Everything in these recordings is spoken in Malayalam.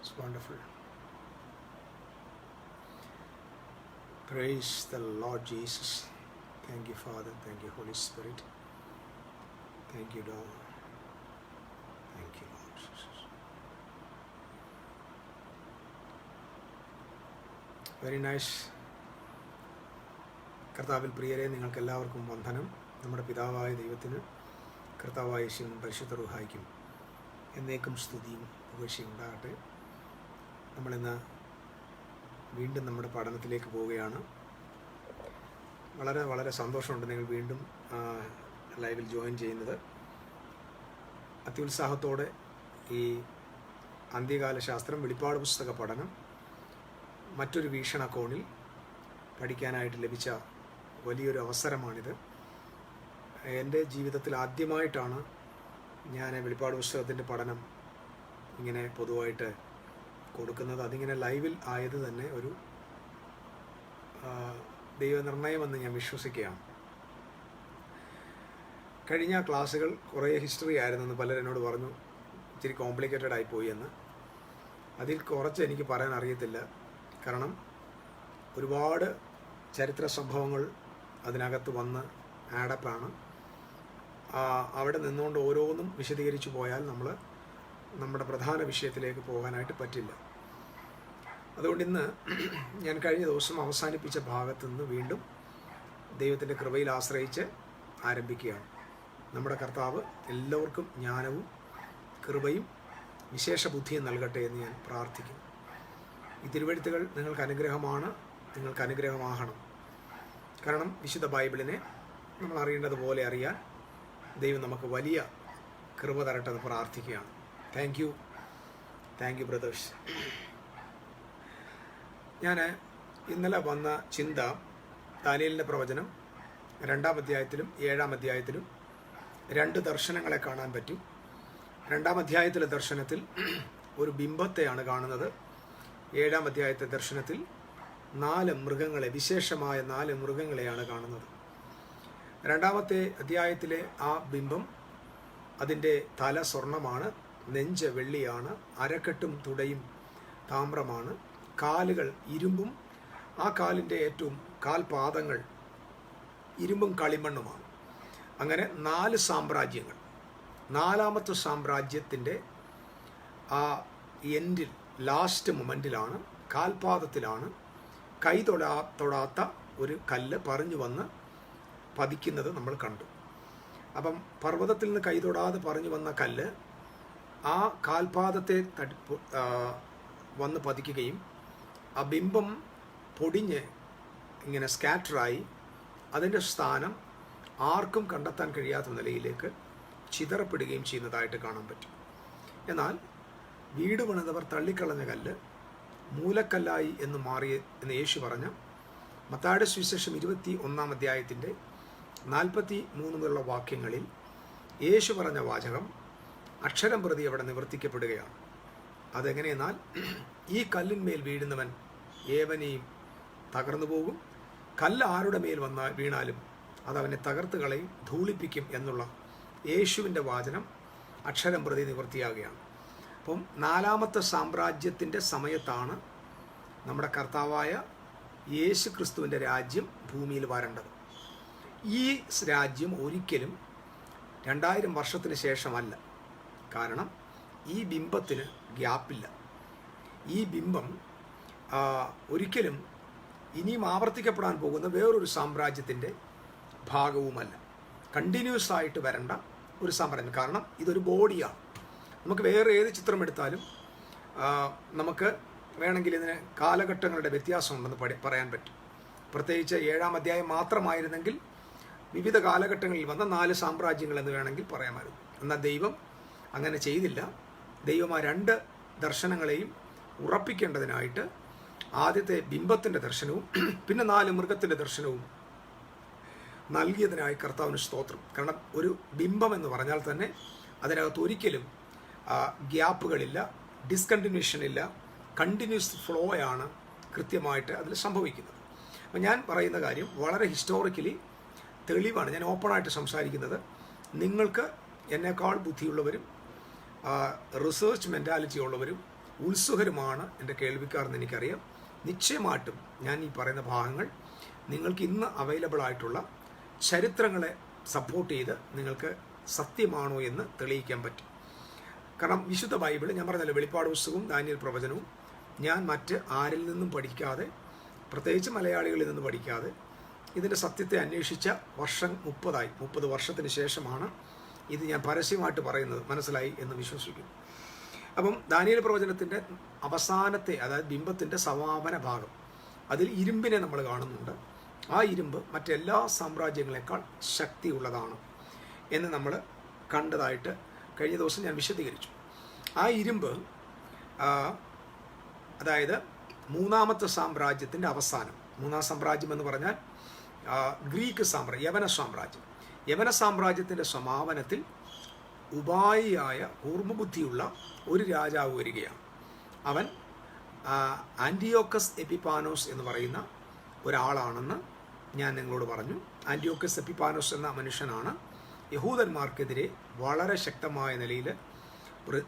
It's wonderful. Praise the Lord Jesus. Thank you, Father. Thank you, Holy Spirit. Thank you, Lord. Thank you, Lord Jesus. Very nice. കർത്താവിൽ പ്രിയരെ, നിങ്ങൾക്ക് എല്ലാവർക്കും വന്ദനം. നമ്മുടെ പിതാവായ ദൈവത്തിന്, കർത്താവായ യേശുവിനും പരിശുദ്ധ റൂഹായ്ക്കും എന്നേക്കും സ്തുതിയും പുകഴ്ചയും ഉണ്ടാകട്ടെ. നമ്മളിന്ന് വീണ്ടും നമ്മുടെ പഠനത്തിലേക്ക് പോവുകയാണ്. വളരെ വളരെ സന്തോഷമുണ്ട് നിങ്ങൾ വീണ്ടും ലൈവിൽ ജോയിൻ ചെയ്യുന്നത്. അത്യുത്സാഹത്തോടെ ഈ അന്ത്യകാല ശാസ്ത്രം, വെളിപ്പാട് പുസ്തക പഠനം മറ്റൊരു വീക്ഷണകോണിൽ പഠിക്കാനായിട്ട് ലഭിച്ച വലിയൊരു അവസരമാണിത്. എൻ്റെ ജീവിതത്തിൽ ആദ്യമായിട്ടാണ് ഞാൻ വെളിപ്പാട് പുസ്തകത്തിൻ്റെ പഠനം ഇങ്ങനെ പൊതുവായിട്ട് കൊടുക്കുന്നത്. അതിങ്ങനെ ലൈവിൽ ആയത് തന്നെ ഒരു ദൈവനിർണയമെന്ന് ഞാൻ വിശ്വസിക്കുകയാണ്. കഴിഞ്ഞ ക്ലാസ്സുകൾ കുറേ ഹിസ്റ്ററി ആയിരുന്നെന്ന് പലരെന്നോട് പറഞ്ഞു, ഇച്ചിരി കോംപ്ലിക്കേറ്റഡ് ആയിപ്പോയി എന്ന്. അതിൽ കുറച്ച് എനിക്ക് പറയാൻ അറിയത്തില്ല. കാരണം ഒരുപാട് ചരിത്ര സംഭവങ്ങൾ അതിനകത്ത് വന്ന് ആഡപ്പാണ്. അവിടെ നിന്നുകൊണ്ട് ഓരോന്നും വിശദീകരിച്ചു പോയാൽ നമ്മുടെ പ്രധാന വിഷയത്തിലേക്ക് പോകാനായിട്ട് പറ്റില്ല. അതുകൊണ്ട് ഇന്ന് ഞാൻ കഴിഞ്ഞ ദിവസം അവസാനിപ്പിച്ച ഭാഗത്തു നിന്ന് വീണ്ടും ദൈവത്തിൻ്റെ കൃപയിൽ ആശ്രയിച്ച് ആരംഭിക്കുകയാണ്. നമ്മുടെ കർത്താവ് എല്ലാവർക്കും ജ്ഞാനവും കൃപയും വിശേഷ ബുദ്ധിയും നൽകട്ടെ എന്ന് ഞാൻ പ്രാർത്ഥിക്കുന്നു. ഈ തിരുവെഴുത്തുകൾ നിങ്ങൾക്ക് അനുഗ്രഹമാണ്, നിങ്ങൾക്ക് അനുഗ്രഹമാകണം. കാരണം വിശുദ്ധ ബൈബിളിനെ നമ്മൾ അറിയേണ്ടതുപോലെ അറിയാൻ ദൈവം നമുക്ക് വലിയ കൃപ തരട്ടെ എന്ന് പ്രാർത്ഥിക്കുകയാണ്. Thank you brothers. ഞാൻ ഇന്നലെ വന്ന ചിന്ത, ദാനിയേലിൻ്റെ പ്രവചനം 2-ാം അധ്യായത്തിലും 7-ാം അധ്യായത്തിലും 2 ദർശനങ്ങളെ കാണാൻ പറ്റും. 2-ാം അധ്യായത്തിലെ ദർശനത്തിൽ ഒരു ബിംബത്തെയാണ് കാണുന്നത്. 7-ാം അധ്യായത്തെ ദർശനത്തിൽ 4 മൃഗങ്ങളെ, വിശേഷമായ 4 മൃഗങ്ങളെയാണ് കാണുന്നത്. 2-ാമത്തെ അധ്യായത്തിലെ ആ ബിംബം, അതിൻ്റെ തല സ്വർണ്ണമാണ്, നെഞ്ച് വെള്ളിയാണ്, അരക്കെട്ടും തുടയും താമ്രമാണ്, കാലുകൾ ഇരുമ്പും, ആ കാലിൻ്റെ ഏറ്റവും കാൽപാദങ്ങൾ ഇരുമ്പും കളിമണ്ണുമാണ്. അങ്ങനെ 4 സാമ്രാജ്യങ്ങൾ. 4-ാമത്തെ സാമ്രാജ്യത്തിൻ്റെ ആ എൻഡിൽ, ലാസ്റ്റ് മൊമെൻറ്റിലാണ്, കാൽപാദത്തിലാണ് കൈ തൊടാത്ത ഒരു കല്ല് പറഞ്ഞു വന്ന് പതിക്കുന്നത് നമ്മൾ കണ്ടു. അപ്പം പർവ്വതത്തിൽ നിന്ന് കൈ തൊടാതെ പറഞ്ഞു വന്ന കല്ല് ആ കാൽപാദത്തെ വന്ന് പതിക്കുകയും ആ ബിംബം പൊടിഞ്ഞ് ഇങ്ങനെ സ്കാറ്ററായി അതിൻ്റെ സ്ഥാനം ആർക്കും കണ്ടെത്താൻ കഴിയാത്ത നിലയിലേക്ക് ചിതറപ്പെടുകയും ചെയ്യുന്നതായിട്ട് കാണാൻ പറ്റും. എന്നാൽ വീട് പണിതവർ തള്ളിക്കളഞ്ഞ കല്ല് മൂലക്കല്ലായി എന്ന് മാറി എന്ന് യേശു പറഞ്ഞ മത്തായിയുടെ സുവിശേഷം 21-ാം അധ്യായത്തിൻ്റെ 43 മുതലുള്ള വാക്യങ്ങളിൽ യേശു പറഞ്ഞ വാചകം അക്ഷരം പ്രതി അവിടെ നിവർത്തിക്കപ്പെടുകയാണ്. അതെങ്ങനെയെന്നാൽ, ഈ കല്ലിന്മേൽ വീഴുന്നവൻ ഏവനെയും തകർന്നു പോകും, കല്ല് ആരുടെ മേൽ വീണാലും അതവനെ തകർത്ത് കളയും, ധൂളിപ്പിക്കും എന്നുള്ള യേശുവിൻ്റെ വാചനം അക്ഷരം പ്രതി നിവർത്തിയാകുകയാണ്. അപ്പം 4-ാമത്തെ സാമ്രാജ്യത്തിൻ്റെ സമയത്താണ് നമ്മുടെ കർത്താവായ യേശു ക്രിസ്തുവിൻ്റെ രാജ്യം ഭൂമിയിൽ വരേണ്ടത്. ഈ രാജ്യം ഒരിക്കലും 2000 വർഷത്തിന് ശേഷമല്ല. കാരണം ഈ ബിംബത്തിന് ഗ്യാപ്പില്ല. ഈ ബിംബം ഒരിക്കലും ഇനിയും ആവർത്തിക്കപ്പെടാൻ പോകുന്ന വേറൊരു സാമ്രാജ്യത്തിൻ്റെ ഭാഗവുമല്ല. കണ്ടിന്യൂസ് ആയിട്ട് വരേണ്ട ഒരു സാമ്രാജ്യം. കാരണം ഇതൊരു ബോഡിയാണ്. നമുക്ക് വേറെ ഏത് ചിത്രം എടുത്താലും നമുക്ക് വേണമെങ്കിൽ ഇതിന് കാലഘട്ടങ്ങളുടെ വ്യത്യാസമുണ്ടെന്ന് പറയാൻ പറ്റും. പ്രത്യേകിച്ച് 7-ാം അധ്യായം മാത്രമായിരുന്നെങ്കിൽ വിവിധ കാലഘട്ടങ്ങളിൽ വന്ന 4 സാമ്രാജ്യങ്ങൾ എന്ന് വേണമെങ്കിൽ പറയാമായിരുന്നു. എന്നാൽ ദൈവം അങ്ങനെ ചെയ്തില്ല. ദൈവം ആ 2 ദർശനങ്ങളെയും ഉറപ്പിക്കേണ്ടതിനായിട്ട് ആദ്യത്തെ ബിംബത്തിൻ്റെ ദർശനവും പിന്നെ 4 മൃഗത്തിൻ്റെ ദർശനവും നൽകിയതിനായി കർത്താവിന് സ്തോത്രം. കാരണം ഒരു ബിംബം എന്ന് പറഞ്ഞാൽ തന്നെ അതിനകത്ത് ഒരിക്കലും ഗ്യാപ്പുകളില്ല, ഡിസ്കണ്ടിന്യൂഷൻ ഇല്ല, കണ്ടിന്യൂസ് ഫ്ലോയാണ് കൃത്യമായിട്ട് അതിൽ സംഭവിക്കുന്നത്. അപ്പം ഞാൻ പറയുന്ന കാര്യം വളരെ ഹിസ്റ്റോറിക്കലി തെളിവാണ്. ഞാൻ ഓപ്പണായിട്ട് സംസാരിക്കുന്നത്. നിങ്ങൾക്ക് എന്നേക്കാൾ ബുദ്ധിയുള്ളവരും റിസർച്ച് മെൻറ്റാലിറ്റി ഉള്ളവരും ഉത്സുകരുമാണ് എൻ്റെ കേൾവിക്കാർ എന്ന് എനിക്കറിയാം. നിശ്ചയമായിട്ടും ഞാൻ ഈ പറയുന്ന ഭാഗങ്ങൾ നിങ്ങൾക്ക് ഇന്ന് അവൈലബിൾ ആയിട്ടുള്ള ചരിത്രങ്ങളെ സപ്പോർട്ട് ചെയ്ത് നിങ്ങൾക്ക് സത്യമാണോ എന്ന് തെളിയിക്കാൻ പറ്റും. കാരണം വിശുദ്ധ ബൈബിൾ, ഞാൻ പറഞ്ഞല്ലോ, വെളിപ്പാട് പുസ്തകവും ദാനിയേൽ പ്രവചനവും ഞാൻ മറ്റ് ആരിൽ നിന്നും പഠിക്കാതെ, പ്രത്യേകിച്ച് മലയാളികളിൽ നിന്ന് പഠിക്കാതെ, ഇതിൻ്റെ സത്യത്തെ അന്വേഷിച്ച വർഷം 30 വർഷത്തിന് ശേഷമാണ് ഇത് ഞാൻ പരസ്യമായിട്ട് പറയുന്നത്. മനസ്സിലായി എന്ന് വിശ്വസിക്കുന്നു. അപ്പം ദാനിയേൽ പ്രവചനത്തിൻ്റെ അവസാനത്തെ, അതായത് ബിംബത്തിൻ്റെ സമാപന ഭാഗം, അതിൽ ഇരുമ്പിനെ നമ്മൾ കാണുന്നുണ്ട്. ആ ഇരുമ്പ് മറ്റെല്ലാ സാമ്രാജ്യങ്ങളെക്കാൾ ശക്തിയുള്ളതാണ് എന്ന് നമ്മൾ കണ്ടതായിട്ട് കഴിഞ്ഞ ദിവസം ഞാൻ വിശദീകരിച്ചു. ആ ഇരുമ്പ്, അതായത് മൂന്നാമത്തെ സാമ്രാജ്യത്തിൻ്റെ അവസാനം, മൂന്നാം സാമ്രാജ്യം എന്ന് പറഞ്ഞാൽ ഗ്രീക്ക് സാമ്രാജ്യം, യവന സാമ്രാജ്യത്തിൻ്റെ സമാപനത്തിൽ ഉപായിയായ കൂർമ്മബുദ്ധിയുള്ള ഒരു രാജാവ് വരികയാണ്. അവൻ ആൻറ്റിയോക്കസ് എപ്പിപ്പാനോസ് എന്ന് പറയുന്ന ഒരാളാണെന്ന് ഞാൻ നിങ്ങളോട് പറഞ്ഞു. ആൻറ്റിയോക്കസ് എപ്പിപ്പാനോസ് എന്ന മനുഷ്യനാണ് യഹൂദന്മാർക്കെതിരെ വളരെ ശക്തമായ നിലയിൽ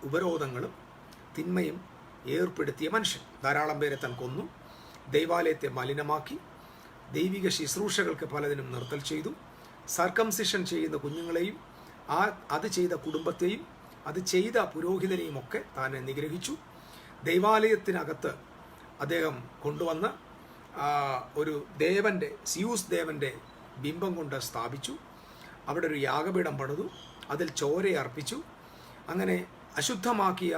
ഉപരോധങ്ങളും തിന്മയും ഏർപ്പെടുത്തിയ മനുഷ്യൻ. ധാരാളം പേരെ താൻ കൊന്നു, ദൈവാലയത്തെ മലിനമാക്കി, ദൈവിക ശുശ്രൂഷകൾക്ക് പലതിനും നിർത്തൽ ചെയ്തു, സർക്കംസിഷൻ ചെയ്യുന്ന കുഞ്ഞുങ്ങളെയും അത് ചെയ്ത കുടുംബത്തെയും അത് ചെയ്ത പുരോഹിതനെയും ഒക്കെ താൻ നിഗ്രഹിച്ചു. ദൈവാലയത്തിനകത്ത് അദ്ദേഹം കൊണ്ടുവന്ന് ഒരു ദേവൻ്റെ, സിയൂസ് ദേവൻ്റെ ബിംബം കൊണ്ട് സ്ഥാപിച്ചു. അവിടെ ഒരു യാഗപീഠം പണിതു, അതിൽ ചോരയെ അർപ്പിച്ചു. അങ്ങനെ അശുദ്ധമാക്കിയ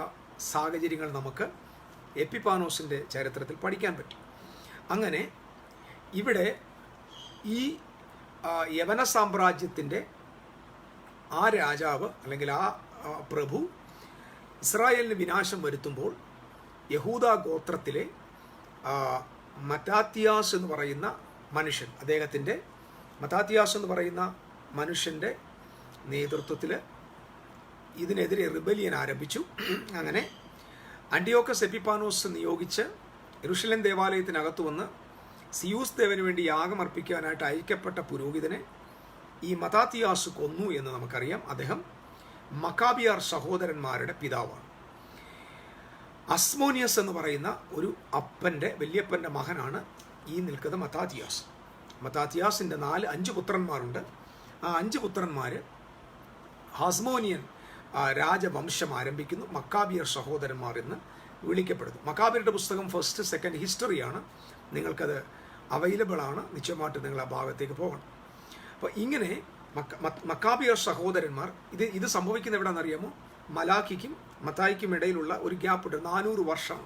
സാഹചര്യങ്ങൾ നമുക്ക് എപ്പിപ്പാനോസിൻ്റെ ചരിത്രത്തിൽ പഠിക്കാൻ പറ്റും. അങ്ങനെ ഇവിടെ ഈ യവന സാമ്രാജ്യത്തിൻ്റെ ആ രാജാവ് അല്ലെങ്കിൽ ആ പ്രഭു ഇസ്രായേലിന് വിനാശം വരുത്തുമ്പോൾ യഹൂദ ഗോത്രത്തിലെ മത്താത്തിയാസ് എന്ന് പറയുന്ന മനുഷ്യൻ, മത്താത്തിയാസ് എന്ന് പറയുന്ന മനുഷ്യൻ്റെ നേതൃത്വത്തിൽ ഇതിനെതിരെ റിബലിയൻ ആരംഭിച്ചു. അങ്ങനെ ആൻറ്റിയോക്കസ് എപ്പിപ്പാനോസ് നിയോഗിച്ച് യെരുശലേം ദേവാലയത്തിനകത്ത് വന്ന് സിയൂസ് ദേവന് വേണ്ടി യാഗമർപ്പിക്കാനായിട്ട് അയക്കപ്പെട്ട പുരോഹിതനെ ഈ മത്താത്തിയാസ് കൊന്നു എന്ന് നമുക്കറിയാം. അദ്ദേഹം മക്കാബിയാർ സഹോദരന്മാരുടെ പിതാവാണ്. അസ്മോനിയസ് എന്ന് പറയുന്ന ഒരു വല്യപ്പൻ്റെ മകനാണ് ഈ നിൽക്കുന്ന മത്താത്തിയാസ്. മത്താത്തിയാസിൻ്റെ 5 പുത്രന്മാരുണ്ട്. ആ 5 പുത്രന്മാർ ഹസ്മോനിയൻ രാജവംശം ആരംഭിക്കുന്നു. മക്കാബിയർ സഹോദരന്മാർ എന്ന് വിളിക്കപ്പെടുന്നു. മക്കാബിയരുടെ പുസ്തകം 1st 2nd ഹിസ്റ്ററിയാണ്. നിങ്ങൾക്കത് അവൈലബിൾ ആണ്. നിശ്ചയമായിട്ട് നിങ്ങൾ ആ ഭാഗത്തേക്ക് പോകണം. അപ്പോൾ ഇങ്ങനെ മക്കാബിയർ സഹോദരന്മാർ, ഇത് സംഭവിക്കുന്ന എവിടെയാണെന്നറിയാമോ? മലാക്കിക്കും മത്തായിക്കും ഇടയിലുള്ള ഒരു ഗ്യാപ്പ് ഉണ്ട്, 400 വർഷം.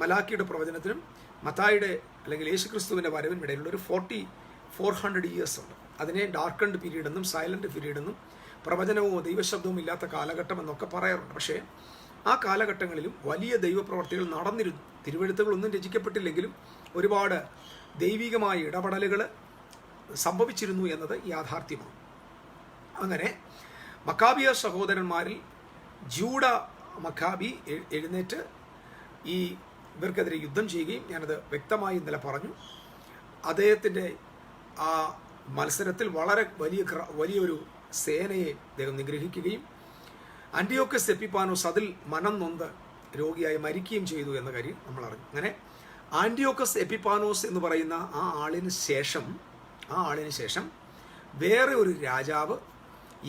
മലാക്കിയുടെ പ്രവചനത്തിനും മത്തായിയുടെ അല്ലെങ്കിൽ യേശുക്രിസ്തുവിൻ്റെ വരവിനും ഇടയിലുള്ള ഒരു 400 ഇയേഴ്സ് ഉണ്ട്. അതിനെ ഡാർക്കൺഡ് പീരീഡ് എന്നും സൈലന്റ് പീരീഡ് എന്നും പ്രവചനവും ദൈവശബ്ദവും ഇല്ലാത്ത കാലഘട്ടം എന്നൊക്കെ പറയാറുണ്ട്. പക്ഷേ ആ കാലഘട്ടങ്ങളിലും വലിയ ദൈവപ്രവർത്തികൾ നടന്നിരുന്നു. തിരുവെഴുത്തുകളൊന്നും രചിക്കപ്പെട്ടില്ലെങ്കിലും ഒരുപാട് ദൈവികമായ ഇടപെടലുകൾ സംഭവിച്ചിരുന്നു എന്നത് യാഥാർത്ഥ്യമാണ്. അങ്ങനെ മക്കാബിയ സഹോദരന്മാരിൽ ജൂഡ മക്കാബി എഴുന്നേറ്റ് ഇവർക്കെതിരെ യുദ്ധം ചെയ്യുകയും, ഞാനത് വ്യക്തമായി ഇന്നലെ പറഞ്ഞു, അദ്ദേഹത്തിൻ്റെ ആ മത്സരത്തിൽ വളരെ വലിയൊരു സേനയെ അദ്ദേഹം നിഗ്രഹിക്കുകയും ആൻറ്റിയോക്കസ് എപ്പിപ്പാനോസ് അതിൽ മനം നൊന്ത് രോഗിയായി മരിക്കുകയും ചെയ്തു എന്ന കാര്യം നമ്മൾ അറിഞ്ഞു. അങ്ങനെ ആൻറ്റിയോക്കസ് എപ്പിപ്പാനോസ് എന്ന് പറയുന്ന ആ ആളിന് ശേഷം വേറെ ഒരു രാജാവ്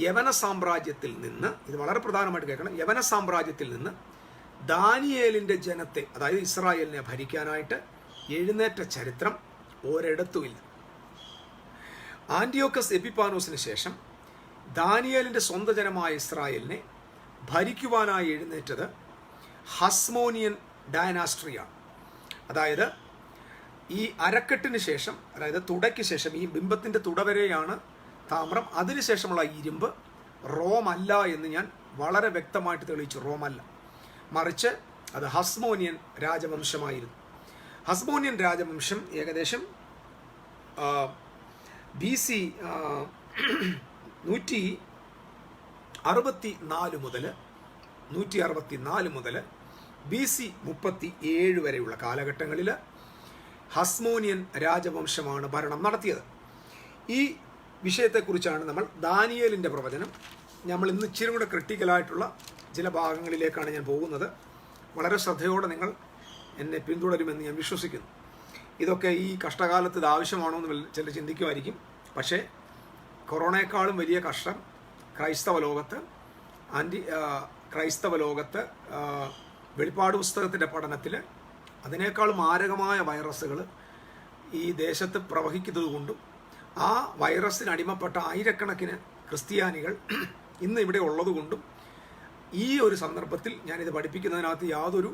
യവന സാമ്രാജ്യത്തിൽ നിന്ന്, ഇത് വളരെ പ്രധാനമായിട്ട് കേൾക്കണം, യവന സാമ്രാജ്യത്തിൽ നിന്ന് ദാനിയേലിൻ്റെ ജനത്തെ, അതായത് ഇസ്രായേലിനെ ഭരിക്കാനായിട്ട് എഴുന്നേറ്റ ചരിത്രം ഒരിടത്തുമില്ല. ആൻറ്റിയോക്കസ് എപ്പിപ്പാനോസിന് ശേഷം ദാനിയേലിൻ്റെ സ്വന്തം ജനമായ ഇസ്രായേലിനെ ഭരിക്കുവാനായി എഴുന്നേറ്റത് ഹസ്മോനിയൻ ഡയനാസ്ട്രിയാണ്. അതായത് ഈ അരക്കെട്ടിന് ശേഷം, അതായത് തുടയ്ക്ക് ശേഷം, ഈ ബിംബത്തിൻ്റെ തുടവരെയാണ് താമ്രം, അതിനുശേഷമുള്ള ഇരുമ്പ് റോമല്ല എന്ന് ഞാൻ വളരെ വ്യക്തമായിട്ട് തെളിയിച്ചു. റോമല്ല, മറിച്ച് അത് ഹസ്മോനിയൻ രാജവംശമായിരുന്നു. ഹസ്മോനിയൻ രാജവംശം ഏകദേശം BC 164 മുതൽ BC 37 വരെയുള്ള കാലഘട്ടങ്ങളിൽ ഹസ്മോനിയൻ രാജവംശമാണ് ഭരണം നടത്തിയത്. ഈ വിഷയത്തെക്കുറിച്ചാണ് നമ്മൾ ദാനിയേലിൻ്റെ പ്രവചനം, നമ്മൾ ഇന്ന് ഇച്ചിരി കൂടെ ക്രിട്ടിക്കലായിട്ടുള്ള ചില ഭാഗങ്ങളിലേക്കാണ് ഞാൻ പോകുന്നത്. വളരെ ശ്രദ്ധയോടെ നിങ്ങൾ എന്നെ പിന്തുടരുമെന്ന് ഞാൻ വിശ്വസിക്കുന്നു. ഇതൊക്കെ ഈ കഷ്ടകാലത്ത് ഇത് ആവശ്യമാണോ എന്ന് ചിലർ ചിന്തിക്കുമായിരിക്കും. പക്ഷേ കൊറോണയെക്കാളും വലിയ കഷ്ടം ക്രൈസ്തവ ലോകത്ത് വെളിപ്പാട് പുസ്തകത്തിൻ്റെ പഠനത്തിൽ അതിനേക്കാൾ മാരകമായ വൈറസുകൾ ഈ ദേശത്ത് പ്രവഹിക്കുന്നത് കൊണ്ടും ആ വൈറസിന് അടിമപ്പെട്ട ആയിരക്കണക്കിന് ക്രിസ്ത്യാനികൾ ഇന്ന് ഇവിടെ ഉള്ളതുകൊണ്ടും ഈ ഒരു സന്ദർഭത്തിൽ ഞാനിത് പഠിപ്പിക്കുന്നതിനകത്ത് യാതൊരു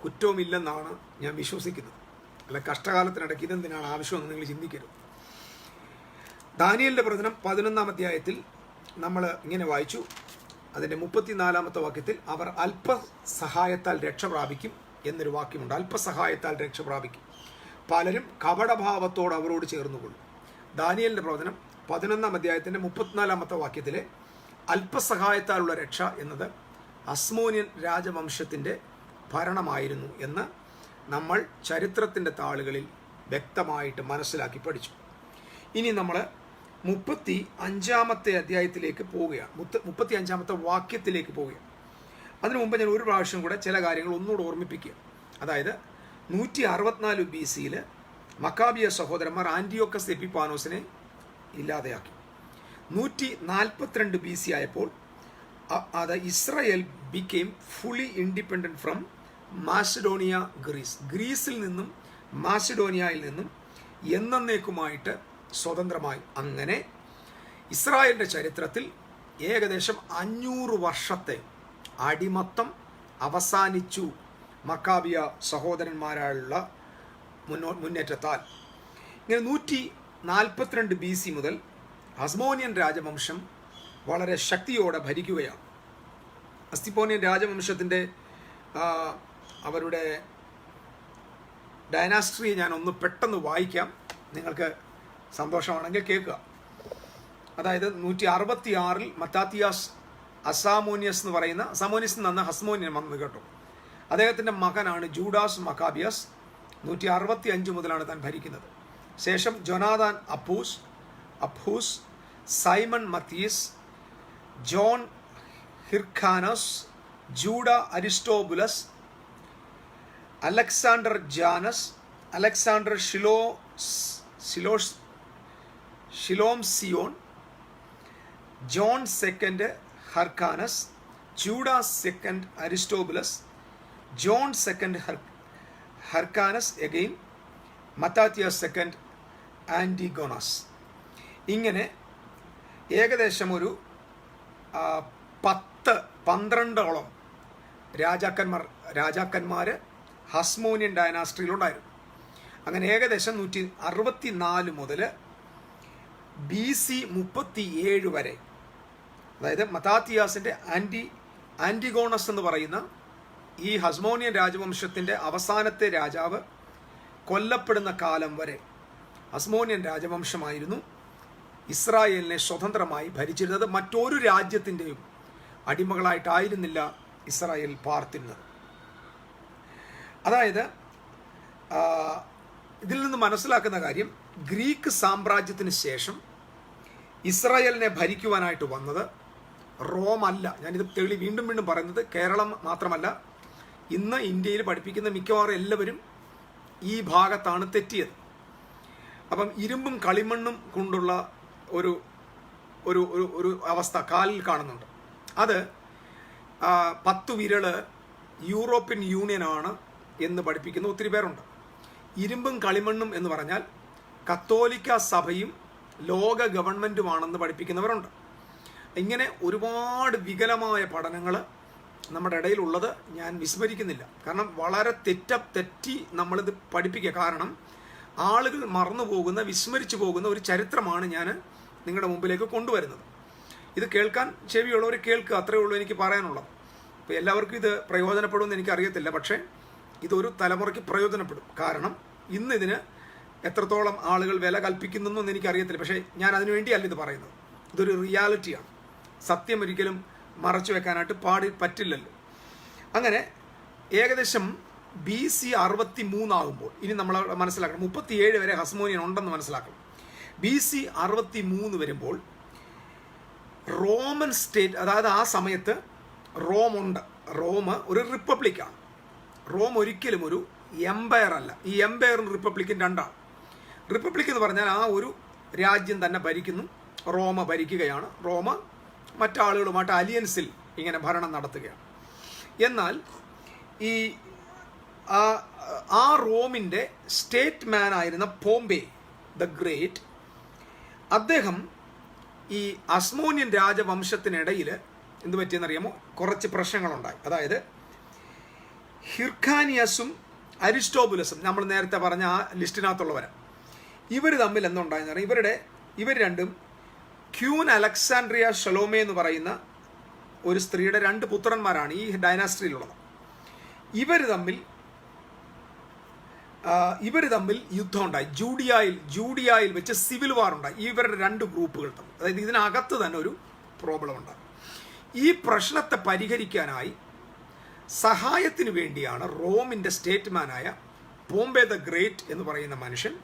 കുറ്റവുമില്ലെന്നാണ് ഞാൻ വിശ്വസിക്കുന്നത്. അല്ല, കഷ്ടകാലത്തിനിടയ്ക്ക് ഇതെന്തിനാണ് ആവശ്യമെന്ന് നിങ്ങൾ ചിന്തിക്കരുത്. ദാനിയേലിൻ്റെ പ്രവചനം 11-ാം അധ്യായത്തിൽ നമ്മൾ ഇങ്ങനെ വായിച്ചു. അതിൻ്റെ 34-ാമത്തെ വാക്യത്തിൽ അവർ അല്പസഹായത്താൽ രക്ഷ പ്രാപിക്കും എന്നൊരു വാക്യമുണ്ട്. അല്പസഹായത്താൽ രക്ഷ പ്രാപിക്കും. പലരും കപടഭാവത്തോട് അവരോട് ചേർന്നുകൊള്ളും. ദാനിയേലിൻ്റെ പ്രവചനം 11-ാം അധ്യായത്തിൻ്റെ 34-ാമത്തെ വാക്യത്തിലെ അല്പസഹായത്താലുള്ള രക്ഷ എന്നത് ഹസ്മോനിയൻ രാജവംശത്തിൻ്റെ ഭരണമായിരുന്നു എന്ന് നമ്മൾ ചരിത്രത്തിൻ്റെ താളുകളിൽ വ്യക്തമായിട്ട് മനസ്സിലാക്കി പഠിച്ചു. ഇനി നമ്മൾ 35-ാമത്തെ അധ്യായത്തിലേക്ക് പോവുകയാണ്. 35-ാമത്തെ വാക്യത്തിലേക്ക് പോവുകയാണ്. അതിനു മുമ്പ് ഞാൻ ഒരു പ്രാവശ്യം കൂടെ ചില കാര്യങ്ങൾ ഒന്നുകൂടെ ഓർമ്മിപ്പിക്കുക. അതായത് 164 BC മക്കാബിയ സഹോദരന്മാർ ആന്റിയോക്കസ് എപ്പിഫാനോസിനെ ഇല്ലാതെയാക്കി. 142 BC ആയപ്പോൾ അത് Israel became fully independent from Macedonia, ഗ്രീസിൽ നിന്നും മാസിഡോണിയയിൽ നിന്നും എന്നേക്കുമായിട്ട് സ്വതന്ത്രമായി. അങ്ങനെ ഇസ്രായേലിൻ്റെ ചരിത്രത്തിൽ ഏകദേശം 500 വർഷത്തെ അടിമത്തം അവസാനിച്ചു മക്കാബിയ സഹോദരന്മാരായുള്ള മുന്നേറ്റത്താൽ. ഇങ്ങനെ 142 BC മുതൽ ഹസ്മോനിയൻ രാജവംശം വളരെ ശക്തിയോടെ ഭരിക്കുകയാണ്. ഹസ്തിമോനിയൻ രാജവംശത്തിൻ്റെ അവരുടെ ഡൈനാസ്ട്രിയെ ഞാൻ ഒന്ന് പെട്ടെന്ന് വായിക്കാം, നിങ്ങൾക്ക് സന്തോഷമാണെങ്കിൽ കേൾക്കുക. അതായത് 166 മത്താത്തിയാസ് അസാമോനിയസ് എന്ന് പറയുന്ന, അസാമോനിയസ് നിന്ന് ഹസ്മോനിയൻ വന്നത് കേട്ടോ. അദ്ദേഹത്തിൻ്റെ മകനാണ് ജൂഡാസ് മക്കാബിയസ്. 165 മുതലാണ് താൻ ഭരിക്കുന്നത്. ശേഷം Jonathan Apphus, Simon Matthes, John Hyrcanus, Judah Aristobulus, Alexander Jannaeus, Alexander Shelamzion, John second Hyrcanus, Judah second Aristobulus, John second Hyrcanus again, Mattathias second Antigonus. ഇങ്ങനെ ഏകദേശം ഒരു 10-12ഓളം രാജാക്കന്മാർ ഹസ്മോനിയൻ ഡൈനാസ്ട്രിയിലുണ്ടായിരുന്നു. അങ്ങനെ ഏകദേശം 164 മുതൽ BC 37 വരെ, അതായത് മത്താത്തിയാസിൻ്റെ ആൻറ്റിഗോണസ് എന്ന് പറയുന്ന ഈ ഹസ്മോനിയൻ രാജവംശത്തിൻ്റെ അവസാനത്തെ രാജാവ് കൊല്ലപ്പെടുന്ന കാലം വരെ ഹസ്മോനിയൻ രാജവംശമായിരുന്നു ഇസ്രായേലിനെ സ്വതന്ത്രമായി ഭരിച്ചിരുന്നത്. മറ്റൊരു രാജ്യത്തിൻ്റെയും അടിമകളായിട്ടായിരുന്നില്ല ഇസ്രായേൽ പാർത്തിരുന്നത്. അതായത് ഇതിൽ നിന്ന് മനസ്സിലാക്കുന്ന കാര്യം, ഗ്രീക്ക് സാമ്രാജ്യത്തിന് ശേഷം ഇസ്രായേലിനെ ഭരിക്കുവാനായിട്ട് വന്നത് റോമല്ല. ഞാനിത് വീണ്ടും പറയുന്നത് കേരളം മാത്രമല്ല, ഇന്ന് ഇന്ത്യയിൽ പഠിപ്പിക്കുന്ന മിക്കവാറും എല്ലാവരും ഈ ഭാഗത്താണ് തെറ്റിയത്. അപ്പം ഇരുമ്പും കളിമണ്ണും കൊണ്ടുള്ള ഒരു ഒരു ഒരു അവസ്ഥ കാലിൽ കാണുന്നുണ്ട്. അത് 10 വിരല് യൂറോപ്യൻ യൂണിയനാണ് എന്ന് പഠിപ്പിക്കുന്ന ഒത്തിരി പേരുണ്ട്. ഇരുമ്പും കളിമണ്ണും എന്ന് പറഞ്ഞാൽ കത്തോലിക്ക സഭയും ലോക ഗവൺമെൻറ്റുമാണെന്ന് പഠിപ്പിക്കുന്നവരുണ്ട്. ഇങ്ങനെ ഒരുപാട് വികലമായ പഠനങ്ങൾ നമ്മുടെ ഇടയിലുള്ളത് ഞാൻ വിസ്മരിക്കുന്നില്ല. കാരണം വളരെ തെറ്റി നമ്മളിത് പഠിപ്പിക്കുക. കാരണം ആളുകൾ മറന്നു പോകുന്ന, വിസ്മരിച്ചു പോകുന്ന ഒരു ചരിത്രമാണ് ഞാൻ നിങ്ങളുടെ മുമ്പിലേക്ക് കൊണ്ടുവരുന്നത്. ഇത് കേൾക്കാൻ ചെവിയുള്ളവർ കേൾക്കുക, അത്രയേ ഉള്ളൂ എനിക്ക് പറയാനുള്ളത്. അപ്പോൾ എല്ലാവർക്കും ഇത് പ്രയോജനപ്പെടുമെന്ന് എനിക്കറിയത്തില്ല, പക്ഷേ ഇതൊരു തലമുറയ്ക്ക് പ്രയോജനപ്പെടും. കാരണം ഇന്ന് ഇതിന് എത്രത്തോളം ആളുകൾ വില കൽപ്പിക്കുന്നതെന്ന് എനിക്കറിയത്തില്ല. പക്ഷേ ഞാൻ അതിനു വേണ്ടിയല്ല ഇത് പറയുന്നത്. ഇതൊരു റിയാലിറ്റിയാണ്. സത്യം ഒരിക്കലും മറച്ചു വെക്കാനായിട്ട് പറ്റില്ലല്ലോ. അങ്ങനെ ഏകദേശം BC 63 ആകുമ്പോൾ, ഇനി നമ്മൾ മനസ്സിലാക്കണം, 37 വരെ ഹസ്മോനിയൻ ഉണ്ടെന്ന് മനസ്സിലാക്കണം. BC 63 വരുമ്പോൾ റോമൻ സ്റ്റേറ്റ്, അതായത് ആ സമയത്ത് റോം ഒരു റിപ്പബ്ലിക്കാണ്. റോം ഒരിക്കലും ഒരു എംപയർ അല്ല. ഈ എംപയറും റിപ്പബ്ലിക്കും രണ്ടാണ്. റിപ്പബ്ലിക് എന്ന് പറഞ്ഞാൽ ആ ഒരു രാജ്യം തന്നെ ഭരിക്കുന്നു, റോമ ഭരിക്കുകയാണ്, റോമ മറ്റാളുകളുമായിട്ട് അലിയൻസിൽ ഇങ്ങനെ ഭരണം നടത്തുകയാണ്. എന്നാൽ ഈ ആ റോമിൻ്റെ സ്റ്റേറ്റ് മാൻ ആയിരുന്ന പോംബെ ദ ഗ്രേറ്റ്, അദ്ദേഹം ഈ അസ്മോനിയൻ രാജവംശത്തിനിടയിൽ എന്ത് പറ്റിയെന്നറിയാമോ, കുറച്ച് പ്രശ്നങ്ങളുണ്ടായി. അതായത് ഹിർഖാനിയസും അരിസ്റ്റോബുലസും, നമ്മൾ നേരത്തെ പറഞ്ഞ ആ ലിസ്റ്റിനകത്തുള്ളവരാണ്, ഇവർ തമ്മിൽ എന്തുണ്ടായെന്ന് പറഞ്ഞാൽ ഇവർ രണ്ടും ക്യൂൻ അലക്സാൻഡ്രിയ ഷലോമെ എന്ന് പറയുന്ന ഒരു സ്ത്രീയുടെ 2 പുത്രന്മാരാണ് ഈ ഡൈനാസ്ട്രിയിലുള്ളത്. ഇവർ തമ്മിൽ യുദ്ധം ഉണ്ടായി. ജൂഡിയായിൽ വെച്ച് സിവിൽ വാർ ഉണ്ടായി ഇവരുടെ 2 ഗ്രൂപ്പുകൾ തമ്മിൽ. അതായത് ഇതിനകത്ത് തന്നെ ഒരു പ്രോബ്ലം ഉണ്ടായി. ഈ പ്രശ്നത്തെ പരിഹരിക്കാനായി സഹായത്തിന് വേണ്ടിയാണ് റോമിൻ്റെ സ്റ്റേറ്റ്മാനായ പോംബെ ദ ഗ്രേറ്റ് എന്ന് പറയുന്ന മനുഷ്യൻ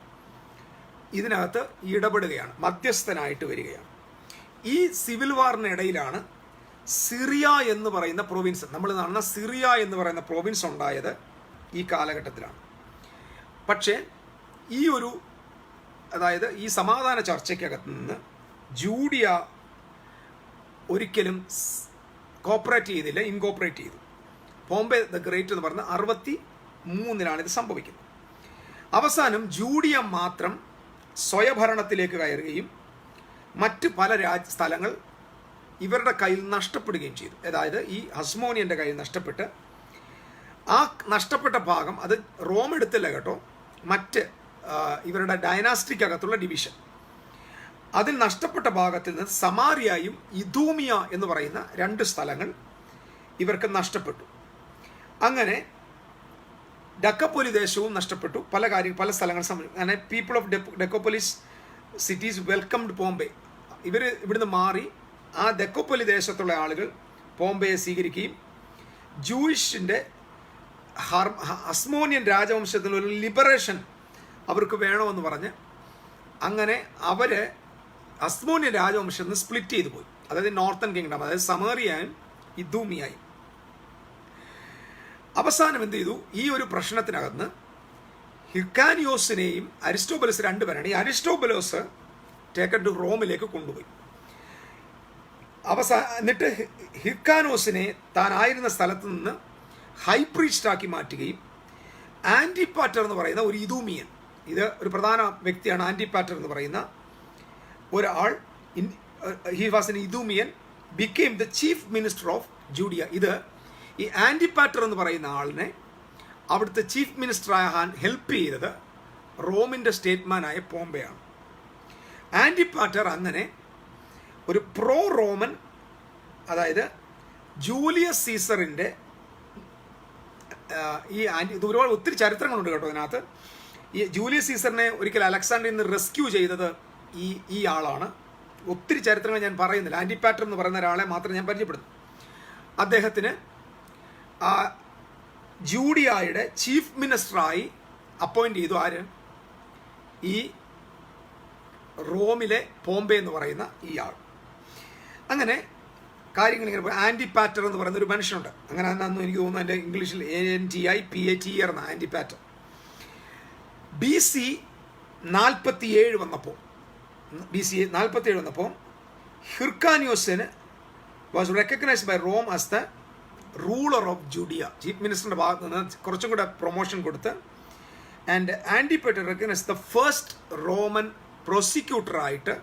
ഇതിനകത്ത് ഇടപെടുകയാണ്, മധ്യസ്ഥനായിട്ട് വരികയാണ്. ഈ സിവിൽ വാറിനിടയിലാണ് സിറിയ എന്ന് പറയുന്ന പ്രൊവിൻസ്, നമ്മൾ കാണുന്ന സിറിയ എന്ന് പറയുന്ന പ്രൊവിൻസ് ഉണ്ടായത് ഈ കാലഘട്ടത്തിലാണ്. പക്ഷേ അതായത് ഈ സമാധാന ചർച്ചയ്ക്കകത്ത് നിന്ന് ജൂഡിയ ഒരിക്കലും കോപ്പറേറ്റ് ചെയ്തില്ല, ഇൻകോപ്പറേറ്റ് ചെയ്തു. പോംബെ ദ ഗ്രേറ്റ് എന്ന് പറഞ്ഞ 63 ഇത് സംഭവിക്കുന്നത്. അവസാനം ജൂഡിയ മാത്രം സ്വയഭരണത്തിലേക്ക് കയറുകയും മറ്റ് പല സ്ഥലങ്ങൾ ഇവരുടെ കയ്യിൽ നഷ്ടപ്പെടുകയും ചെയ്തു. അതായത് ഈ ഹസ്മോനിയൻ്റെ കയ്യിൽ നഷ്ടപ്പെട്ട്, ആ നഷ്ടപ്പെട്ട ഭാഗം അത് റോം എടുത്തില്ല കേട്ടോ, മറ്റ് ഇവരുടെ ഡൈനാസ്റ്റിക്കകത്തുള്ള ഡിവിഷൻ, അതിൽ നഷ്ടപ്പെട്ട ഭാഗത്തിൽ നിന്ന് സമാരിയയും ഇദൂമിയ എന്ന് പറയുന്ന 2 സ്ഥലങ്ങൾ ഇവർക്ക് നഷ്ടപ്പെട്ടു. അങ്ങനെ ഡെക്കപ്പോലി ദേശവും നഷ്ടപ്പെട്ടു, പല സ്ഥലങ്ങൾ. അങ്ങനെ people of ഡെക്കോപ്പൊലിസ് cities welcomed Pompeo. ഇവിടുന്ന് മാറി ആ ഡെക്കോപ്പൊലി ദേശത്തുള്ള ആളുകൾ പോംബെയെ സ്വീകരിക്കുകയും ജൂയിഷിൻ്റെ അസ്മോനിയൻ രാജവംശത്തിലൊരു ലിബറേഷൻ അവർക്ക് വേണമെന്ന് പറഞ്ഞ് അങ്ങനെ അവർ അസ്മോനിയൻ രാജവംശത്തിൽ നിന്ന് സ്പ്ലിറ്റ് ചെയ്തു പോയി. അതായത് നോർത്തേൺ കിങ്ഡം, അതായത് സമേറിയയും ഇദൂമിയായും. അവസാനം എന്ത് ചെയ്തു, ഈ ഒരു പ്രശ്നത്തിനകത്ത് ഹിർക്കാനിയോസിനെയും അരിസ്റ്റോബലസ് 2 പേരാണ്. ഈ അരിസ്റ്റോബലോസ് ടേക്കൺ ടു റോമിലേക്ക് കൊണ്ടുപോയി. എന്നിട്ട് ഹിർക്കാനോസിനെ താനായിരുന്ന സ്ഥലത്ത് നിന്ന് ഹൈ പ്രീസ്റ്റാക്കി മാറ്റുകയും ആൻറ്റിപ്പാറ്റർ എന്ന് പറയുന്ന ഒരു ഇദൂമിയൻ, ഇത് ഒരു പ്രധാന വ്യക്തിയാണ്, ആൻറ്റിപ്പാറ്റർ എന്ന് പറയുന്ന ഒരാൾ, he was an Idumean, became the chief minister of Judea. ഈ ആൻറ്റിപ്പാറ്റർ എന്ന് പറയുന്ന ആളിനെ അവിടുത്തെ ചീഫ് മിനിസ്റ്ററാകാൻ ഹെൽപ്പ് ചെയ്തത് റോമിൻ്റെ സ്റ്റേറ്റ്മാനായ പോംബെയാണ്. ആൻറ്റിപ്പാറ്റർ അങ്ങനെ ഒരു പ്രോ റോമൻ, അതായത് ജൂലിയസ് സീസറിൻ്റെ ഇത് ഒത്തിരി ചരിത്രങ്ങളുണ്ട് കേട്ടോ ഇതിനകത്ത്. ഈ ജൂലിയസ് സീസറിനെ ഒരിക്കൽ അലക്സാണ്ടറിൽ നിന്ന് റെസ്ക്യൂ ചെയ്തത് ഈ ആളാണ്. ഒത്തിരി ചരിത്രങ്ങൾ ഞാൻ പറയുന്നില്ല, ആൻറ്റിപ്പാറ്റർ എന്ന് പറയുന്ന ഒരാളെ മാത്രം ഞാൻ പരിചയപ്പെടുന്നു. അദ്ദേഹത്തിന് ജൂഡിയായുടെ ചീഫ് മിനിസ്റ്ററായി അപ്പോയിന്റ് ചെയ്തു. ആര്? ഈ റോമിലെ പോംബെ എന്ന് പറയുന്ന ഈ ആൾ. അങ്ങനെ കാര്യങ്ങൾ ഇങ്ങനെ പോയി. ആൻറ്റിപ്പാറ്റർ എന്ന് പറയുന്ന ഒരു മനുഷ്യനുണ്ട്, അങ്ങനെ അന്നു എനിക്ക് തോന്നുന്നു എൻ്റെ ഇംഗ്ലീഷിൽ ANTIPATER എന്ന ആൻറ്റിപ്പാറ്റർ. BC 47 വന്നപ്പോൾ, ഹിർക്കാനിയോസിന് was recognised by Rome as the ruler of Judea. Chief മിനിസ്റ്ററിൻ്റെ ഭാഗത്ത് നിന്ന് കുറച്ചും കൂടെ പ്രൊമോഷൻ കൊടുത്ത്, and Antipater recognise the first Roman പ്രോസിക്യൂട്ടറായിട്ട്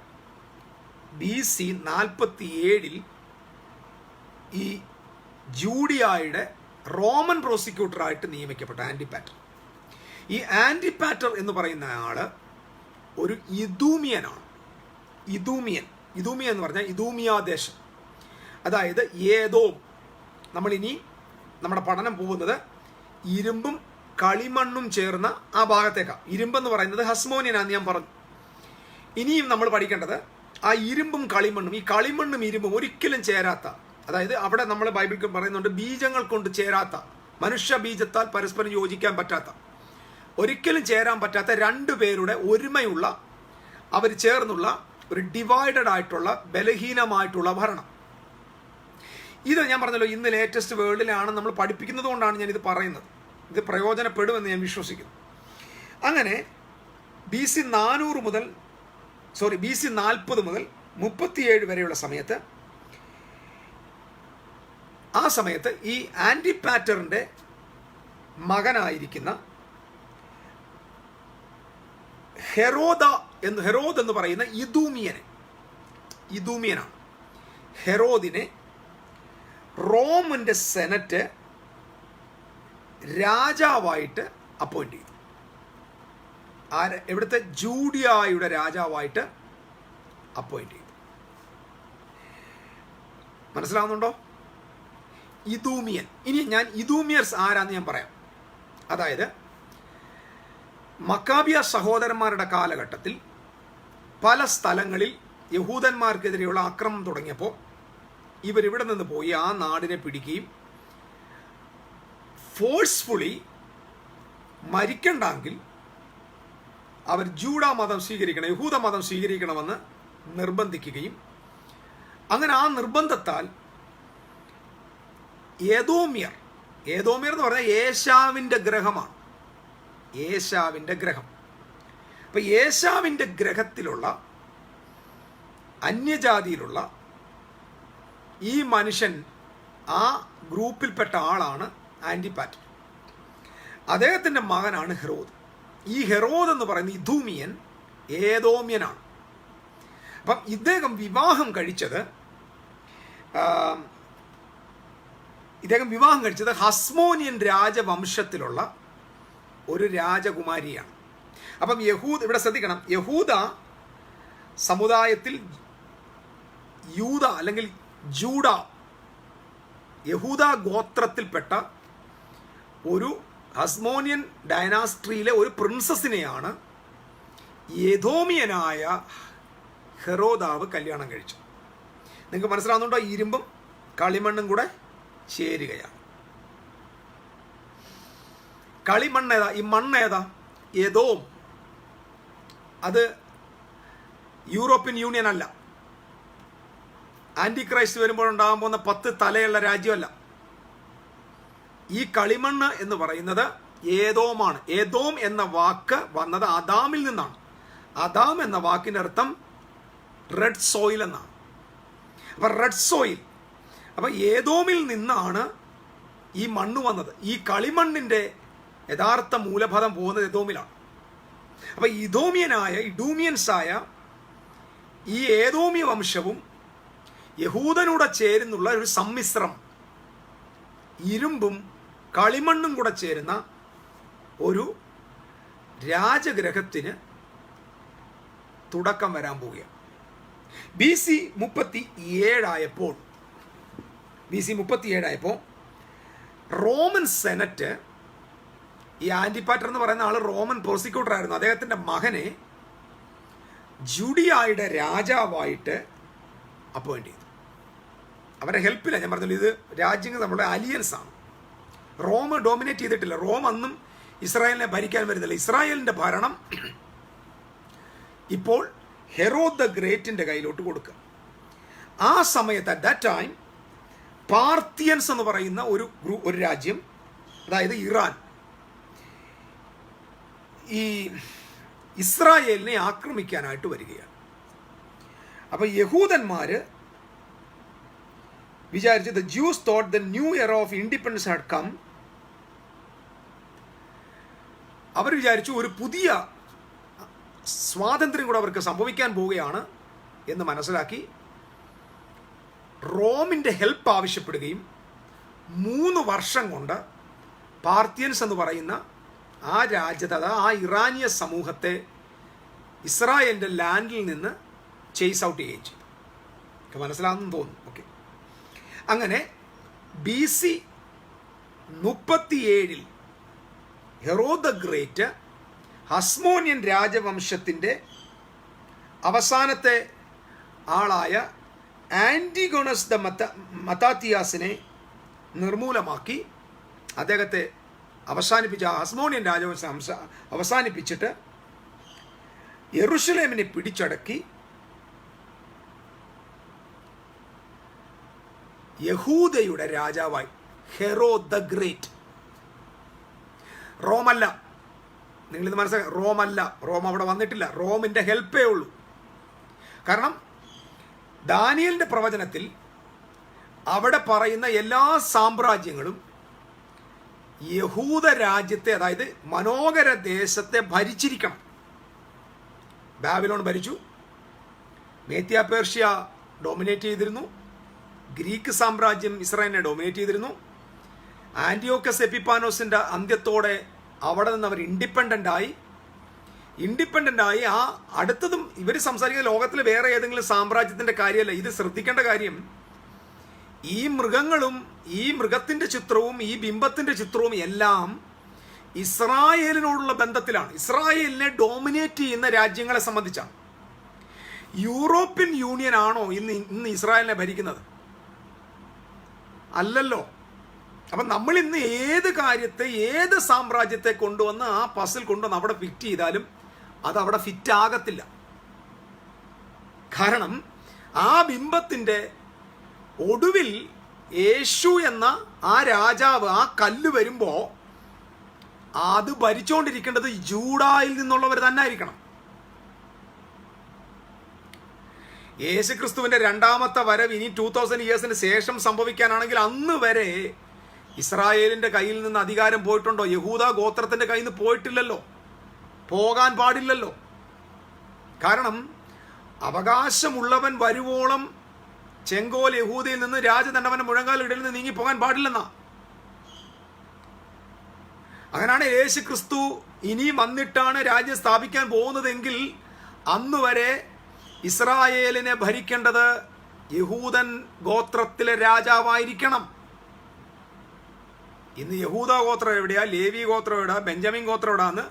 BC 47 ഈ ജൂഡിയായുടെ റോമൻ പ്രോസിക്യൂട്ടറായിട്ട് നിയമിക്കപ്പെട്ട ആൻറ്റിപ്പാറ്റർ. ഈ ആൻറ്റിപ്പാറ്റർ എന്ന് പറയുന്ന ആൾ ഒരു ഇദൂമിയനാണ്. ഇദൂമിയൻ എന്ന് പറഞ്ഞാൽ ഇദൂമിയ ദേശം, അതായത് നമ്മളിനി നമ്മുടെ പഠനം പോകുന്നത് ഇരുമ്പും കളിമണ്ണും ചേർന്ന ആ ഭാഗത്തേക്കാണ്. ഇരുമ്പെന്ന് പറയുന്നത് ഹസ്മോനിയനാന്ന് ഞാൻ പറഞ്ഞു. ഇനിയും നമ്മൾ പഠിക്കേണ്ടത് ആ ഇരുമ്പും കളിമണ്ണും. ഈ കളിമണ്ണും ഇരുമ്പും ഒരിക്കലും ചേരാത്ത, അതായത് അവിടെ നമ്മൾ ബൈബിളിൽ പറയുന്നുണ്ട് ബീജങ്ങൾ കൊണ്ട് ചേരാത്ത, മനുഷ്യ ബീജത്താൽ പരസ്പരം യോജിക്കാൻ പറ്റാത്ത, ഒരിക്കലും ചേരാൻ പറ്റാത്ത 2 പേരുടെ ഒരുമയുള്ള, അവർ ചേർന്നുള്ള ഒരു ഡിവൈഡഡ് ആയിട്ടുള്ള ബലഹീനമായിട്ടുള്ള ഭരണം. ഇത് ഞാൻ പറഞ്ഞല്ലോ, ഇന്ന് ലേറ്റസ്റ്റ് വേൾഡിലാണ് നമ്മൾ പഠിപ്പിക്കുന്നത് കൊണ്ടാണ് ഞാനിത് പറയുന്നത്. ഇത് പ്രയോജനപ്പെടുമെന്ന് ഞാൻ വിശ്വസിക്കുന്നു. അങ്ങനെ BC 40 മുതൽ BC 40 മുതൽ 37 വരെയുള്ള സമയത്ത്, ആ സമയത്ത് ഈ ആൻറ്റിപാറ്ററിൻ്റെ മകനായിരിക്കുന്ന ഹെറോദ് എന്ന് പറയുന്ന ഇദൂമിയനാണ്. ഹെറോദിനെ റോമിൻ്റെ സെനറ്റ് രാജാവായിട്ട് അപ്പോയിന്റ് ചെയ്തു. എവിടുത്തെ ജൂഡിയായുടെ രാജാവായിട്ട് അപ്പോയിന്റ് ചെയ്തു. മനസ്സിലാവുന്നുണ്ടോ? ഇദൂമിയൻ. ഇനി ഞാൻ ഇദൂമിയർസ് ആരാന്ന് ഞാൻ പറയാം. അതായത് മക്കാബിയ സഹോദരന്മാരുടെ കാലഘട്ടത്തിൽ പല സ്ഥലങ്ങളിൽ യഹൂദന്മാർക്കെതിരെയുള്ള ആക്രമണം തുടങ്ങിയപ്പോൾ ഇവരിവിടെ നിന്ന് പോയി ആ നാടിനെ പിടിക്കുകയും ഫോഴ്സ്ഫുള്ളി മരിക്കണ്ടെങ്കിൽ അവർ ജൂഡാ മതം സ്വീകരിക്കണം, യഹൂദ മതം സ്വീകരിക്കണമെന്ന് നിർബന്ധിക്കുകയും, അങ്ങനെ ആ നിർബന്ധത്താൽ ഏദോമ്യർ എന്ന് പറഞ്ഞാൽ ഏശാവിൻ്റെ ഗ്രഹമാണ്. ഏശാവിൻ്റെ ഗ്രഹം. അപ്പം ഏശാവിൻ്റെ ഗ്രഹത്തിലുള്ള അന്യജാതിയിലുള്ള ഈ മനുഷ്യൻ, ആ ഗ്രൂപ്പിൽപ്പെട്ട ആളാണ് ആൻറ്റിപാറ്റർ. അദ്ദേഹത്തിൻ്റെ മകനാണ് ഹെറോദ്. ഈ ഹെറോദ് എന്ന് പറയുന്ന ഇദൂമിയൻ ഏദോമ്യനാണ്. അപ്പം ഇദ്ദേഹം വിവാഹം കഴിച്ചത് ഹസ്മോനിയൻ രാജവംശത്തിലുള്ള ഒരു രാജകുമാരിയാണ്. അപ്പം ഇവിടെ ശ്രദ്ധിക്കണം, യഹൂദ സമുദായത്തിൽ യൂദ അല്ലെങ്കിൽ ജൂഡ, യഹൂദ ഗോത്രത്തിൽപ്പെട്ട ഒരു ഹസ്മോനിയൻ ഡൈനാസ്ട്രിയിലെ ഒരു പ്രിൻസസിനെയാണ് ഏദോമിയനായ ഹെറോദാവ് കല്യാണം കഴിച്ചത്. നിങ്ങൾക്ക് മനസ്സിലാവുന്നുണ്ടോ? ഇരുമ്പും കളിമണ്ണും കൂടെ ചേരുകയാണ്. കളിമണ്ണേതാ? ഈ മണ്ണേതാ? ഏദോം. അത് യൂറോപ്യൻ യൂണിയൻ അല്ല. ആന്റി ക്രൈസ്റ്റ് വരുമ്പോഴുണ്ടാകാൻ പോകുന്ന 10 തലയുള്ള രാജ്യമല്ല. ഈ കളിമണ്ണ് എന്ന് പറയുന്നത് ഏദോമാണ്. ഏദോം എന്ന വാക്ക് വന്നത് ആദാമിൽ നിന്നാണ്. ആദാം എന്ന വാക്കിൻ്റെ അർത്ഥം റെഡ് സോയിൽ എന്നാണ്. അപ്പം റെഡ് സോയിൽ, അപ്പം ഏദോമിൽ നിന്നാണ് ഈ മണ്ണ് വന്നത്. ഈ കളിമണ്ണിൻ്റെ യഥാർത്ഥ മൂലപദം പോകുന്നത് ഏദോമിലാണ്. അപ്പം ഇഡൂമിയൻസായ ഈ ഏദോമ്യ വംശവും യഹൂദനൂടെ ചേരുന്നുള്ള ഒരു സമ്മിശ്രം, ഇരുമ്പും കളിമണ്ണും കൂടെ ചേരുന്ന ഒരു രാജഗ്രഹത്തിന് തുടക്കം വരാൻ പോവുകയാണ്. BC 37 ആയപ്പോൾ റോമൻ സെനറ്റ്, ഈ ആൻറ്റിപാറ്റർ എന്ന് പറയുന്ന ആൾ റോമൻ പ്രോസിക്യൂട്ടർ ആയിരുന്നു, അദ്ദേഹത്തിൻ്റെ മകനെ ജൂഡിയായുടെ രാജാവായിട്ട് അപ്പോയിന്റ് ചെയ്തു. അവരുടെ ഹെൽപ്പില്ല. ഞാൻ പറഞ്ഞല്ലോ, ഇത് രാജ്യങ്ങൾ നമ്മുടെ അലിയൻസ് ആണ്. റോം ഡോമിനേറ്റ് ചെയ്തിട്ടില്ല. റോം അന്നും ഇസ്രായേലിനെ ഭരിക്കാൻ വരുന്നില്ല. ഇസ്രായേലിൻ്റെ ഭരണം ഇപ്പോൾ ഹെറോദ് ദ ഗ്രേറ്റിൻ്റെ കയ്യിലോട്ട് കൊടുക്കുക. ആ സമയത്ത് അറ്റ് ദാറ്റ് ടൈം പാർത്തിയൻസ് എന്ന് പറയുന്ന ഒരു രാജ്യം, അതായത് ഇറാൻ, ഈ ഇസ്രായേലിനെ ആക്രമിക്കാനായിട്ട് വരികയാണ്. അപ്പോൾ യഹൂദന്മാർ വിചാരിച്ചു, the Jews thought the new year of independence had come. അവർ വിചാരിച്ചു ഒരു പുതിയ സ്വാതന്ത്ര്യം കൂടെ അവർക്ക് സംഭവിക്കാൻ പോവുകയാണ് എന്ന് മനസ്സിലാക്കി റോമിൻ്റെ ഹെൽപ്പ് ആവശ്യപ്പെടുകയും 3 വർഷം കൊണ്ട് പാർത്തിയൻസ് എന്ന് പറയുന്ന ആ രാജ്യത്തെ, ആ ഇറാനിയ സമൂഹത്തെ ഇസ്രായേലിൻ്റെ ലാൻഡിൽ നിന്ന് ചേസ് ഔട്ട് ചെയ്യുകയും ചെയ്തു. മനസ്സിലാകുന്നു തോന്നുന്നു. ഓക്കെ. അങ്ങനെ BC 37 ഹെറോദ് ദ ഗ്രേറ്റ് ഹസ്മോനിയൻ രാജവംശത്തിൻ്റെ അവസാനത്തെ ആളായ ആൻറ്റിഗോണസ് ദ മത്താത്തിയാസിനെ നിർമൂലമാക്കി അദ്ദേഹത്തെ അവസാനിപ്പിച്ച ഹസ്മോനിയൻ രാജവംശം അവസാനിപ്പിച്ചിട്ട് യെരുശലേമിനെ പിടിച്ചടക്കി യഹൂദയുടെ രാജാവായി ഹെറോദ് ദ ഗ്രേറ്റ്. റോമല്ല. നിങ്ങളിത് മനസ്സിലാക്കുക, റോമല്ല. റോം അവിടെ വന്നിട്ടില്ല. റോമിൻ്റെ ഹെൽപ്പേ ഉള്ളൂ. കാരണം ദാനിയേലിൻ്റെ പ്രവചനത്തിൽ അവിടെ പറയുന്ന എല്ലാ സാമ്രാജ്യങ്ങളും യഹൂദ രാജ്യത്തെ, അതായത് മനോഹര ദേശത്തെ ഭരിച്ചിരിക്കണം. ബാബിലോൺ ഭരിച്ചു, മേത്യ പേർഷ്യ ഡോമിനേറ്റ് ചെയ്തിരുന്നു, ഗ്രീക്ക് സാമ്രാജ്യം ഇസ്രായേലിനെ ഡോമിനേറ്റ് ചെയ്തിരുന്നു. ആന്റിയോക്കസ് എപ്പിപ്പാനോസിൻ്റെ അന്ത്യത്തോടെ അവിടെ നിന്ന് അവർ ഇൻഡിപെൻഡൻ്റ് ആയി. ആ അടുത്തതും ഇവർ സംസാരിക്കുന്ന ലോകത്തിലെ വേറെ ഏതെങ്കിലും സാമ്രാജ്യത്തിൻ്റെ കാര്യമല്ല. ഇത് ശ്രദ്ധിക്കേണ്ട കാര്യം, ഈ മൃഗങ്ങളും ഈ മൃഗത്തിൻ്റെ ചിത്രവും ഈ ബിംബത്തിൻ്റെ ചിത്രവും എല്ലാം ഇസ്രായേലിനോടുള്ള ബന്ധത്തിലാണ്. ഇസ്രായേലിനെ ഡോമിനേറ്റ് ചെയ്യുന്ന രാജ്യങ്ങളെ സംബന്ധിച്ചാണ്. യൂറോപ്യൻ യൂണിയൻ ആണോ ഇന്ന് ഇസ്രായേലിനെ ഭരിക്കുന്നത്? അല്ലല്ലോ. അപ്പം നമ്മൾ ഇന്ന് ഏത് കാര്യത്തെ, ഏത് സാമ്രാജ്യത്തെ കൊണ്ടുവന്ന് ആ പസിൽ കൊണ്ടുവന്ന് അവിടെ ഫിറ്റ് ചെയ്താലും അതവിടെ ഫിറ്റ് ആകത്തില്ല. കാരണം ആ ബിംബത്തിൻ്റെ ഒടുവിൽ യേശു എന്ന ആ രാജാവ്, ആ കല്ല് വരുമ്പോൾ അത് ഭരിച്ചുകൊണ്ടിരിക്കേണ്ടത് ജൂഡായിൽ നിന്നുള്ളവർ തന്നെ ആയിരിക്കണം. യേശു ക്രിസ്തുവിൻ്റെ രണ്ടാമത്തെ വരവ് ഇനി 2000 ഇയേഴ്സിന് ശേഷം സംഭവിക്കാനാണെങ്കിൽ അന്ന് വരെ ഇസ്രായേലിൻ്റെ കയ്യിൽ നിന്ന് അധികാരം പോയിട്ടുണ്ടോ? യഹൂദ ഗോത്രത്തിൻ്റെ കയ്യിൽ നിന്ന് പോയിട്ടില്ലല്ലോ, പോകാൻ പാടില്ലല്ലോ. കാരണം അവകാശമുള്ളവൻ വരുവോളം ചെങ്കോൽ യഹൂദയിൽ നിന്ന് രാജദണ്ഡവന്റെ മുഴങ്കാലിടയിൽ നിന്ന് നീങ്ങി പോകാൻ പാടില്ലെന്നാ. അങ്ങനെയാണ് യേശു ക്രിസ്തു ഇനിയും വന്നിട്ടാണ് രാജ്യം സ്ഥാപിക്കാൻ പോകുന്നതെങ്കിൽ അന്ന് വരെ ഇസ്രായേലിനെ ഭരിക്കേണ്ടത് യഹൂദൻ ഗോത്രത്തിലെ രാജാവായിരിക്കണം. ഇന്ന് യഹൂദ ഗോത്രം എവിടെയാ, ലേവി ഗോത്രം എവിടാ, ബെഞ്ചമിൻ ഗോത്രം എവിടാന്ന്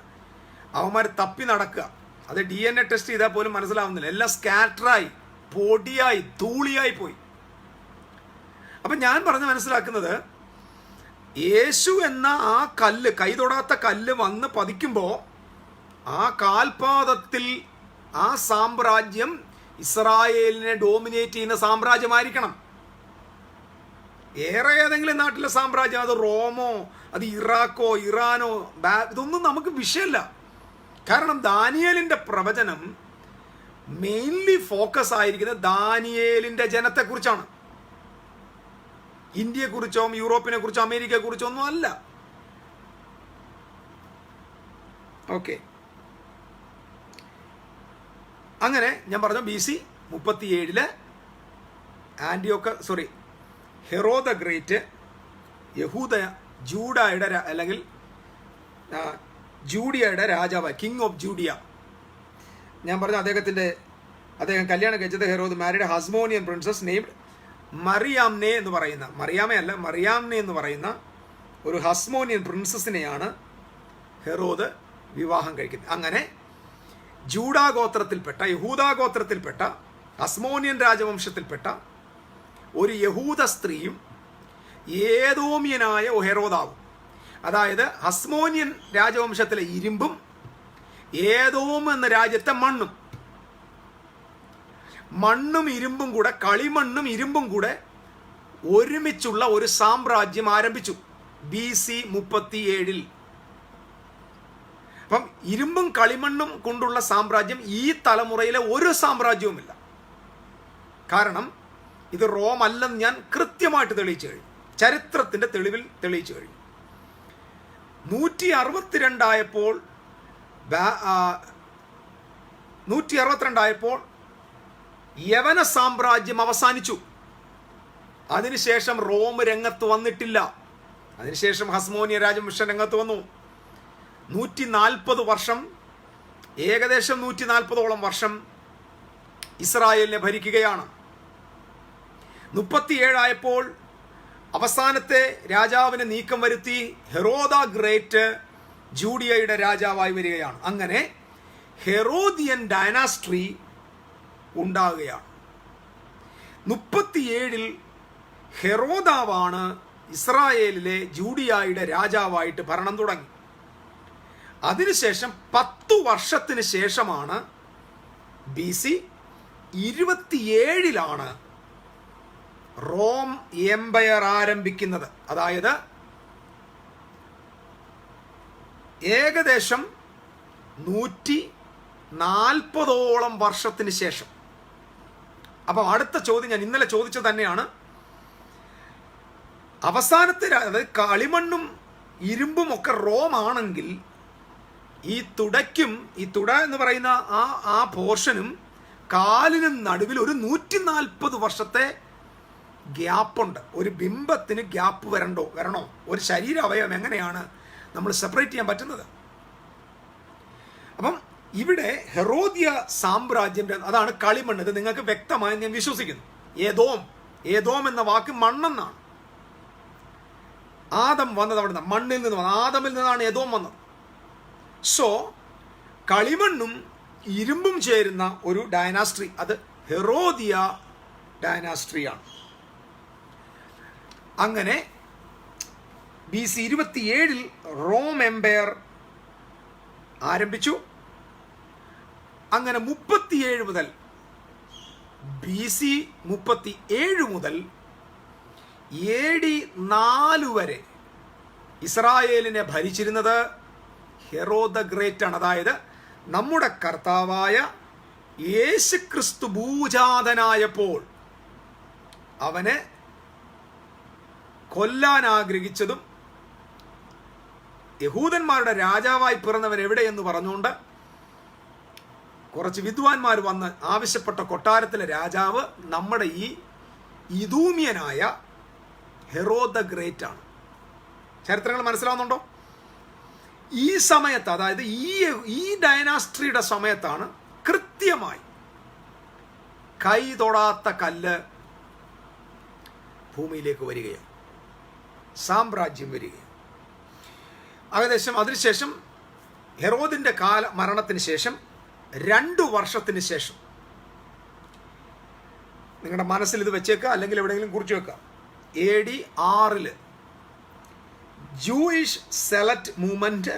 അവന്മാർ തപ്പി നടക്കുക. അത് DNA ടെസ്റ്റ് ചെയ്താൽ പോലും മനസ്സിലാവുന്നില്ല. എല്ലാം സ്കാറ്ററായി, പൊടിയായി, ധൂളിയായി പോയി. അപ്പം ഞാൻ പറഞ്ഞ് മനസ്സിലാക്കുന്നത്, യേശു എന്ന ആ കല്ല്, കൈതൊടാത്ത കല്ല് വന്ന് പതിക്കുമ്പോൾ ആ കാൽപാദത്തിൽ ആ സാമ്രാജ്യം ഇസ്രായേലിനെ ഡോമിനേറ്റ് ചെയ്യുന്ന സാമ്രാജ്യമായിരിക്കണം. ഏറെ ഏതെങ്കിലും നാട്ടിലെ സാമ്രാജ്യം, അത് റോമോ, അത് ഇറാഖോ, ഇറാനോ, ഇതൊന്നും നമുക്ക് വിഷയമല്ല. കാരണം ദാനിയേലിൻ്റെ പ്രവചനം മെയിൻലി ഫോക്കസ് ആയിരിക്കുന്നത് ദാനിയേലിൻ്റെ ജനത്തെക്കുറിച്ചാണ്. ഇന്ത്യയെക്കുറിച്ചോ യൂറോപ്പിനെ കുറിച്ചോ അമേരിക്കയെ കുറിച്ചോ ഒന്നും അല്ല. ഓക്കെ, അങ്ങനെ ഞാൻ പറഞ്ഞു BC 37 ഹെറോദ ഗ്രേറ്റ് ജൂഡയുടെ അല്ലെങ്കിൽ ജൂഡിയയുടെ രാജാവ്, കിങ് ഓഫ് ജൂഡിയ. ഞാൻ പറഞ്ഞു അദ്ദേഹം കല്യാണം കഴിച്ചത് ഹെറോദ് മാരിഡ് ഹസ്മോനിയൻ പ്രിൻസസ് നെയ്മഡ് മറിയാംനെ എന്ന് പറയുന്ന, മറിയാംനെ എന്ന് പറയുന്ന ഒരു ഹസ്മോനിയൻ പ്രിൻസസിനെയാണ് ഹെറോദ് വിവാഹം കഴിക്കുന്നത്. അങ്ങനെ ജൂഡാഗോത്രത്തിൽപ്പെട്ട, യഹൂദാഗോത്രത്തിൽപ്പെട്ട, ഹസ്മോനിയൻ രാജവംശത്തിൽപ്പെട്ട ഒരു യഹൂദ സ്ത്രീയും ഏദോമ്യനായ ഹെറോദാവും, അതായത് ഹസ്മോനിയൻ രാജവംശത്തിലെ ഇരുമ്പും ഏദോം എന്ന രാജ്യത്തെ മണ്ണും ഇരുമ്പും കൂടെ, കളിമണ്ണും ഇരുമ്പും കൂടെ ഒരുമിച്ചുള്ള ഒരു സാമ്രാജ്യം ആരംഭിച്ചു BC 37. അപ്പം ഇരുമ്പും കളിമണ്ണും കൊണ്ടുള്ള സാമ്രാജ്യം ഈ തലമുറയിലെ ഒരു സാമ്രാജ്യവുമില്ല. കാരണം ഇത് റോം അല്ലെന്ന് ഞാൻ കൃത്യമായിട്ട് തെളിയിച്ചു കഴിഞ്ഞു, ചരിത്രത്തിൻ്റെ തെളിവിൽ തെളിയിച്ചു കഴിഞ്ഞു. 162 ആയപ്പോൾ യവന സാമ്രാജ്യം അവസാനിച്ചു. അതിനുശേഷം റോം രംഗത്ത് വന്നിട്ടില്ല. അതിനുശേഷം ഹസ്മോനിയ രാജവംശം രംഗത്ത് വന്നു. 140 വർഷം, ഏകദേശം 140ഓളം വർഷം ഇസ്രായേലിനെ ഭരിക്കുകയാണ്. 37 ആയപ്പോൾ അവസാനത്തെ രാജാവിനെ നീക്കം വരുത്തി ഹെറോദ ഗ്രേറ്റ് ജൂഡിയയുടെ രാജാവായി വരികയാണ്. അങ്ങനെ ഹെറോദിയൻ ഡൈനാസ്ട്രി ഉണ്ടാകുകയാണ്. 37 ഹെറോദാവാണ് ഇസ്രായേലിലെ ജൂഡിയയുടെ രാജാവായിട്ട് ഭരണം തുടങ്ങി. അതിനുശേഷം 10 വർഷത്തിന് ശേഷമാണ് BC 27 റോം എംപയർ ആരംഭിക്കുന്നത്. അതായത് ഏകദേശം 140 വർഷത്തിന് ശേഷം. അപ്പം അടുത്ത ചോദ്യം ഞാൻ ഇന്നലെ ചോദിച്ചത് തന്നെയാണ്. അവസാനത്തെ, അതായത് കളിമണ്ണും ഇരുമ്പും ഒക്കെ റോം ആണെങ്കിൽ ഈ തുടയ്ക്കും, ഈ തുട എന്ന് പറയുന്ന ആ പോർഷനും കാലിനും നടുവിൽ ഒരു 140 വർഷത്തെ ഗ്യാപ്പുണ്ട്. ഒരു ബിംബത്തിന് ഗ്യാപ്പ് വരണോ? ഒരു ശരീര അവയവം എങ്ങനെയാണ് നമ്മൾ സെപ്പറേറ്റ് ചെയ്യാൻ പറ്റുന്നത്? അപ്പം ഇവിടെ ഹെറോദ്യ സാമ്രാജ്യം, അതാണ് കളിമണ്ണ്. ഇത് നിങ്ങൾക്ക് വ്യക്തമായി ഞാൻ വിശ്വസിക്കുന്നു. ഏതോം എന്ന വാക്ക് മണ്ണെന്നാണ്. ആദം വന്നത് അവിടെ നിന്ന്, മണ്ണിൽ നിന്ന് വന്നത്, ആദമിൽ നിന്നാണ് ഏതോം വന്നത്. സോ കളിമണ്ണും ഇരുമ്പും ചേരുന്ന ഒരു ഡൈനാസ്ട്രി, അത് ഹെറോദിയ ഡൈനാസ്ട്രിയാണ്. അങ്ങനെ BC 27 റോം എംപയർ ആരംഭിച്ചു. അങ്ങനെ 37 മുതൽ BC 37 മുതൽ AD 4 വരെ ഇസ്രായേലിനെ ഭരിച്ചിരുന്നത് ഹെറോദ ഗ്രേറ്റ് ആണ്. അതായത് നമ്മുടെ കർത്താവായ യേശുക്രിസ്തു ഭൂജാതനായപ്പോൾ അവനെ കൊല്ലാൻ ആഗ്രഹിച്ചതും യഹൂദന്മാരുടെ രാജാവായി പിറന്നവൻ എവിടെയെന്ന് പറഞ്ഞുകൊണ്ട് കുറച്ച് വിദ്വാൻമാർ വന്ന് ആവശ്യപ്പെട്ട കൊട്ടാരത്തിലെ രാജാവ് നമ്മുടെ ഈ ഇദൂമ്യനായ ഹെറോദ ഗ്രേറ്റ് ആണ്. ചരിത്രങ്ങൾ മനസ്സിലാവുന്നുണ്ടോ? ഈ സമയത്ത്, അതായത് ഈ ഡൈനാസ്ട്രിയുടെ സമയത്താണ് കൃത്യമായി കൈ തൊടാത്ത കല്ല് ഭൂമിയിലേക്ക് വരികയാണ്, സാമ്രാജ്യം വരികയാണ്. ഏകദേശം അതിനുശേഷം ഹെറോദിന്റെ മരണത്തിന് ശേഷം 2 വർഷത്തിന് ശേഷം, നിങ്ങളുടെ മനസ്സിൽ ഇത് വെച്ചേക്കുക, അല്ലെങ്കിൽ എവിടെയെങ്കിലും കുറിച്ച് വെക്കുക, AD 6 ജൂയിഷ് സെലറ്റ് മൂവ്മെന്റ്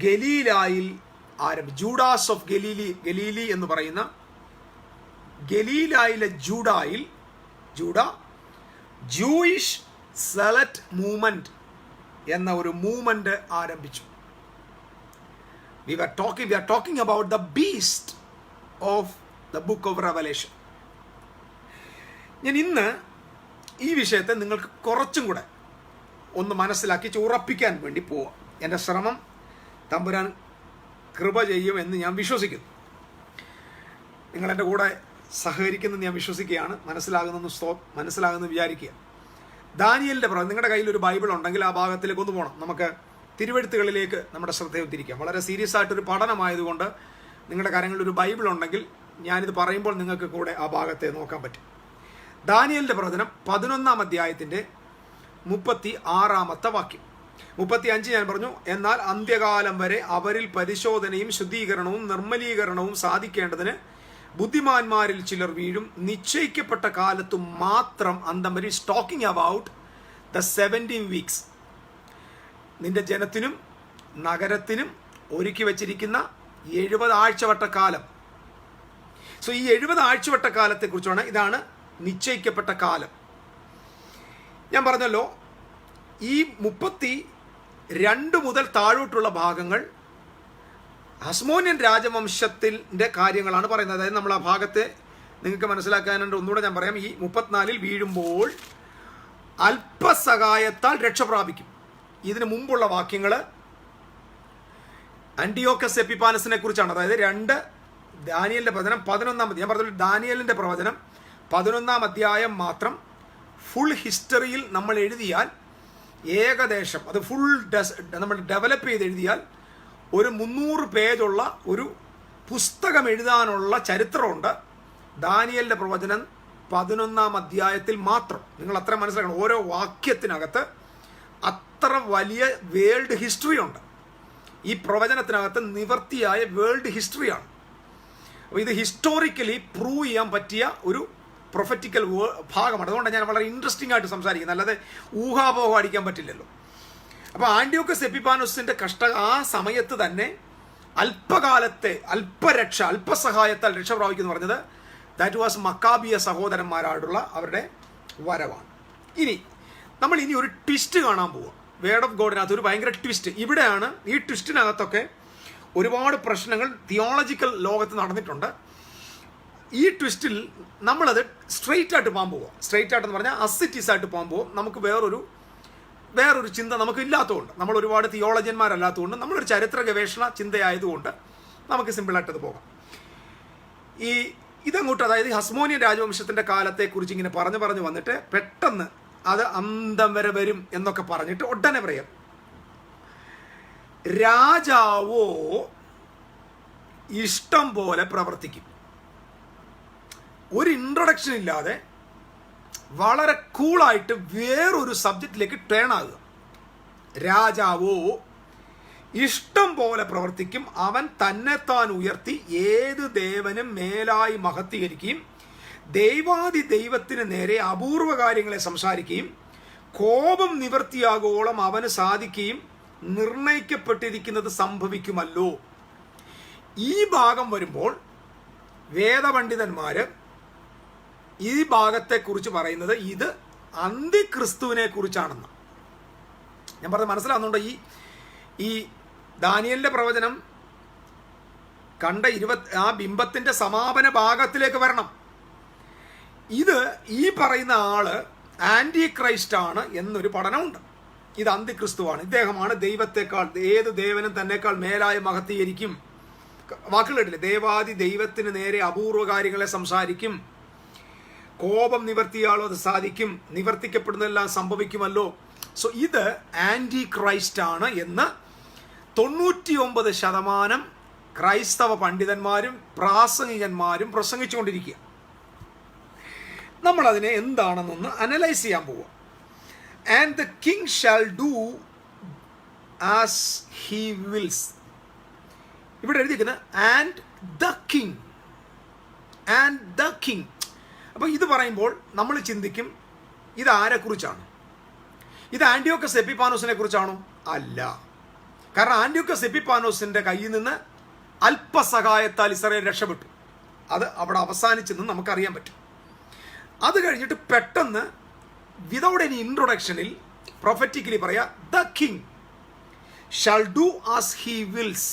ഗലീലായിൽ ആരംഭിച്ചു. ജൂഡാസ് ഓഫ് ഗലീലി എന്ന് പറയുന്ന ഗലീലായിലെ ജൂഡ ജൂയിഷ് സെലറ്റ് മൂവ്മെന്റ് എന്ന ഒരു മൂവ്മെന്റ് ആരംഭിച്ചു. We are talking about the beast of the book of Revelation. ഞാൻ ഇന്ന് ഈ വിഷയത്തെ നിങ്ങൾക്ക് കുറച്ചും കൂടെ ഒന്ന് മനസ്സിലാക്കി ഉറപ്പിക്കാൻ വേണ്ടി പോവാം. എൻ്റെ ശ്രമം തമ്പുരാൻ കൃപ ചെയ്യുമെന്ന് ഞാൻ വിശ്വസിക്കുന്നു. നിങ്ങളെൻ്റെ കൂടെ സഹകരിക്കുമെന്ന് ഞാൻ വിശ്വസിക്കുകയാണ്. മനസ്സിലാകുമെന്ന് വിചാരിക്കുക. ദാനിയേലിൻ്റെ പ്രവചനം, നിങ്ങളുടെ കയ്യിൽ ഒരു ബൈബിൾ ഉണ്ടെങ്കിൽ ആ ഭാഗത്തിലേക്ക് ഒന്ന് പോകണം. നമുക്ക് തിരുവെഴുത്തുകളിലേക്ക് നമ്മുടെ ശ്രദ്ധയെ തിരിക്കാം. വളരെ സീരിയസ് ആയിട്ടൊരു പഠനമായതുകൊണ്ട് നിങ്ങളുടെ കാര്യങ്ങളിൽ ഒരു ബൈബിൾ ഉണ്ടെങ്കിൽ ഞാനിത് പറയുമ്പോൾ നിങ്ങൾക്ക് കൂടെ ആ ഭാഗത്തെ നോക്കാൻ പറ്റും. ദാനിയേലിൻ്റെ പ്രവചനം 11-ാം അധ്യായത്തിൻ്റെ 36-ാമത്തെ വാക്യം. 35 ഞാൻ പറഞ്ഞു. എന്നാൽ അന്ത്യകാലം വരെ അവരിൽ പരിശോധനയും ശുദ്ധീകരണവും നിർമ്മലീകരണവും സാധിക്കേണ്ടതിന് ബുദ്ധിമാന്മാരിൽ ചിലർ വീഴും. നിശ്ചയിക്കപ്പെട്ട കാലത്തു മാത്രം അന്തം വരെ. Talking about the 17 weeks. നിന്റെ ജനത്തിനും നഗരത്തിനും ഒരുക്കി വച്ചിരിക്കുന്ന 70 ആഴ്ചവട്ടക്കാലം. സോ ഈ 70 ആഴ്ചവട്ടക്കാലത്തെക്കുറിച്ചാണ്. ഇതാണ് നിശ്ചയിക്കപ്പെട്ട കാലം. ഞാൻ പറഞ്ഞല്ലോ, ഈ 32 മുതൽ താഴോട്ടുള്ള ഭാഗങ്ങൾ ഹസ്മോന്യൻ രാജവംശത്തിൻ്റെ കാര്യങ്ങളാണ് പറയുന്നത്. അതായത് നമ്മൾ ആ ഭാഗത്തെ നിങ്ങൾക്ക് മനസ്സിലാക്കാനുണ്ട്. ഒന്നുകൂടെ ഞാൻ പറയാം. ഈ 34 വീഴുമ്പോൾ അല്പസഹായത്താൽ രക്ഷ പ്രാപിക്കും. ഇതിനു മുമ്പുള്ള വാക്യങ്ങൾ അന്റിയോക്കസ് എപ്പിഫാനസിനെ കുറിച്ചാണ്. അതായത് 2 ദാനിയേലിൻ്റെ പ്രവചനം 11-ാം അധ്യായം. ഞാൻ പറഞ്ഞു, ദാനിയേലിൻ്റെ പ്രവചനം 11-ാം അധ്യായം മാത്രം ഫുൾ ഹിസ്റ്ററിയിൽ നമ്മൾ എഴുതിയാൽ ഏകദേശം അത് ഫുൾ നമ്മൾ ഡെവലപ്പ് ചെയ്ത് എഴുതിയാൽ ഒരു 300 പേജുള്ള ഒരു പുസ്തകം എഴുതാനുള്ള ചരിത്രമുണ്ട് ദാനിയേലിൻ്റെ പ്രവചനം 11-ാം അധ്യായത്തിൽ മാത്രം. നിങ്ങൾ അത്ര മനസ്സിലാക്കണം. ഓരോ വാക്യത്തിനകത്ത് അത്ര വലിയ വേൾഡ് ഹിസ്റ്ററി ഉണ്ട്. ഈ പ്രവചനത്തിനകത്ത് നിവർത്തിയായ വേൾഡ് ഹിസ്റ്ററിയാണ്. അപ്പോൾ ഇത് ഹിസ്റ്റോറിക്കലി പ്രൂവ് ചെയ്യാൻ പറ്റിയ ഒരു പ്രൊഫറ്റിക്കൽ ഭാഗമാണ്. അതുകൊണ്ട് ഞാൻ വളരെ ഇൻട്രസ്റ്റിംഗ് ആയിട്ട് സംസാരിക്കുന്നത്, അല്ലാതെ ഊഹാപോഹം അടിക്കാൻ പറ്റില്ലല്ലോ. അപ്പോൾ ആന്റിയോക്കസ് എപ്പിഫാനോസിൻ്റെ ആ സമയത്ത് തന്നെ അല്പകാലത്തെ അല്പസഹായത്താൽ രക്ഷ പ്രാപിക്കുന്നു പറഞ്ഞത് ദാറ്റ് വാസ് മക്കാബിയ സഹോദരന്മാരായിട്ടുള്ള അവരുടെ വരവാണ്. ഇനി നമ്മൾ ഒരു ട്വിസ്റ്റ് കാണാൻ പോവുക. വേർഡ് ഓഫ് ഗോഡിനകത്ത് ഒരു ഭയങ്കര ട്വിസ്റ്റ്. ഇവിടെയാണ് ഈ ട്വിസ്റ്റിനകത്തൊക്കെ ഒരുപാട് പ്രശ്നങ്ങൾ തിയോളജിക്കൽ ലോകത്ത് നടന്നിട്ടുണ്ട്. ഈ ട്വിസ്റ്റിൽ നമ്മളത് സ്ട്രെയിറ്റ് ആയിട്ട് പോകാൻ പോവുക. സ്ട്രെയിറ്റ് ആയിട്ടെന്ന് പറഞ്ഞാൽ അസിറ്റീസ് ആയിട്ട് പോകാൻ പോകും. നമുക്ക് വേറൊരു ചിന്ത നമുക്ക് ഇല്ലാത്തതുകൊണ്ട്, നമ്മൾ ഒരുപാട് തിയോളജിയന്മാരല്ലാത്തതുകൊണ്ട്, നമ്മളൊരു ചരിത്ര ഗവേഷണ ചിന്തയായതുകൊണ്ട് നമുക്ക് സിമ്പിളായിട്ടത് പോകാം. ഇതങ്ങോട്ട്, അതായത് ഹസ്മോനിയൻ രാജവംശത്തിൻ്റെ കാലത്തെക്കുറിച്ച് ഇങ്ങനെ പറഞ്ഞു വന്നിട്ട് പെട്ടെന്ന് അത് അന്തം വരെ വരും എന്നൊക്കെ പറഞ്ഞിട്ട് ഉടനെ പറയാം, രാജാവോ ഇഷ്ടം പോലെ പ്രവർത്തിക്കും. ഒരു ഇൻട്രൊഡക്ഷൻ ഇല്ലാതെ വളരെ കൂളായിട്ട് വേറൊരു സബ്ജക്റ്റിലേക്ക് ടേൺ ആകുക. രാജാവോ ഇഷ്ടം പോലെ പ്രവർത്തിക്കും, അവൻ തന്നെത്താൻ ഉയർത്തി ഏത് ദേവനും മേലായി മഹത്വീകരിക്കുകയും ദൈവാദി ദൈവത്തിന് നേരെ അപൂർവ കാര്യങ്ങളെ സംസാരിക്കുകയും കോപം നിവർത്തിയാകോളം അവന് സാധിക്കുകയും നിർണയിക്കപ്പെട്ടിരിക്കുന്നത് സംഭവിക്കുമല്ലോ. ഈ ഭാഗം വരുമ്പോൾ വേദപണ്ഡിതന്മാര് ഈ ഭാഗത്തെക്കുറിച്ച് പറയുന്നത് ഇത് അന്തിക്രിസ്തുവിനെ കുറിച്ചാണെന്ന്. ഞാൻ പറഞ്ഞത് മനസ്സിലാവുന്നുണ്ടോ? ഈ ദാനിയേലിന്റെ പ്രവചനം കണ്ട ആ ബിംബത്തിന്റെ സമാപന ഭാഗത്തിലേക്ക് വരണം. ഇത് ഈ പറയുന്ന ആള് ആന്റി ക്രൈസ്റ്റ് ആണ് എന്നൊരു പഠനമുണ്ട്. ഇത് അന്തിക്രിസ്തുവാണ്, ഇദ്ദേഹമാണ് ദൈവത്തെക്കാൾ, ഏത് ദേവനും തന്നെക്കാൾ മേലായ മഹത്വീകരിക്കും. വാക്കുകൾ കേട്ടില്ലേ? ദേവാദി ദൈവത്തിന് നേരെ അപൂർവ കാര്യങ്ങളെ സംസാരിക്കും, കോപം നിവർത്തിയാളോ അത് സാധിക്കും, നിവർത്തിക്കപ്പെടുന്നതെല്ലാം സംഭവിക്കുമല്ലോ. സോ ഇത് ആന്റി ക്രൈസ്റ്റ് ആണ് എന്ന് 99% ക്രൈസ്തവ പണ്ഡിതന്മാരും പ്രാസംഗികന്മാരും പ്രസംഗിച്ചുകൊണ്ടിരിക്കുക. നമ്മളതിനെ എന്താണെന്നൊന്ന് അനലൈസ് ചെയ്യാൻ പോവുക. And the king shall do as he Wills. ഇവിടെ എഴുതിയിരിക്കുന്നത് and the king, and the king. അപ്പോൾ ഇത് പറയുമ്പോൾ നമ്മൾ ചിന്തിക്കും, ഇത് ആരെക്കുറിച്ചാണ്? ഇത് ആന്റിയോക്കസ് എപ്പിഫാനോസിനെ കുറിച്ചാണോ? അല്ല. കാരണം ആന്റിയോക്കസ് എപ്പിഫാനോസിന്റെ കയ്യിൽ നിന്ന് അല്പസഹായത്താൽ ഇസ്രായേൽ രക്ഷപ്പെട്ടു. അത് അവിടെ അവസാനിച്ചെന്ന് നമുക്കറിയാൻ പറ്റും. അത് കഴിഞ്ഞിട്ട് പെട്ടെന്ന് വിതൗട്ട് എനി ഇൻട്രൊഡക്ഷനിൽ പ്രൊഫറ്റിക്കലി പറയാ, the king shall do as he Wills.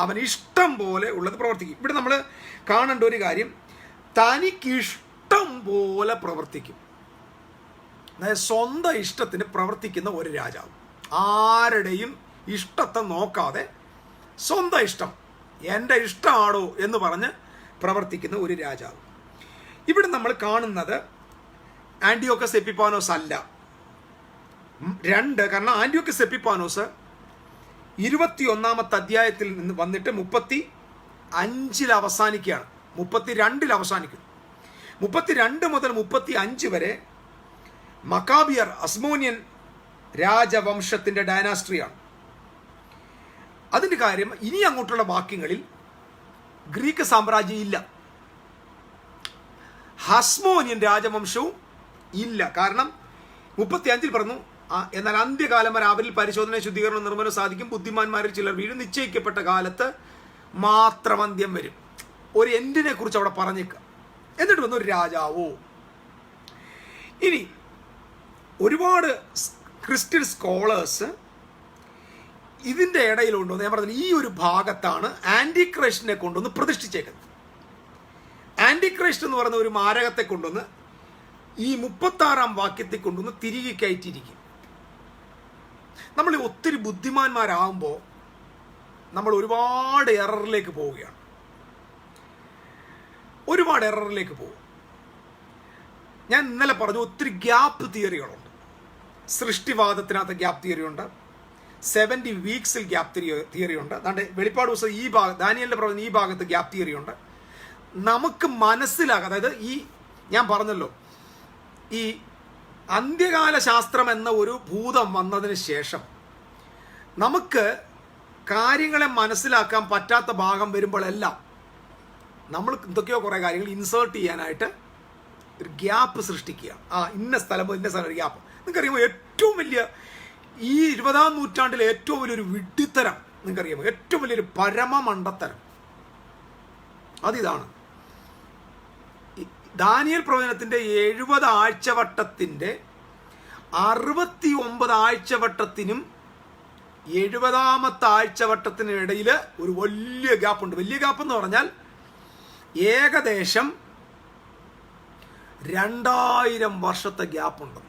അവൻ ഇഷ്ടം പോലെ ഉള്ളത് പ്രവർത്തിക്കും. ഇവിടെ നമ്മൾ കാണേണ്ട ഒരു കാര്യം, തനിക്കിഷ്ടം പോലെ പ്രവർത്തിക്കും. അതായത് സ്വന്തം ഇഷ്ടത്തിന് പ്രവർത്തിക്കുന്ന ഒരു രാജാവ്, ആരുടെയും ഇഷ്ടത്തെ നോക്കാതെ സ്വന്തം ഇഷ്ടം, എൻ്റെ ഇഷ്ടമാണോ എന്ന് പറഞ്ഞ് പ്രവർത്തിക്കുന്ന ഒരു രാജാവ്. ഇവിടെ നമ്മൾ കാണുന്നത് ആന്റിയോക്കസ് എപ്പിഫാനോസ് അല്ല. 2, കാരണം ആന്റിയോക്കസ് എപ്പിഫാനോസ് 21-ാമത്തെ അധ്യായത്തിൽ നിന്ന് വന്നിട്ട് 35 അവസാനിക്കുകയാണ്, 32 അവസാനിക്കുന്നു. 32 മുതൽ 35 വരെ മക്കാബിയർ അസ്മോനിയൻ രാജവംശത്തിന്റെ ഡൈനാസ്ട്രിയാണ്. അതിൻ്റെ കാര്യം ഇനി അങ്ങോട്ടുള്ള വാക്യങ്ങളിൽ ഗ്രീക്ക് സാമ്രാജ്യം ഇല്ല, ഹസ്മോനിയൻ രാജവംശവും ഇല്ല. കാരണം 35 പറഞ്ഞു, എന്നാൽ അന്ത്യകാലം വരെ അവരിൽ പരിശോധന, ശുദ്ധീകരണം, നിർമ്മലം സാധിക്കും, ബുദ്ധിമാന്മാരിൽ ചിലർ വീഴും, നിശ്ചയിക്കപ്പെട്ട കാലത്ത് മാത്രം അന്ത്യം വരും. ഒരു എൻഡിനെ കുറിച്ച് അവിടെ പറഞ്ഞേക്കുക. എന്നിട്ട് വന്നു ഒരു രാജാവോ. ഇനി ഒരുപാട് ക്രിസ്ത്യൻ സ്കോളേഴ്സ് ഇതിൻ്റെ ഇടയിലുണ്ടോ ഞാൻ പറഞ്ഞത്, ഈ ഒരു ഭാഗത്താണ് ആന്റി ക്രൈസ്റ്റിനെ കൊണ്ടുവന്ന് പ്രതിഷ്ഠിച്ചേക്കുന്നത്. ആന്റി ക്രൈസ്റ്റ് എന്ന് പറയുന്ന ഒരു മാരകത്തെ കൊണ്ടുവന്ന് ഈ 36-ാം വാക്യത്തെ കൊണ്ടുവന്ന് തിരികെ കയറ്റിയിരിക്കും. നമ്മൾ ഒത്തിരി ബുദ്ധിമാന്മാരാകുമ്പോൾ നമ്മൾ ഒരുപാട് എററിലേക്ക് പോവുകയാണ്, ഒരുപാട് എററിലേക്ക് പോകും. ഞാൻ ഇന്നലെ പറഞ്ഞു, ഒത്തിരി ഗ്യാപ്പ് തിയറികളുണ്ട്. സൃഷ്ടിവാദത്തിനകത്ത് ഗ്യാപ്പ് തിയറി ഉണ്ട്, 70 വീക്സിൽ ഗ്യാപ്പ് തിയറി ഉണ്ട്. അതാണ്ട് വെളിപ്പാട് ദിവസം ഈ ഭാഗം, ദാനിയേലിന്റെ പ്രവചനം ഈ ഭാഗത്ത് ഗ്യാപ്പ് തിയറി ഉണ്ട്. നമുക്ക് മനസ്സിലാകാം, അതായത് ഈ ഞാൻ പറഞ്ഞല്ലോ, ഈ അന്ത്യകാല ശാസ്ത്രം എന്ന ഒരു ഭൂതം വന്നതിന് ശേഷം നമുക്ക് കാര്യങ്ങളെ മനസ്സിലാക്കാൻ പറ്റാത്ത ഭാഗം വരുമ്പോഴെല്ലാം നമ്മൾ എന്തൊക്കെയോ കുറേ കാര്യങ്ങൾ ഇൻസേർട്ട് ചെയ്യാനായിട്ട് ഒരു ഗ്യാപ്പ് സൃഷ്ടിക്കുക. ഇന്ന സ്ഥലം ഇന്ന സ്ഥലം ഒരു ഗ്യാപ്പ്. നിങ്ങൾക്കറിയാമോ, ഏറ്റവും വലിയ ഈ 20-ാം നൂറ്റാണ്ടിലെ ഏറ്റവും വലിയൊരു വിഡ്ഢിത്തരം നിങ്ങൾക്കറിയാമോ, ഏറ്റവും വലിയൊരു പരമമണ്ടത്തരം അതിതാണ്. ദാനിയേൽ പ്രവചനത്തിൻ്റെ 70 ആഴ്ചവട്ടത്തിൻ്റെ 69 ആഴ്ചവട്ടത്തിനും 70ാമത്തെ ആഴ്ചവട്ടത്തിനും ഇടയിൽ ഒരു വലിയ ഗ്യാപ്പുണ്ട്. വലിയ ഗ്യാപ്പ് എന്ന് പറഞ്ഞാൽ ഏകദേശം 2000 വർഷത്തെ ഗ്യാപ്പുണ്ട്.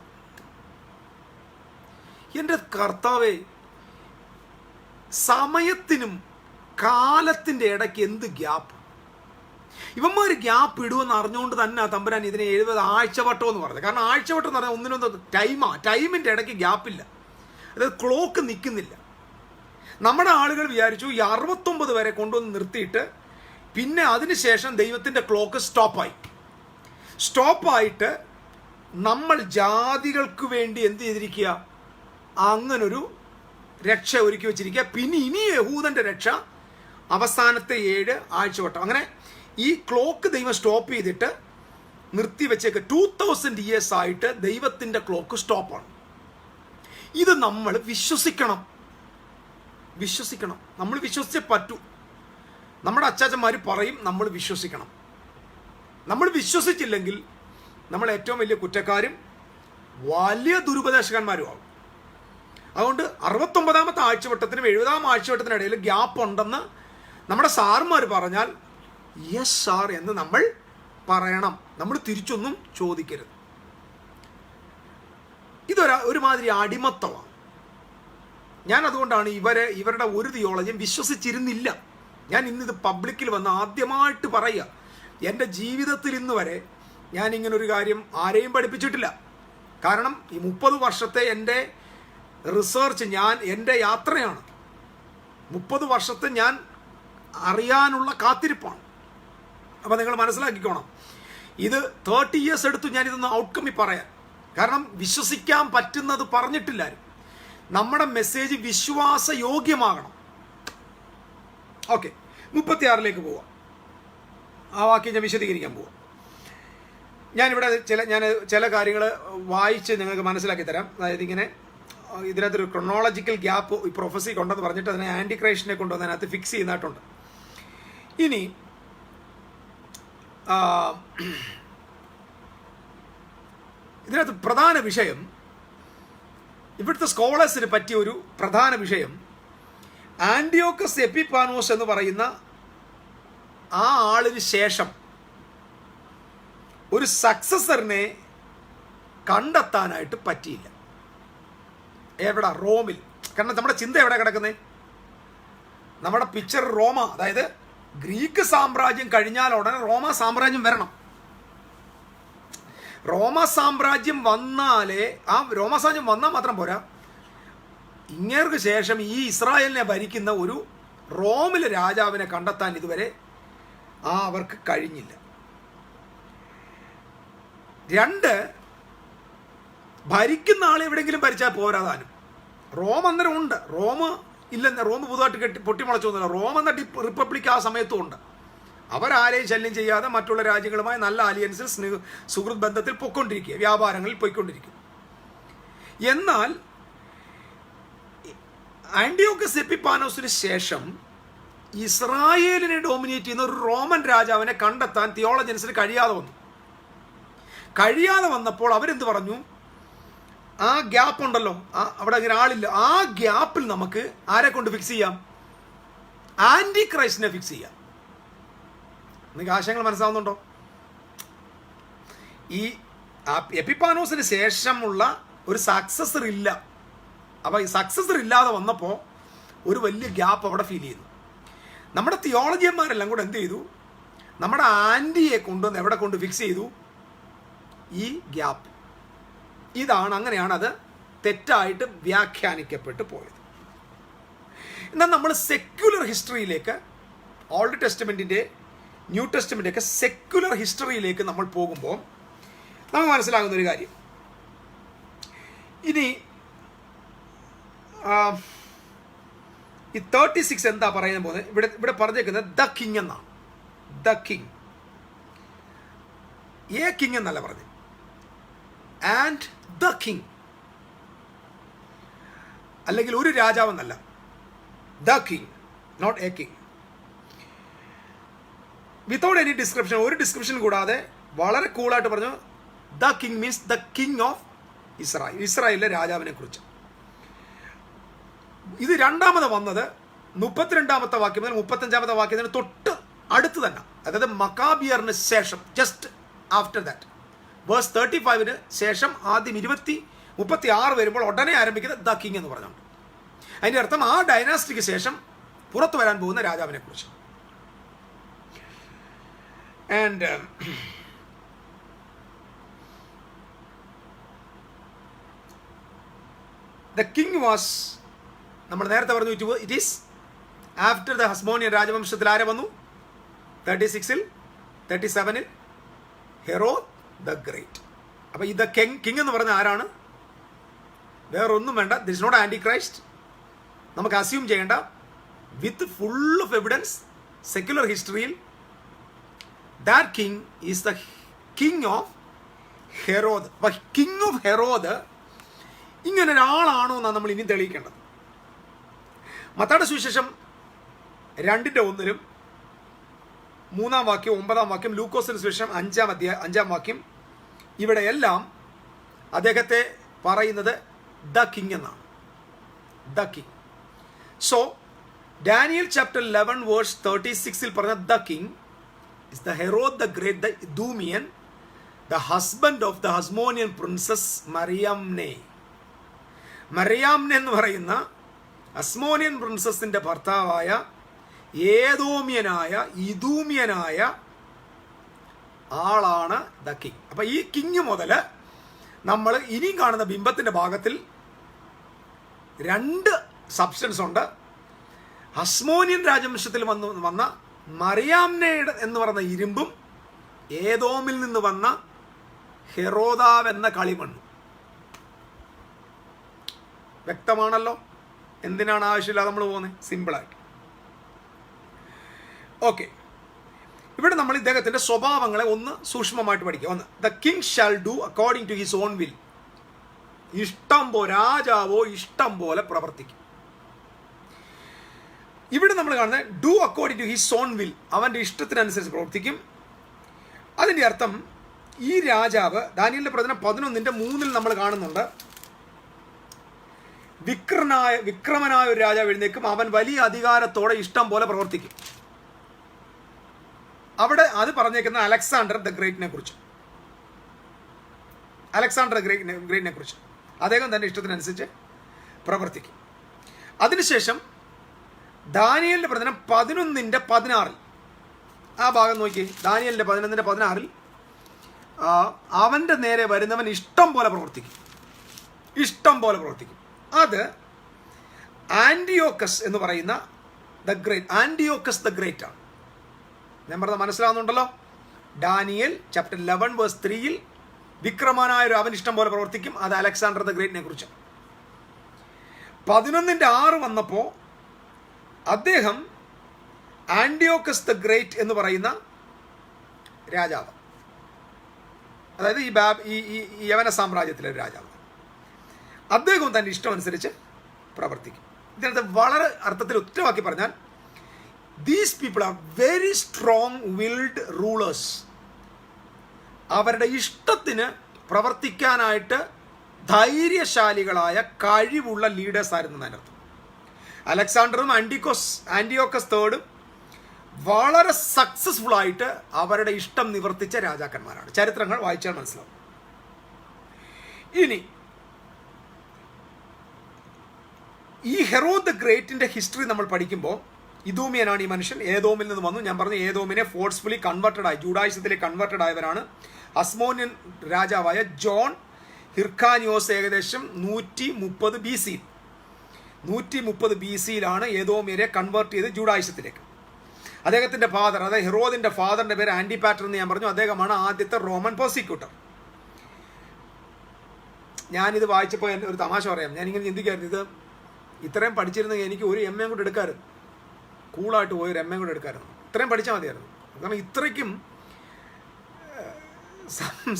എൻ്റെ കർത്താവേ, സമയത്തിനും കാലത്തിൻ്റെ ഇടയ്ക്ക് എന്ത് ഗ്യാപ്പ്! ഇവന്മാർ ഗ്യാപ്പ് ഇടുമെന്ന് അറിഞ്ഞുകൊണ്ട് തന്നെ തമ്പുരാൻ ഇതിനെ 70 ആഴ്ചവട്ടം എന്ന് പറഞ്ഞത്. കാരണം ആഴ്ചവട്ടം എന്ന് പറഞ്ഞാൽ ഒന്നിനൊന്ന് ടൈമിൻ്റെ ഇടയ്ക്ക് ഗ്യാപ്പില്ല, അതായത് ക്ലോക്ക് നിൽക്കുന്നില്ല. നമ്മുടെ ആളുകൾ വിചാരിച്ചു ഈ 69 വരെ കൊണ്ടുവന്ന് നിർത്തിയിട്ട് പിന്നെ അതിനുശേഷം ദൈവത്തിൻ്റെ ക്ലോക്ക് സ്റ്റോപ്പായിട്ട് നമ്മൾ ജാതികൾക്ക് വേണ്ടി എന്ത് ചെയ്തിരിക്കുക, അങ്ങനൊരു രക്ഷ ഒരുക്കി വെച്ചിരിക്കുക. പിന്നെ ഇനി യഹൂദൻ്റെ രക്ഷ അവസാനത്തെ 7 ആഴ്ചവട്ടം. അങ്ങനെ ഈ ക്ലോക്ക് ദൈവം സ്റ്റോപ്പ് ചെയ്തിട്ട് നിർത്തി വെച്ചേക്ക് 2000 years ആയിട്ട് ദൈവത്തിൻ്റെ ക്ലോക്ക് സ്റ്റോപ്പാണ്. ഇത് നമ്മൾ വിശ്വസിക്കണം. നമ്മൾ വിശ്വസിച്ചേ പറ്റൂ. നമ്മുടെ അച്ചാച്ചന്മാർ പറയും നമ്മൾ വിശ്വസിക്കണം. നമ്മൾ വിശ്വസിച്ചില്ലെങ്കിൽ നമ്മൾ ഏറ്റവും വലിയ കുറ്റക്കാരും വലിയ ദുരുപദേശകന്മാരും ആവും. അതുകൊണ്ട് 69ാമത്തെ ആഴ്ചവട്ടത്തിനും 70ാം ആഴ്ചവട്ടത്തിനും ഇടയിൽ ഗ്യാപ്പ് ഉണ്ടെന്ന് നമ്മുടെ സാറുമാർ പറഞ്ഞാൽ യെസ് സാർ എന്ന് നമ്മൾ പറയണം. നമ്മൾ തിരിച്ചൊന്നും ചോദിക്കരുത്. ഒരുമാതിരി അടിമത്തമാണ്. ഞാൻ അതുകൊണ്ടാണ് ഇവരുടെ ഒരു തിയോളജിയും വിശ്വസിച്ചിരുന്നില്ല. ഞാൻ ഇന്നിത് പബ്ലിക്കിൽ വന്ന് ആദ്യമായിട്ട് പറയുക, എൻ്റെ ജീവിതത്തിൽ ഇന്ന് വരെ ഞാൻ ഇങ്ങനൊരു കാര്യം ആരെയും പഠിപ്പിച്ചിട്ടില്ല. കാരണം ഈ 30 വർഷത്തെ എൻ്റെ റിസർച്ച്, എൻ്റെ യാത്രയാണ്. 30 വർഷത്തെ ഞാൻ അറിയാനുള്ള കാത്തിരിപ്പാണ്. അപ്പോൾ നിങ്ങൾ മനസ്സിലാക്കിക്കോണം, ഇത് 30 years എടുത്തു ഞാനിതൊന്ന് ഔട്ട്കമ്മിൽ പറയാൻ. കാരണം വിശ്വസിക്കാൻ പറ്റുന്നത് പറഞ്ഞിട്ടില്ലാരും. നമ്മുടെ മെസ്സേജ് വിശ്വാസയോഗ്യമാകണം. ഓക്കെ, 36 പോവാം. ആ വാക്യം ഞാൻ വിശദീകരിക്കാൻ പോവാം. ഞാനിവിടെ ചില കാര്യങ്ങൾ വായിച്ച് നിങ്ങൾക്ക് മനസ്സിലാക്കി തരാം. അതായത് ഇങ്ങനെ ഇതിനകത്തൊരു ക്രൊണോളജിക്കൽ ഗ്യാപ്പ് ഈ പ്രൊഫസി കൊണ്ടെന്ന് പറഞ്ഞിട്ട് അതിനെ ആൻറ്റി ക്രൈസ്റ്റിനെ കൊണ്ടുവന്ന് അതിനകത്ത് ഫിക്സ് ചെയ്യുന്നതായിട്ടുണ്ട്. ഇനി ഇതിനകത്ത് പ്രധാന വിഷയം, ഇവിടുത്തെ സ്കോളേഴ്സിന് പറ്റിയ ഒരു പ്രധാന വിഷയം, ആൻറ്റിയോക്കസ് എപ്പിഫാനോസ് എന്ന് പറയുന്ന ആ ആളിന് ശേഷം ഒരു സക്സസറിനെ കണ്ടെത്താനായിട്ട് പറ്റിയില്ല. എവിടെ? റോമിൽ. കാരണം നമ്മുടെ ചിന്ത എവിടെ കിടക്കുന്നത്? നമ്മുടെ പിക്ചർ റോമ, അതായത് ഗ്രീക്ക് സാമ്രാജ്യം കഴിഞ്ഞാൽ ഉടനെ റോമ സാമ്രാജ്യം വരണം. റോമ സാമ്രാജ്യം വന്നാലേ, ആ റോമ സാമ്രാജ്യം വന്നാൽ മാത്രം പോരാ, ഇങ്ങേർക്ക് ശേഷം ഈ ഇസ്രായേലിനെ ഭരിക്കുന്ന ഒരു റോമിലെ രാജാവിനെ കണ്ടെത്താൻ ഇതുവരെ അവർക്ക് കഴിഞ്ഞില്ല. 2, ഭരിക്കുന്ന ആൾ എവിടെയെങ്കിലും ഭരിച്ചാൽ പോരാതാനും. റോം അന്നേരം ഉണ്ട്. റോം ഇല്ലെന്ന്, റോം പുതുതായിട്ട് പൊട്ടിമുളച്ചൊന്നുമില്ല. റോം എന്ന റിപ്പബ്ലിക് ആ സമയത്തും ഉണ്ട്. അവരാരെയും ശല്യം ചെയ്യാതെ മറ്റുള്ള രാജ്യങ്ങളുമായി നല്ല അലിയൻസിൽ സുഹൃത്ത് ബന്ധത്തിൽ പൊയ്ക്കൊണ്ടിരിക്കുക, വ്യാപാരങ്ങളിൽ പോയിക്കൊണ്ടിരിക്കും. എന്നാൽ ആൻറ്റിയോക്കസ് എപ്പിഫാനോസിന് ശേഷം ഇസ്രായേലിനെ ഡോമിനേറ്റ് ചെയ്യുന്ന ഒരു റോമൻ രാജാവിനെ കണ്ടെത്താൻ തിയോളജൻസിന് കഴിയാതെ വന്നപ്പോൾ അവരെന്ത് പറഞ്ഞു? ആ ഗ്യാപ്പ് ഉണ്ടല്ലോ, അവിടെ അങ്ങനെ ആളില്ല, ആ ഗ്യാപ്പിൽ നമുക്ക് ആരെ കൊണ്ട് ഫിക്സ് ചെയ്യാം? ആൻറ്റി ക്രൈസ്റ്റിനെ ഫിക്സ് ചെയ്യാം. നിങ്ങൾക്ക് ആശയങ്ങൾ മനസ്സിലാവുന്നുണ്ടോ? ഈ എപ്പിഫാനോസിന് ശേഷമുള്ള ഒരു സക്സസർ ഇല്ല. അപ്പോൾ ഈ സക്സസർ ഇല്ലാതെ വന്നപ്പോൾ ഒരു വലിയ ഗ്യാപ്പ് അവിടെ ഫീൽ ചെയ്യുന്നു. നമ്മുടെ തിയോളജിയന്മാരെല്ലാം കൂടെ എന്ത് ചെയ്തു? നമ്മുടെ ആൻറ്റിയെ കൊണ്ടുവന്ന് എവിടെ കൊണ്ട് ഫിക്സ് ചെയ്തു? ഈ ഗ്യാപ്പ്. അങ്ങനെയാണ് അത് തെറ്റായിട്ട് വ്യാഖ്യാനിക്കപ്പെട്ടു പോയത്. എന്നാൽ നമ്മൾ സെക്യുലർ ഹിസ്റ്ററിയിലേക്ക്, ഓൾഡ് ടെസ്റ്റമെൻറ്റിൻ്റെ ന്യൂ ടെസ്റ്റമെൻ്റൊക്കെ സെക്യുലർ ഹിസ്റ്ററിയിലേക്ക് നമ്മൾ പോകുമ്പോൾ നമുക്ക് മനസ്സിലാകുന്നൊരു കാര്യം, ഇനി ഈ 36 എന്താ പറയാൻ പോകുന്നത്? ഇവിടെ പറഞ്ഞേക്കുന്നത് ദ കിങ് എന്നാണ്. ദ കിങ്, കിങ് എന്നല്ല പറഞ്ഞത്, ആൻഡ് ദ കിങ്, അല്ലെങ്കിൽ ഒരു രാജാവെന്നല്ല, the king, not a king. Without any description, ഒരു ഡിസ്ക്രിപ്ഷൻ കൂടാതെ വളരെ കൂളായിട്ട് പറഞ്ഞു, the king means the king of ഇസ്രായേലിലെ രാജാവിനെ കുറിച്ച്. ഇത് രണ്ടാമത് വന്നത് 32-ാമത്തെ വാക്യം മുതൽ 35-ാമത്തെ വാക്യത്തിന് തൊട്ട് അടുത്ത് തന്നെ, അതായത് മക്കാബിയറിന് ശേഷം, ജസ്റ്റ് ആഫ്റ്റർ ദാറ്റ്, വേഴ്സ് 35-ന് ശേഷം ആദ്യം 36 വരുമ്പോൾ ഉടനെ ആരംഭിക്കുന്നത് ദ കിങ് എന്ന് പറഞ്ഞുകൊണ്ട്. അതിൻ്റെ അർത്ഥം ആ ഡൈനാസ്റ്റിക്ക് ശേഷം പുറത്തു വരാൻ പോകുന്ന രാജാവിനെ കുറിച്ച്. ആൻഡ് ദ കിങ് വാസ്, നമ്മൾ നേരത്തെ പറഞ്ഞു, it is after the Hasmonean രാജവംശത്തിൽ ആരെ വന്നു? 36-ൽ 37-ൽ ഹെറോദ് ദ ഗ്രേറ്റ്. അപ്പോൾ ഈ ദ കിങ് എന്ന് പറഞ്ഞ ആരാണ്? വേറൊന്നും വേണ്ട, this is not Antichrist. നമുക്ക് അസ്യൂം ചെയ്യേണ്ട, with full of evidence secular ഹിസ്റ്ററിയിൽ that king is the king of Herod. അപ്പോൾ കിങ് ഓഫ് ഹെറോദ് ഇങ്ങനെ ഒരാളാണോ എന്നാണ് നമ്മൾ ഇനി തെളിയിക്കേണ്ടത്. മത്തായിയുടെ സുവിശേഷം 2:1-ലും 3-ാം വാക്യം 9-ാം വാക്യം, ലൂക്കോസിന് സുവിശേഷം 5-ാം വാക്യം, ഇവിടെയെല്ലാം അദ്ദേഹത്തെ പറയുന്നത് ദ കിങ് എന്നാണ്. The king. So Daniel chapter 11 verse 36-ൽ പറഞ്ഞ the king is the Herod the great, the Idumean, the husband of the Hasmonean princess Mariamne. Mariamne എന്ന് പറയുന്ന ഹസ്മോനിയൻ പ്രിൻസസിന്റെ ഭർത്താവായ ഏദോമ്യനായ ഇദൂമ്യനായ ആളാണ് ദ കിങ്. അപ്പൊ ഈ കിങ് മുതൽ നമ്മൾ ഇനിയും കാണുന്ന ബിംബത്തിന്റെ ഭാഗത്തിൽ 2 സബ്സ്റ്റൻസ് ഉണ്ട്. ഹസ്മോനിയൻ രാജവംശത്തിൽ വന്ന മറിയാംനയുടെ എന്ന് പറയുന്ന ഇരുമ്പും ഏദോമിൽ നിന്ന് വന്ന ഹെറോദാവ് എന്ന കളിമണ്ണും. വ്യക്തമാണല്ലോ എന്തിനാണ് ആവശ്യമില്ലാതെ നമ്മൾ പോകുന്നത്? സിമ്പിളായിട്ട്. ഓക്കെ, ഇവിടെ നമ്മൾ ഇദ്ദേഹത്തിന്റെ സ്വഭാവങ്ങളെ ഒന്ന് സൂക്ഷ്മമായിട്ട് പഠിക്കുക. ഒന്ന്, the king shall do according to his own will. ഇഷ്ടം പോലെ രാജാവോ ഇഷ്ടം പോലെ പ്രവർത്തിക്കും. ഇവിടെ നമ്മൾ കാണുന്നത് do according to his own will, അവന്റെ ഇഷ്ടത്തിനനുസരിച്ച് പ്രവർത്തിക്കും. അതിന്റെ അർത്ഥം ഈ രാജാവ് ദാനിയേലിന്റെ പ്രവചനം 11:3 നമ്മൾ കാണുന്നുണ്ട്, വിക്രമനായ ഒരു രാജാവ് എഴുന്നേക്കും, അവൻ വലിയ അധികാരത്തോടെ ഇഷ്ടം പോലെ പ്രവർത്തിക്കും. അവിടെ അത് പറഞ്ഞേക്കുന്ന അലക്സാണ്ടർ ദ ഗ്രേറ്റിനെ കുറിച്ച്. അലക്സാണ്ടർ ഗ്രേറ്റിനെ കുറിച്ച് അദ്ദേഹം തന്റെ ഇഷ്ടത്തിനനുസരിച്ച് പ്രവർത്തിക്കും. അതിനുശേഷം ദാനിയേലിന്റെ പ്രവചനം 11:16 ആ ഭാഗം നോക്കി. ദാനിയേലിന്റെ 11:16 അവന്റെ നേരെ വരുന്നവൻ ഇഷ്ടം പോലെ പ്രവർത്തിക്കും. ഇഷ്ടം പോലെ പ്രവർത്തിക്കും. അത് ആന്റിയോക്കസ് എന്ന് പറയുന്ന the great, Antiochus the great ആണ്. ഞാൻ പറഞ്ഞത് മനസ്സിലാവുന്നുണ്ടല്ലോ. ഡാനിയേൽ ചാപ്റ്റർ 11 വേഴ്സ് 3-ൽ വിക്രമനായ ഒരു അവൻ ഇഷ്ടം പോലെ പ്രവർത്തിക്കും. അത് അലക്സാണ്ടർ ദ ഗ്രേറ്റിനെ കുറിച്ച്. 11:6 വന്നപ്പോൾ അദ്ദേഹം ആന്റിയോക്കസ് ദ ഗ്രേറ്റ് എന്ന് പറയുന്ന രാജാവ്, അതായത് ഈ യവന സാമ്രാജ്യത്തിലെ ഒരു രാജാവ്, അദ്ദേഹം തൻ്റെ ഇഷ്ടമനുസരിച്ച് പ്രവർത്തിക്കും. ഇതിനകത്ത് വളരെ അർത്ഥത്തിൽ ഒറ്റവാക്കി പറഞ്ഞാൽ, these people are very strong willed rulers. അവരുടെ ഇഷ്ടത്തിന് പ്രവർത്തിക്കാനായിട്ട് ധൈര്യശാലികളായ കഴിവുള്ള ലീഡേഴ്സ് ആയിരുന്നു അതിനർത്ഥം. അലക്സാണ്ടറും ആന്റിയോക്കസ് തേർഡും വളരെ സക്സസ്ഫുൾ ആയിട്ട് അവരുടെ ഇഷ്ടം നിവർത്തിച്ച രാജാക്കന്മാരാണ്. ചരിത്രങ്ങൾ വായിച്ചാൽ മനസ്സിലാവും. ഇനി ഈ ഹെറോദ് ദ ഗ്രേറ്റിന്റെ ഹിസ്റ്ററി നമ്മൾ പഠിക്കുമ്പോൾ, ഇദൂമിയനാണ് ഈ മനുഷ്യൻ, ഏദോമിൽ നിന്ന് വന്നു. ഞാൻ പറഞ്ഞു ഏദോമിനെ ഫോഴ്സ്ഫുള്ളി കൺവേർട്ടഡ് ആയി, ജൂഡായിസത്തിലേക്ക് കൺവേർട്ടഡ് ആയവരാണ്. ഹസ്മോനിയൻ രാജാവായ ജോൺ ഹിർഖാനിയോസ് ഏകദേശം 130 BC 130 BC-യിലാണ് ഏദോമിയരെ കൺവേർട്ട് ചെയ്ത് ജൂഡായിസത്തിലേക്ക്. അദ്ദേഹത്തിന്റെ ഫാദർ, അതായത് ഹെറോദിന്റെ ഫാദറിന്റെ പേര് ആന്റിപാറ്റർ എന്ന് ഞാൻ പറഞ്ഞു. അദ്ദേഹമാണ് ആദ്യത്തെ റോമൻ പ്രോസിക്യൂട്ടർ. ഞാനിത് വായിച്ചപ്പോൾ ഒരു തമാശ പറയാം. ഞാനിങ്ങനെ ചിന്തിക്കായിരുന്നു, ഇത് ഇത്രയും പഠിച്ചിരുന്നെങ്കിൽ എനിക്ക് ഒരു MA കൂടെ എടുക്കാമായിരുന്നു. കൂളായിട്ട് പോയി ഒരു MA കൂടെ എടുക്കാമായിരുന്നു. ഇത്രയും പഠിച്ചാൽ മതിയായിരുന്നു. കാരണം ഇത്രയ്ക്കും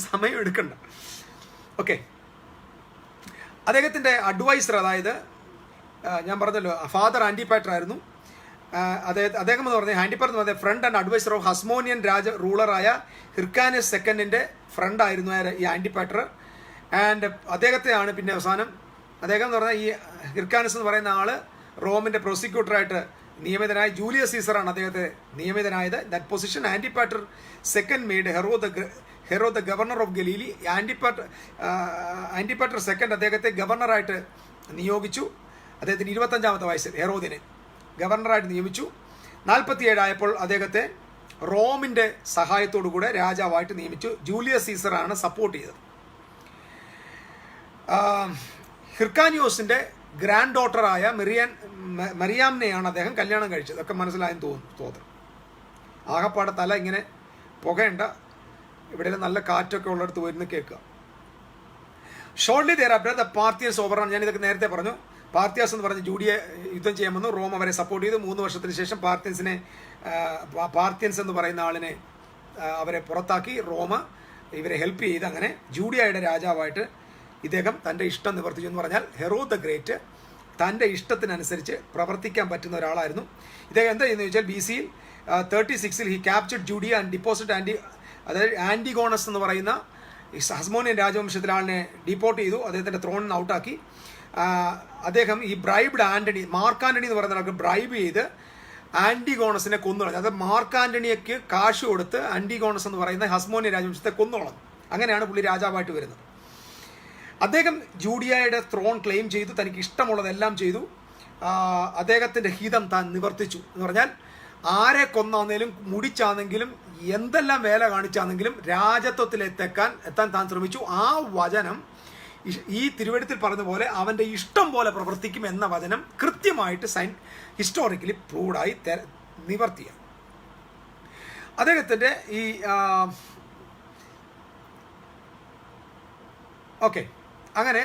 സമയം എടുക്കണ്ട. ഓക്കെ, അദ്ദേഹത്തിൻ്റെ അഡ്വൈസർ, അതായത് ഞാൻ പറഞ്ഞല്ലോ ഫാദർ ആന്റിപാറ്റർ ആയിരുന്നു. അദ്ദേഹം എന്ന് പറഞ്ഞാൽ ആന്റിപാറ്റർ എന്ന് പറഞ്ഞാൽ friend and adviser of Hasmonean റൂളറായ ഹിർക്കാനസ് സെക്കൻഡിൻ്റെ ഫ്രണ്ട് ആയിരുന്നു ഈ ആന്റിപാറ്റർ. ആൻഡ് അദ്ദേഹത്തെയാണ് പിന്നെ അവസാനം അദ്ദേഹം എന്ന് പറഞ്ഞാൽ ഈ ഹിർക്കാനസ് എന്ന് പറയുന്ന ആൾ റോമിൻ്റെ പ്രോസിക്യൂട്ടറായിട്ട് നിയമിതനായ ജൂലിയസ് സീസറാണ് അദ്ദേഹത്തെ നിയമിതനായത്. That position Antipater second made Herod the governor of Galilee. Antipater second അദ്ദേഹത്തെ ഗവർണറായിട്ട് നിയോഗിച്ചു. അദ്ദേഹത്തിന് 25-ാമത്തെ വയസ്സിൽ ഹെറോദിനെ ഗവർണറായിട്ട് നിയമിച്ചു. 47 ആയപ്പോൾ അദ്ദേഹത്തെ റോമിൻ്റെ സഹായത്തോടുകൂടെ രാജാവായിട്ട് നിയമിച്ചു. ജൂലിയസ് സീസറാണ് സപ്പോർട്ട് ചെയ്തത്. ഹിർക്കാനിയോസിൻ്റെ ഗ്രാൻഡ് ഡോട്ടറായ മറിയാമിനെയാണ് അദ്ദേഹം കല്യാണം കഴിച്ചത്. അതൊക്കെ മനസ്സിലായെന്ന് തോന്നുന്നു. ആകപ്പാടെ തല ഇങ്ങനെ പുകയണ്ട, ഇവിടെ നല്ല കാറ്റൊക്കെ ഉള്ളിടത്ത് വരുന്ന കേൾക്കുക. ഷോർട്ട്ലി thereafter ദ പാർത്തിയൻസ് ഓവറാണ്. ഞാനിതൊക്കെ നേരത്തെ പറഞ്ഞു. പാർത്തിയാസ് എന്ന് പറഞ്ഞ് ജൂഡിയെ യുദ്ധം ചെയ്യാൻ വന്നു. റോം അവരെ സപ്പോർട്ട് ചെയ്തു. 3 വർഷത്തിന് ശേഷം പാർത്തിയൻസ് എന്ന് പറയുന്ന ആളിനെ അവരെ പുറത്താക്കി. റോം ഇവരെ ഹെൽപ്പ് ചെയ്ത് അങ്ങനെ ജൂഡിയയുടെ രാജാവായിട്ട് ഇദ്ദേഹം തൻ്റെ ഇഷ്ടം നിവർത്തിച്ചു എന്ന് പറഞ്ഞാൽ ഹെറോദ് ദ ഗ്രേറ്റ് തൻ്റെ ഇഷ്ടത്തിനനുസരിച്ച് പ്രവർത്തിക്കാൻ പറ്റുന്ന ഒരാളായിരുന്നു. ഇദ്ദേഹം എന്താ ചെയ്യുന്നത് ചോദിച്ചാൽ BC 36 he captured Judea and deposit അതായത് ആൻറ്റിഗോണസ് എന്ന് പറയുന്ന ഹസ്മോനിയൻ രാജവംശത്തിലെ ആളിനെ ഡിപ്പോർട്ട് ചെയ്തു. അദ്ദേഹത്തിൻ്റെ ത്രോണിൽ നിന്ന് ഔട്ടാക്കി. അദ്ദേഹം ഈ ബ്രൈബ്ഡ് മാർക്ക് ആൻ്റണി എന്ന് പറയുന്ന ആൾക്ക് ബ്രൈബ് ചെയ്ത് ആൻറ്റിഗോണസിനെ കൊന്നുകളഞ്ഞു. അതായത് മാർക്ക് ആൻ്റണിയക്ക് കാശ് കൊടുത്ത് ആൻറ്റിഗോണസ് എന്ന് പറയുന്ന ഹസ്മോനിയൻ രാജവംശത്തെ കൊന്നുകളഞ്ഞു. അങ്ങനെയാണ് പുള്ളി രാജാവായിട്ട് വരുന്നത്. അദ്ദേഹം ജൂഡിയയുടെ ത്രോൺ ക്ലെയിം ചെയ്തു. തനിക്ക് ഇഷ്ടമുള്ളതെല്ലാം ചെയ്തു. അദ്ദേഹത്തിൻ്റെ ഹിതം താൻ നിവർത്തിച്ചു എന്ന് പറഞ്ഞാൽ ആരെ കൊന്നാന്നേലും മുടിച്ചാണെങ്കിലും എന്തെല്ലാം വേല കാണിച്ചാണെങ്കിലും രാജത്വത്തിലെത്താൻ താൻ ശ്രമിച്ചു. ആ വചനം ഈ തിരുവെഴുത്തിൽ പറഞ്ഞ പോലെ അവൻ്റെ ഇഷ്ടം പോലെ പ്രവർത്തിക്കും എന്ന വചനം കൃത്യമായിട്ട് ഹിസ്റ്റോറിക്കലി പ്രൂവ്ഡായി നിവർത്തിയ അദ്ദേഹത്തിൻ്റെ ഈ ഓക്കെ. അങ്ങനെ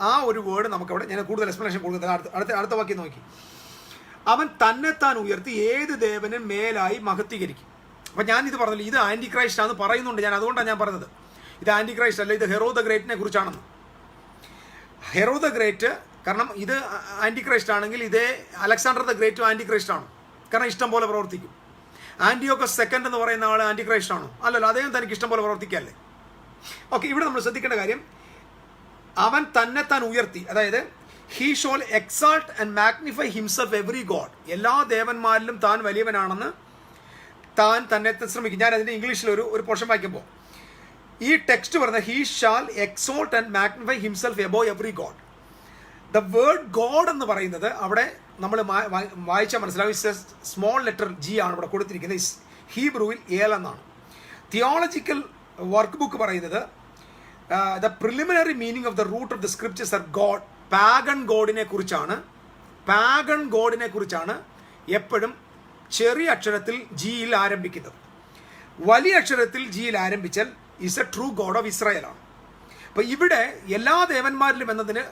ആ ഒരു വേർഡ് നമുക്കവിടെ ഞാൻ കൂടുതൽ എക്സ്പ്ലനേഷൻ കൊടുക്കുന്നത്. അടുത്ത വാക്യം നോക്കി. അവൻ തന്നെത്താൻ ഉയർത്തി ഏത് ദേവനും മേലായി മഹത്വീകരിക്കും. അപ്പം ഞാനിത് പറഞ്ഞില്ല, ഇത് ആൻറ്റി ക്രൈസ്റ്റ് ആണെന്ന് പറയുന്നുണ്ട്. ഞാൻ അതുകൊണ്ടാണ് ഞാൻ പറഞ്ഞത് ഇത് ആൻറ്റി ക്രൈസ്റ്റ് അല്ല, ഇത് ഹെറോദ് ദ ഗ്രേറ്റിനെ കുറിച്ചാണെന്ന്. ഹെറോദ് ദ ഗ്രേറ്റ്, കാരണം ഇത് ആൻറ്റി ക്രൈസ്റ്റ് ആണെങ്കിൽ ഇതേ അലക്സാണ്ടർ ദ ഗ്രേറ്റും ആൻറ്റി ക്രൈസ്റ്റ് ആണ്. കാരണം ഇഷ്ടം പോലെ പ്രവർത്തിക്കും. ആൻറ്റിയോക്കസ് സെക്കൻഡ് എന്ന് പറയുന്ന ആൾ ആൻറ്റി ക്രൈസ്റ്റ് ആണോ? അല്ലല്ലോ, അദ്ദേഹം തനിക്ക് ഇഷ്ടം പോലെ പ്രവർത്തിക്കല്ലേ. ഓക്കെ, ഇവിടെ നമ്മൾ ശ്രദ്ധിക്കേണ്ട കാര്യം അവൻ തന്നെത്താൻ ഉയർത്തി, അതായത് he shall exalt and magnify himself every god. എല്ലാ ദേവന്മാരിലും താൻ വലിയവനാണെന്ന് താൻ തന്നെ ശ്രമിക്കും. ഞാൻ അതിൻ്റെ ഇംഗ്ലീഷിൽ ഒരു പോർഷൻ വായിക്കുമ്പോൾ ഈ ടെക്സ്റ്റ് പറഞ്ഞ he shall exalt and magnify himself above every God. The word God എന്ന് പറയുന്നത് അവിടെ നമ്മൾ വായിച്ചാൽ മനസ്സിലാവും സ്മോൾ ലെറ്റർ G ആണ് ഇവിടെ കൊടുത്തിരിക്കുന്നത്. ഹീബ്രുവിൽ ഏൽ എന്നാണ്. തിയോളജിക്കൽ വർക്ക് ബുക്ക് പറയുന്നത് the preliminary meaning of the root of the scriptures are god. Pagan ഗോഡിനെ കുറിച്ചാണ് എപ്പോഴും ചെറിയ അക്ഷരത്തിൽ ജിയിൽ ആരംഭിക്കുന്നത്. വലിയ അക്ഷരത്തിൽ ജിയിൽ ആരംഭിച്ചാൽ is a true God of Israel ആണ്. അപ്പോൾ ഇവിടെ എല്ലാ ദേവന്മാരിലും എന്നതിന്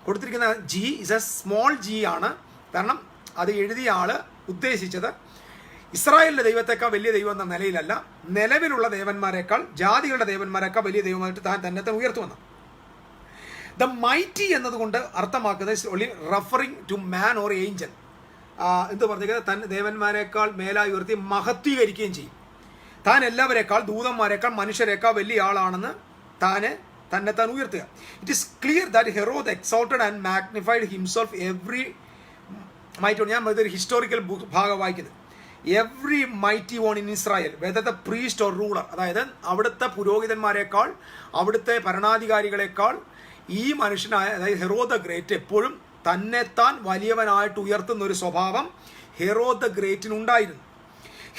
കൊടുത്തിരിക്കുന്ന G is a small G ആണ്. കാരണം അത് എഴുതിയ ആൾ ഉദ്ദേശിച്ചത് ഇസ്രായേലിൻ്റെ ദൈവത്തെക്കാൾ വലിയ ദൈവം എന്ന നിലയിലല്ല, നിലവിലുള്ള ദേവന്മാരെക്കാൾ ജാതികളുടെ ദേവന്മാരെക്കാൾ വലിയ ദൈവമായിട്ട് താൻ തന്നെ ഉയർത്തുവന്നു. ദ മൈറ്റി എന്നതുകൊണ്ട് അർത്ഥമാക്കുന്നത് only referring to man or angel എന്ന് പറഞ്ഞത് തൻ ദേവന്മാരെക്കാൾ മേലായി ഉയർത്തി മഹത്വീകരിക്കുകയും ചെയ്യും. താൻ എല്ലാവരെക്കാൾ ദൂതന്മാരെക്കാൾ മനുഷ്യരെക്കാൾ വലിയ ആളാണെന്ന് തന്നെത്താൻ ഉയർത്തുക. It is clear that Herod exalted and magnified himself every mighty. ഞാൻ ഇതൊരു ഹിസ്റ്റോറിക്കൽ ഭാഗം വായിക്കുന്നത്. Every mighty one in Israel whether the priest or ruler, അതായത് അവിടുത്തെ പുരോഹിതന്മാരെക്കാൾ അവിടുത്തെ ഭരണാധികാരികളെക്കാൾ ഈ മനുഷ്യനായ അതായത് ഹെറോദ് ദ ഗ്രേറ്റ് എപ്പോഴും തന്നെത്താൻ വലിയവനായിട്ട് ഉയർത്തുന്ന ഒരു സ്വഭാവം ഹെറോദ് ദ ഗ്രേറ്റിനുണ്ടായിരുന്നു.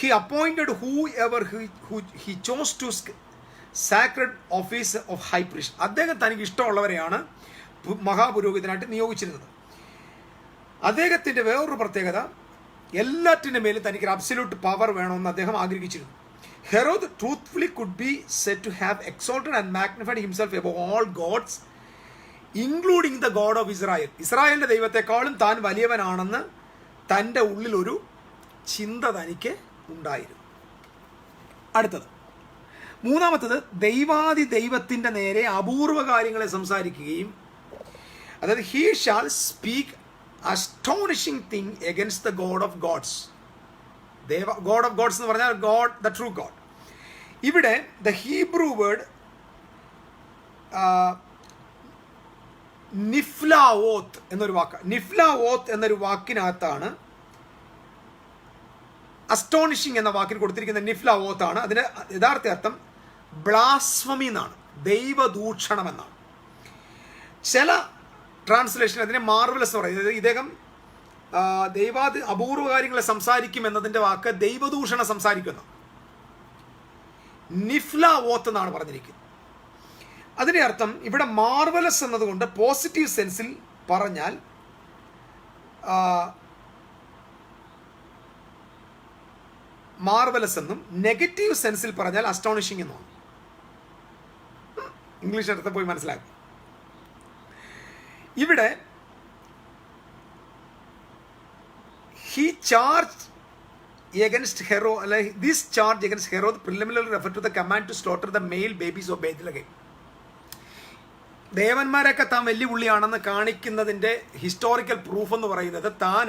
He appointed whoever he chose to sacred office of high priest. അദ്ദേഹം തനിക്ക് ഇഷ്ടമുള്ളവരെയാണ് മഹാപുരോഹിതനായിട്ട് നിയോഗിച്ചിരുന്നത്. അദ്ദേഹത്തിൻ്റെ വേറൊരു പ്രത്യേകത, എല്ലാറ്റിൻ്റെ മേലും തനിക്കൊരു അബ്സല്യൂട്ട് പവർ വേണമെന്ന് അദ്ദേഹം ആഗ്രഹിച്ചിരുന്നു. Herod truthfully could be said to have exalted and magnified himself above all gods including the God of Israel. ഇസ്രായേലിൻ്റെ ദൈവത്തെക്കാളും താൻ വലിയവനാണെന്ന് തൻ്റെ ഉള്ളിലൊരു ചിന്ത തനിക്ക് ഉണ്ടായിരുന്നു. അടുത്തത് മൂന്നാമത്തത്, ദൈവാദി ദൈവത്തിൻ്റെ നേരെ അപൂർവ കാര്യങ്ങളെ സംസാരിക്കുകയും, അതായത് he shall speak astonishing thing against the God of gods. God of gods എന്ന് പറഞ്ഞാൽ ഗോഡ്, ദ ട്രൂ ഗോഡ്. ഇവിടെ ദ ഹീബ്രു വേർഡ് നിഫ്ലാവോത്ത് എന്നൊരു വാക്ക്. നിഫ്ലാവോത്ത് എന്നൊരു വാക്കിനകത്താണ് അസ്റ്റോണിഷിങ് എന്ന വാക്കിന് കൊടുത്തിരിക്കുന്ന നിഫ്ലാവോത്ത് ആണ്. അതിൻ്റെ യഥാർത്ഥ അർത്ഥം ബ്ലാസ്ഫമി എന്നാണ്, ദൈവദൂഷണം എന്നാണ്. ചില ട്രാൻസ്ലേഷൻ അതിനെ മാർവലസ് എന്ന് പറയുന്നത്. ഇദ്ദേഹം അപൂർവ കാര്യങ്ങളെ സംസാരിക്കും എന്നതിൻ്റെ വാക്ക് ദൈവദൂഷണം സംസാരിക്കുന്ന നിഫ്ലാവോത്ത് എന്നാണ് പറഞ്ഞിരിക്കുന്നത്. അതിൻ്റെ അർത്ഥം ഇവിടെ മാർവലസ് എന്നതുകൊണ്ട് പോസിറ്റീവ് സെൻസിൽ പറഞ്ഞാൽ മാർവലസ് എന്നും, നെഗറ്റീവ് സെൻസിൽ പറഞ്ഞാൽ അസ്റ്റോണിഷിംഗ് എന്നുമാണ്. ഇംഗ്ലീഷ് അർത്ഥം പോയി മനസ്സിലാക്കും. ഇവിടെ he charged against Herod, like this charge against Herod preliminarily referred to the command to slaughter the male babies of Bethlehem. ദേവന്മാരൊക്കെ താൻ വലിയ പുള്ളിയാണെന്ന് കാണിക്കുന്നതിൻ്റെ ഹിസ്റ്റോറിക്കൽ പ്രൂഫ് എന്ന് പറയുന്നത് താൻ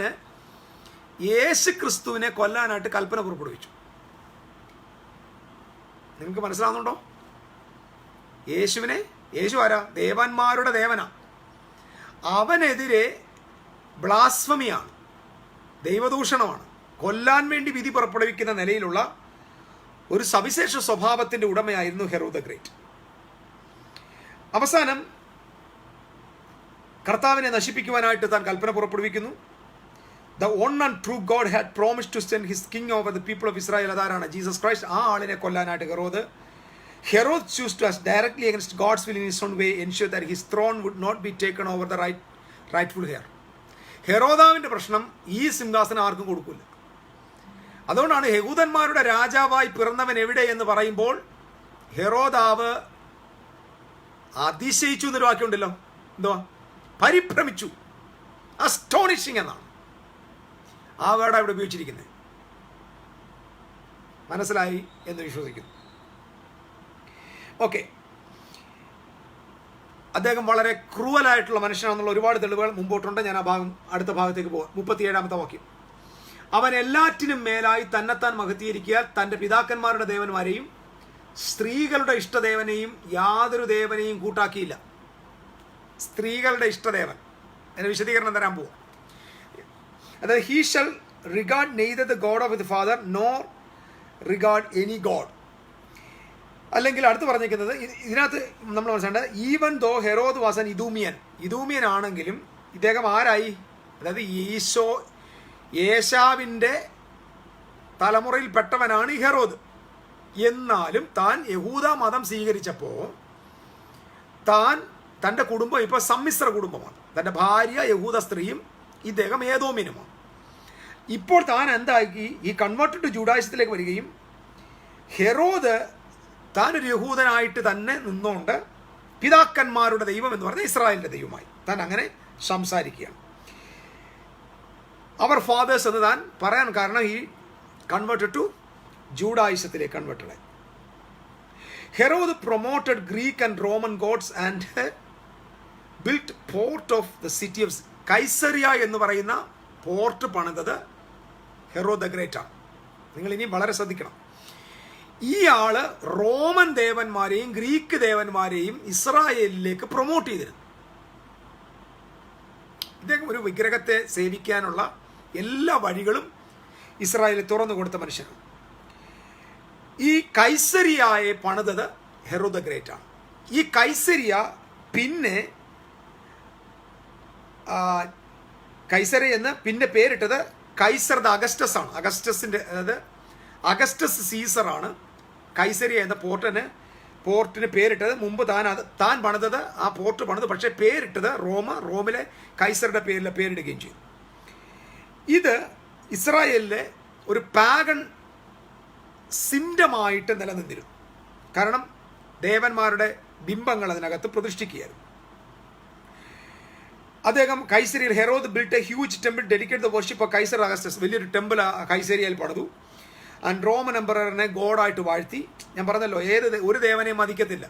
യേശു ക്രിസ്തുവിനെ കൊല്ലാനായിട്ട് കൽപ്പന പുറപ്പെടുവിച്ചു. നിങ്ങൾക്ക് മനസ്സിലാവുന്നുണ്ടോ? യേശു ആരാ? ദേവന്മാരുടെ ദേവനാ. അവനെതിരെ ബ്ലാസ്ഫമിയാണ്, ദൈവദൂഷണമാണ്. കൊല്ലാൻ വേണ്ടി വിധി പുറപ്പെടുവിക്കുന്ന നിലയിലുള്ള ഒരു സവിശേഷ സ്വഭാവത്തിൻ്റെ ഉടമയായിരുന്നു ഹെറോദ് ദ ഗ്രേറ്റ്. അവസാനം കർത്താവിനെ നശിപ്പിക്കുവാനായിട്ട് താൻ കൽപ്പന പുറപ്പെടുവിക്കുന്നു. The one and true God had promised to send his king over the people of Israel. അതാരാണ്? Jesus Christ. ആ ആളിനെ കൊല്ലാനായിട്ട് Herod choose to act directly against God's will in his own way, ensure that his throne would not be taken over the rightful heir. ഹെറോദാവിൻ്റെ പ്രശ്നം ഈ സിംഹാസനം ആർക്കും കൊടുക്കില്ല. അതുകൊണ്ടാണ് യഹൂദന്മാരുടെ രാജാവായി പിറന്നവൻ എവിടെ എന്ന് പറയുമ്പോൾ ഹെറോദാവ് അതിശയിച്ചു എന്നൊരു വാക്യമുണ്ടല്ലോ. എന്തുവാ? പരിഭ്രമിച്ചു. അസ്റ്റോണിഷിംഗ് എന്നാണ് ആ വേർഡ് ഇവിടെ ഉപയോഗിച്ചിരിക്കുന്നത്. മനസ്സിലായി എന്ന് വിശ്വസിക്കുന്നു. ഓക്കെ, അദ്ദേഹം വളരെ ക്രൂവലായിട്ടുള്ള മനുഷ്യനാണെന്നുള്ള ഒരുപാട് തെളിവുകൾ മുമ്പോട്ടുണ്ട്. ഞാൻ ആ ഭാഗം അടുത്ത ഭാഗത്തേക്ക് പോകാം. 37-ാമത്തെ വാക്യം. അവൻ എല്ലാറ്റിനും മേലായി തന്നെത്താൻ മഹത്വീകരിക്കാൻ തൻ്റെ പിതാക്കന്മാരുടെ ദേവന്മാരെയും സ്ത്രീകളുടെ ഇഷ്ടദേവനെയും യാതൊരു ദേവനെയും കൂട്ടാക്കിയില്ല. സ്ത്രീകളുടെ ഇഷ്ടദേവൻ അതിന് വിശദീകരണം തരാൻ പോവാം. അതായത് he shall regard neither the God of the father nor regard any God. അല്ലെങ്കിൽ അടുത്ത് പറഞ്ഞിരിക്കുന്നത് ഇതിനകത്ത് നമ്മൾ മനസ്സിലാക്കേണ്ടത്, ഈവൻ ദോ ഹെറോദ് വാസൻ ഇദൂമിയൻ ആണെങ്കിലും ഇദ്ദേഹം ആരായി? അതായത് യേശാവിൻ്റെ തലമുറയിൽപ്പെട്ടവനാണ് ഈ ഹെറോദ്. എന്നാലും താൻ യഹൂദ മതം സ്വീകരിച്ചപ്പോൾ തൻ്റെ കുടുംബം ഇപ്പോൾ സമ്മിശ്ര കുടുംബമാണ്. തൻ്റെ ഭാര്യ യഹൂദ സ്ത്രീയും ഇദ്ദേഹം ഏദോമിനുമാണ്. ഇപ്പോൾ താൻ എന്താക്കി? ഈ കൺവേർട്ടഡ് ടു ജൂഡായിസത്തിലേക്ക് വരികയും ഹെറോദ് താനൊരു യഹൂദനായിട്ട് തന്നെ നിന്നുകൊണ്ട് പിതാക്കന്മാരുടെ ദൈവം എന്ന് പറഞ്ഞ ഇസ്രായേലിൻ്റെ ദൈവമായി താൻ അങ്ങനെ സംസാരിക്കുകയാണ്. അവർ ഫാദേഴ്സ് എന്ന് താൻ പറയാൻ കാരണം ഈ കൺവേർട്ടഡ് ടു ജൂഡായിസത്തിലേക്ക് കൺവേർട്ടഡായി. Herod promoted Greek and Roman gods and built port of the city of Caesarea എന്ന് പറയുന്ന പോർട്ട് പണിതത് ഹെറോദ് ദ ഗ്രേറ്റ് ആണ്. നിങ്ങൾ ഇനി വളരെ ശ്രദ്ധിക്കണം. ഈ ആള് റോമൻ ദേവന്മാരെയും ഗ്രീക്ക് ദേവന്മാരെയും ഇസ്രായേലിലേക്ക് പ്രൊമോട്ട് ചെയ്തിരുന്നു. ഇദ്ദേഹം ഒരു വിഗ്രഹത്തെ സേവിക്കാനുള്ള എല്ലാ വഴികളും ഇസ്രായേലിൽ തുറന്നു കൊടുത്ത മനുഷ്യനാണ്. ഈ കൈസരിയയെ പണിതത് ഹെറോദ് ദ ഗ്രേറ്റ് ആണ്. ഈ കൈസരിയ പിന്നെ കൈസറിയ എന്ന് പിന്നെ പേരിട്ടത് കൈസർ ദ അഗസ്റ്റസ് ആണ്. അഗസ്റ്റസിൻ്റെ, അതായത് അഗസ്റ്റസ് സീസറാണ് കൈസരിയ എന്ന പോർട്ടിന് പേരിട്ടത്. മുമ്പ് താൻ പണിതത് ആ പോർട്ട് പണിത്, പക്ഷേ പേരിട്ടത് റോമിലെ കൈസറുടെ പേരിടുകയും ചെയ്തു. ഇത് ഇസ്രായേലിലെ ഒരു പാഗൺ സിംറ്റമായിട്ട് നിലനിന്നിരുന്നു. കാരണം ദേവന്മാരുടെ ബിംബങ്ങൾ അതിനകത്ത് പ്രതിഷ്ഠിക്കുകയായിരുന്നു. അദ്ദേഹം കൈസരിയിൽ Herod built a huge temple dedicate the worship of Caesar Augustus. വലിയൊരു ടെമ്പിൾ കൈസരിയയിൽ പണിതു. ആൻഡ് റോമൻ എംപററിനെ ഗോഡായിട്ട് വാഴ്ത്തി. ഞാൻ പറഞ്ഞല്ലോ, ഒരു ദേവനെയും മതിക്കത്തില്ല.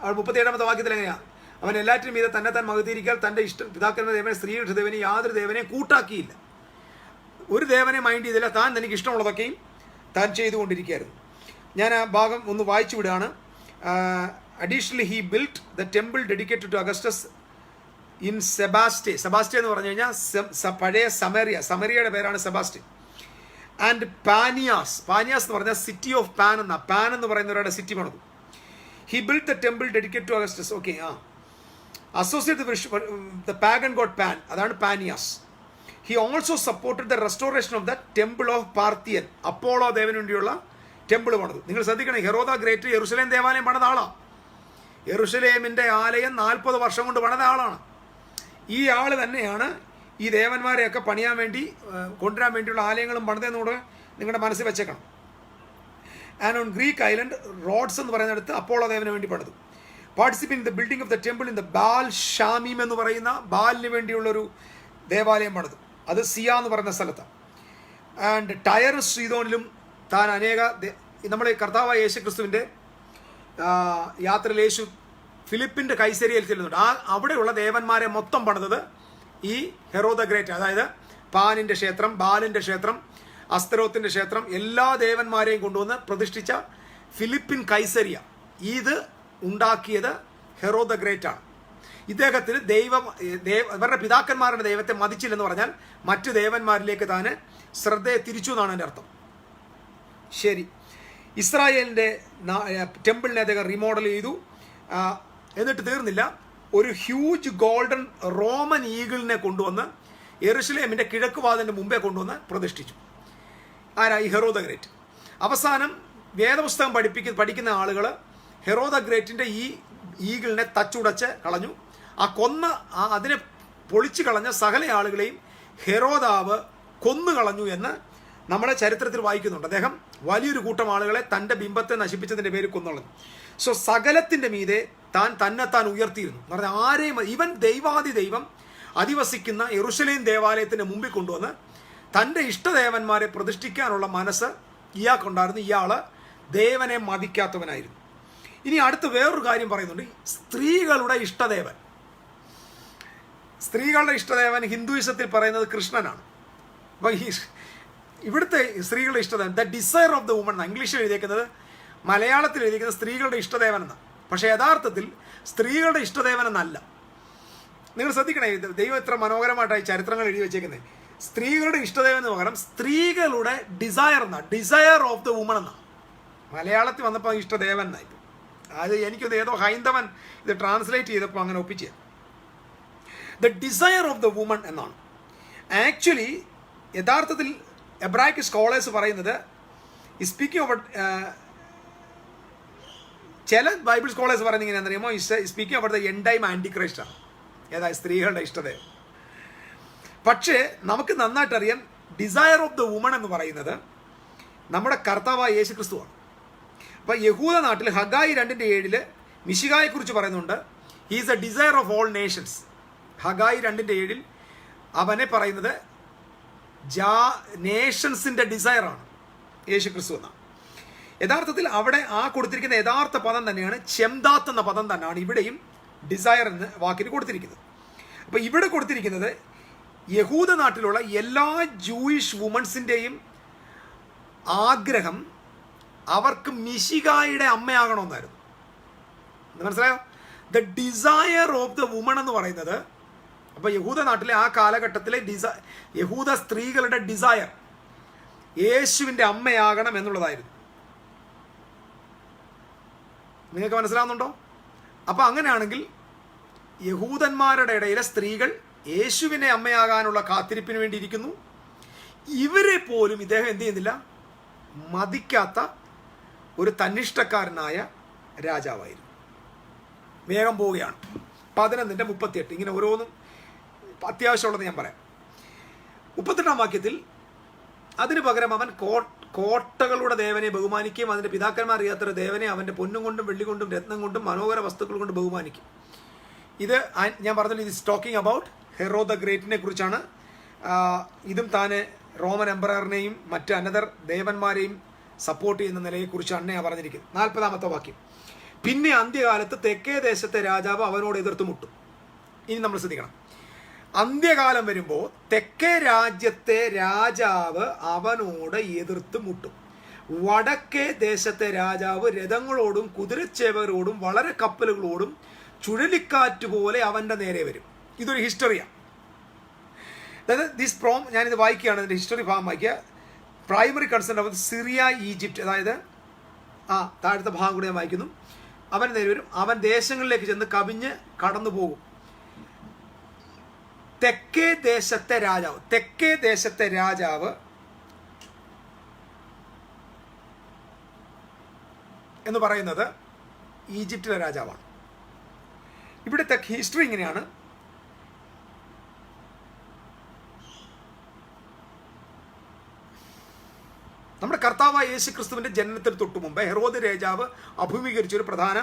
37-ാമത്തെ വാക്യത്തിൽ എങ്ങനെയാണ്? അവൻ എല്ലാറ്റിനും മീതെ താൻ മഹത്വീകരിക്കാൻ തൻ്റെ പിതാക്കന്മാരുടെ ദേവനെ സ്ത്രീയുടെ ദേവനെ യാതൊരു ദേവനെയും കൂട്ടാക്കിയില്ല. ഒരു ദേവനെ മൈൻഡ് ചെയ്തില്ല. താൻ തനിക്ക് ഇഷ്ടമുള്ളതൊക്കെയും താൻ ചെയ്തുകൊണ്ടിരിക്കുകയായിരുന്നു. ഞാൻ ആ ഭാഗം ഒന്ന് വായിച്ചു വിടുകയാണ്. Additionally he built the temple dedicated to Augustus in Sebastia എന്ന് പറഞ്ഞു കഴിഞ്ഞാൽ പഴയ സമരിയയുടെ പേരാണ് സെബാസ്റ്റ്യൻ. ആൻഡ് പാനിയാസ് എന്ന് പറഞ്ഞാൽ സിറ്റി ഓഫ് പാൻ എന്നാ. പാൻ എന്ന് പറയുന്നവരുടെ സിറ്റി പണിതു. He build the temple dedicate to Augustus. Okay, associate the pagan god Pan, അതാണ് Paneas. He also supported the restoration of the temple of Parthian, Apollo ദേവന് വേണ്ടിയുള്ള ടെമ്പിൾ പണിതു. നിങ്ങൾ ശ്രദ്ധിക്കണം, ഹെറോദ ഗ്രേറ്റ് യെരുശലേം ദേവാലയം പണിത ആളാണ്. യെരുശലേമിൻ്റെ ആലയം 40 വർഷം കൊണ്ട് പണിത ആളാണ്. ഈ ആൾ തന്നെയാണ് ഈ ദേവന്മാരെയൊക്കെ പണിയാൻ വേണ്ടി കൊണ്ടുവരാൻ വേണ്ടിയുള്ള ആലയങ്ങളും പണിതെന്നുകൂടെ നിങ്ങളുടെ മനസ്സിൽ വെച്ചേക്കണം. And on Greek island Rhodes എന്ന് പറയുന്നിടത്ത് അപ്പോളോ ദേവന് വേണ്ടി പണിതു. Participate in the building of the temple in the Baal Shamim എന്ന് പറയുന്ന ബാലിന് വേണ്ടിയുള്ളൊരു ദേവാലയം പണിതു. അത് സിയ എന്ന് പറയുന്ന സ്ഥലത്താണ്. ആൻഡ് ടയർ സീതോണിലും താൻ അനേക നമ്മുടെ കർത്താവായ യേശു ക്രിസ്തുവിൻ്റെ യാത്രയിൽ യേശു ഫിലിപ്പിൻ്റെ കൈസരിയിൽ ചെല്ലുന്നുണ്ട്. അവിടെയുള്ള ദേവന്മാരെ മൊത്തം പണിതത് ഈ ഹെറോദ ഗ്രേറ്റ്, അതായത് പാനിൻ്റെ ക്ഷേത്രം, ബാലിൻ്റെ ക്ഷേത്രം, അസ്തരോത്തിൻ്റെ ക്ഷേത്രം, എല്ലാ ദേവന്മാരെയും കൊണ്ടുവന്ന് പ്രതിഷ്ഠിച്ച ഫിലിപ്പിൻ കൈസരിയ ഇത് ഉണ്ടാക്കിയത് ഹെറോദ ഗ്രേറ്റ് ആണ്. ഇദ്ദേഹത്തിന് ഇവരുടെ പിതാക്കന്മാരുടെ ദൈവത്തെ മതിച്ചില്ലെന്ന് പറഞ്ഞാൽ മറ്റു ദേവന്മാരിലേക്ക് താൻ ശ്രദ്ധയെ തിരിച്ചു എന്നാണ് എൻ്റെ അർത്ഥം. ശരി, ഇസ്രായേലിൻ്റെ ടെമ്പിളിനെ അദ്ദേഹം റീമോഡൽ ചെയ്തു. എന്നിട്ട് തീർന്നില്ല, ഒരു ഹ്യൂജ് ഗോൾഡൻ റോമൻ ഈഗിളിനെ കൊണ്ടുവന്ന് യെരുശലേമിൻ്റെ കിഴക്ക് വാതിലിൻ്റെ മുമ്പേ കൊണ്ടുവന്ന് പ്രതിഷ്ഠിച്ചു. ആരാ? ഈ ഹെറോദ ഗ്രേറ്റ്. അവസാനം വേദപുസ്തകം പഠിക്കുന്ന ആളുകൾ ഹെറോദ ഗ്രേറ്റിൻ്റെ ഈ ഈഗിളിനെ തച്ചുടച്ച് കളഞ്ഞു. അതിനെ പൊളിച്ചു കളഞ്ഞ സകല ആളുകളെയും ഹെറോദാവ് കൊന്നു കളഞ്ഞു എന്ന് നമ്മുടെ ചരിത്രത്തിൽ വായിക്കുന്നുണ്ട്. അദ്ദേഹം വലിയൊരു കൂട്ടം ആളുകളെ തൻ്റെ ബിംബത്തെ നശിപ്പിച്ചതിൻ്റെ പേര് കൊന്നുകളഞ്ഞു. സോ സകലത്തിൻ്റെ മീതെ തന്നെത്താൻ ഉയർത്തിയിരുന്നു എന്ന് പറഞ്ഞാൽ ആരെയും, ഇവൻ ദൈവാദി ദൈവം അധിവസിക്കുന്ന യെരുശലേം ദേവാലയത്തിൻ്റെ മുമ്പിൽ കൊണ്ടുവന്ന് തൻ്റെ ഇഷ്ടദേവന്മാരെ പ്രതിഷ്ഠിക്കാനുള്ള മനസ്സ് ഇയാൾക്കുണ്ടായിരുന്നു. ഇയാൾ ദേവനെ മതിക്കാത്തവനായിരുന്നു. ഇനി അടുത്ത് വേറൊരു കാര്യം പറയുന്നുണ്ട്, സ്ത്രീകളുടെ ഇഷ്ടദേവൻ. സ്ത്രീകളുടെ ഇഷ്ടദേവൻ ഹിന്ദുയിസത്തിൽ പറയുന്നത് കൃഷ്ണനാണ്. അപ്പോൾ ഇവിടുത്തെ സ്ത്രീകളുടെ ഇഷ്ടദേവൻ the desire of the woman എന്നാണ് ഇംഗ്ലീഷിൽ എഴുതിയിരിക്കുന്നത്. മലയാളത്തിൽ എഴുതിയിരിക്കുന്നത് സ്ത്രീകളുടെ ഇഷ്ടദേവൻ എന്നാണ്. പക്ഷേ യഥാർത്ഥത്തിൽ സ്ത്രീകളുടെ ഇഷ്ടദേവൻ എന്നല്ല. നിങ്ങൾ ശ്രദ്ധിക്കണേ, ദൈവം എത്ര മനോഹരമായിട്ടായി ചരിത്രങ്ങൾ എഴുതി വെച്ചേക്കുന്നത്. സ്ത്രീകളുടെ ഇഷ്ടദേവന് പകരം സ്ത്രീകളുടെ ഡിസയർ എന്നാണ്, ഡിസയർ ഓഫ് ദ വുമൺ എന്നാണ്. മലയാളത്തിൽ വന്നപ്പോൾ ഇഷ്ടദേവൻ എന്നായി. അത് എനിക്കൊന്ന് ഏതോ ഹൈന്ദവൻ ഇത് ട്രാൻസ്ലേറ്റ് ചെയ്തപ്പോൾ അങ്ങനെ ഒപ്പിച്ച് the desire of the woman എന്നാണ്. ആക്ച്വലി യഥാർത്ഥത്തിൽ എബ്രായിക് സ്കോളേഴ്സ് പറയുന്നത് സ്പീക്കിംഗ് ഓഫ് ചില ബൈബിൾ സ്കോളേഴ്സ് പറയുന്നത് ഇങ്ങനെയാണെന്ന് അറിയുമോ, speaking of the end time anti ക്രൈസ്റ്റാണ്, ഏതായത് സ്ത്രീകളുടെ ഇഷ്ടദേവൻ. പക്ഷേ നമുക്ക് നന്നായിട്ടറിയാം ഡിസയർ ഓഫ് ദ വുമൺ എന്ന് പറയുന്നത് നമ്മുടെ കർത്താവായ യേശു ക്രിസ്തുവാണ്. അപ്പോൾ യഹൂദ നാട്ടിൽ ഹഗായി 2:7 മിശിഹായെക്കുറിച്ച് പറയുന്നുണ്ട്, he is a desire of all nations. Haggai 2:7 അവനെ പറയുന്നത് നേഷൻസിൻ്റെ ഡിസയറാണ് യേശു ക്രിസ്തു എന്നാണ്. യഥാർത്ഥത്തിൽ അവിടെ കൊടുത്തിരിക്കുന്ന യഥാർത്ഥ പദം തന്നെയാണ് ചെംദാത്ത് എന്ന പദം തന്നെയാണ് ഇവിടെയും ഡിസയർ എന്ന് വാക്കിന് കൊടുത്തിരിക്കുന്നത്. അപ്പോൾ ഇവിടെ കൊടുത്തിരിക്കുന്നത് യഹൂദ നാട്ടിലുള്ള എല്ലാ ജൂയിഷ് വുമൺസിൻ്റെയും ആഗ്രഹം അവർക്ക് മിശിഹായുടെ അമ്മയാകണമെന്നായിരുന്നു. മനസ്സിലായോ? The desire of the woman എന്ന് പറയുന്നത്, അപ്പോൾ യഹൂദ നാട്ടിലെ ആ കാലഘട്ടത്തിലെ യഹൂദ സ്ത്രീകളുടെ ഡിസയർ യേശുവിൻ്റെ അമ്മയാകണം എന്നുള്ളതായിരുന്നു. നിങ്ങൾക്ക് മനസ്സിലാവുന്നുണ്ടോ? അപ്പോൾ അങ്ങനെയാണെങ്കിൽ യഹൂദന്മാരുടെ ഇടയിലെ സ്ത്രീകൾ യേശുവിനെ അമ്മയാകാനുള്ള കാത്തിരിപ്പിന് വേണ്ടി ഇരിക്കുന്നു. ഇവരെ പോലും ഇദ്ദേഹം എന്ത് ചെയ്യുന്നില്ല, മതിക്കാത്ത ഒരു തന്നിഷ്ടക്കാരനായ രാജാവായിരുന്നു. വേഗം പോവുകയാണ്. 11:38 ഇങ്ങനെ ഓരോന്നും അത്യാവശ്യമുള്ളത് ഞാൻ പറയാം. 38-ാം വാക്യത്തിൽ അതിന് പകരം അവൻ കോട്ടകളുടെ ദേവനെ ബഹുമാനിക്കുകയും അതിൻ്റെ പിതാക്കന്മാർ അറിയാത്ത ദേവനെ അവൻ്റെ പൊന്നും കൊണ്ടും വെള്ളി കൊണ്ടും രത്നം കൊണ്ടും മനോഹര വസ്തുക്കൾ കൊണ്ട് ബഹുമാനിക്കും. ഇത് ഞാൻ പറഞ്ഞല്ലോ, ഇത് ടോക്കിംഗ് അബൌട്ട് ഹെറോദ ഗ്രേറ്റിനെ കുറിച്ചാണ്. ഇതും താന് റോമൻ എംപററിനെയും മറ്റ് അനദർ ദേവന്മാരെയും സപ്പോർട്ട് ചെയ്യുന്ന നിലയെക്കുറിച്ചാണ് ഞാൻ പറഞ്ഞിരിക്കുന്നത്. 40-ാമത്തെ വാക്യം, പിന്നെ അന്ത്യകാലത്ത് തെക്കേ ദേശത്തെ രാജാവ് അവനോട് എതിർത്ത് മുട്ടും. ഇനി നമ്മൾ ശ്രദ്ധിക്കണം, അന്ത്യകാലം വരുമ്പോൾ തെക്കേ രാജ്യത്തെ രാജാവ് അവനോട് എതിർത്ത് മുട്ടും. വടക്കേ ദേശത്തെ രാജാവ് രഥങ്ങളോടും കുതിരച്ചേവകരോടും വളരെ കപ്പലുകളോടും ചുഴലിക്കാറ്റ് പോലെ അവൻ്റെ നേരെ വരും. ഇതൊരു ഹിസ്റ്ററിയാണ്. അതായത് ഞാനിത് വായിക്കുകയാണ്, ഇതിൻ്റെ ഹിസ്റ്ററി ഭാഗം വായിക്കുക. Primary concern of Syria Egypt, അതായത് താഴത്തെ ഭാഗം കൂടി ഞാൻ വായിക്കുന്നു. അവൻ നേരം അവൻ ദേശങ്ങളിലേക്ക് ചെന്ന് കവിഞ്ഞ് കടന്നു പോകും. തെക്കേ ദേശത്തെ രാജാവ് എന്ന് പറയുന്നത് ഈജിപ്തിലെ രാജാവാണ്. ഇവിടുത്തെ ഹിസ്റ്ററി ഇങ്ങനെയാണ്. നമ്മുടെ കർത്താവായ യേശു ക്രിസ്തുവിൻ്റെ ജനനത്തിന് തൊട്ടു മുമ്പ് ഹെറോദ് രാജാവ് അഭിമുഖീകരിച്ച ഒരു പ്രധാന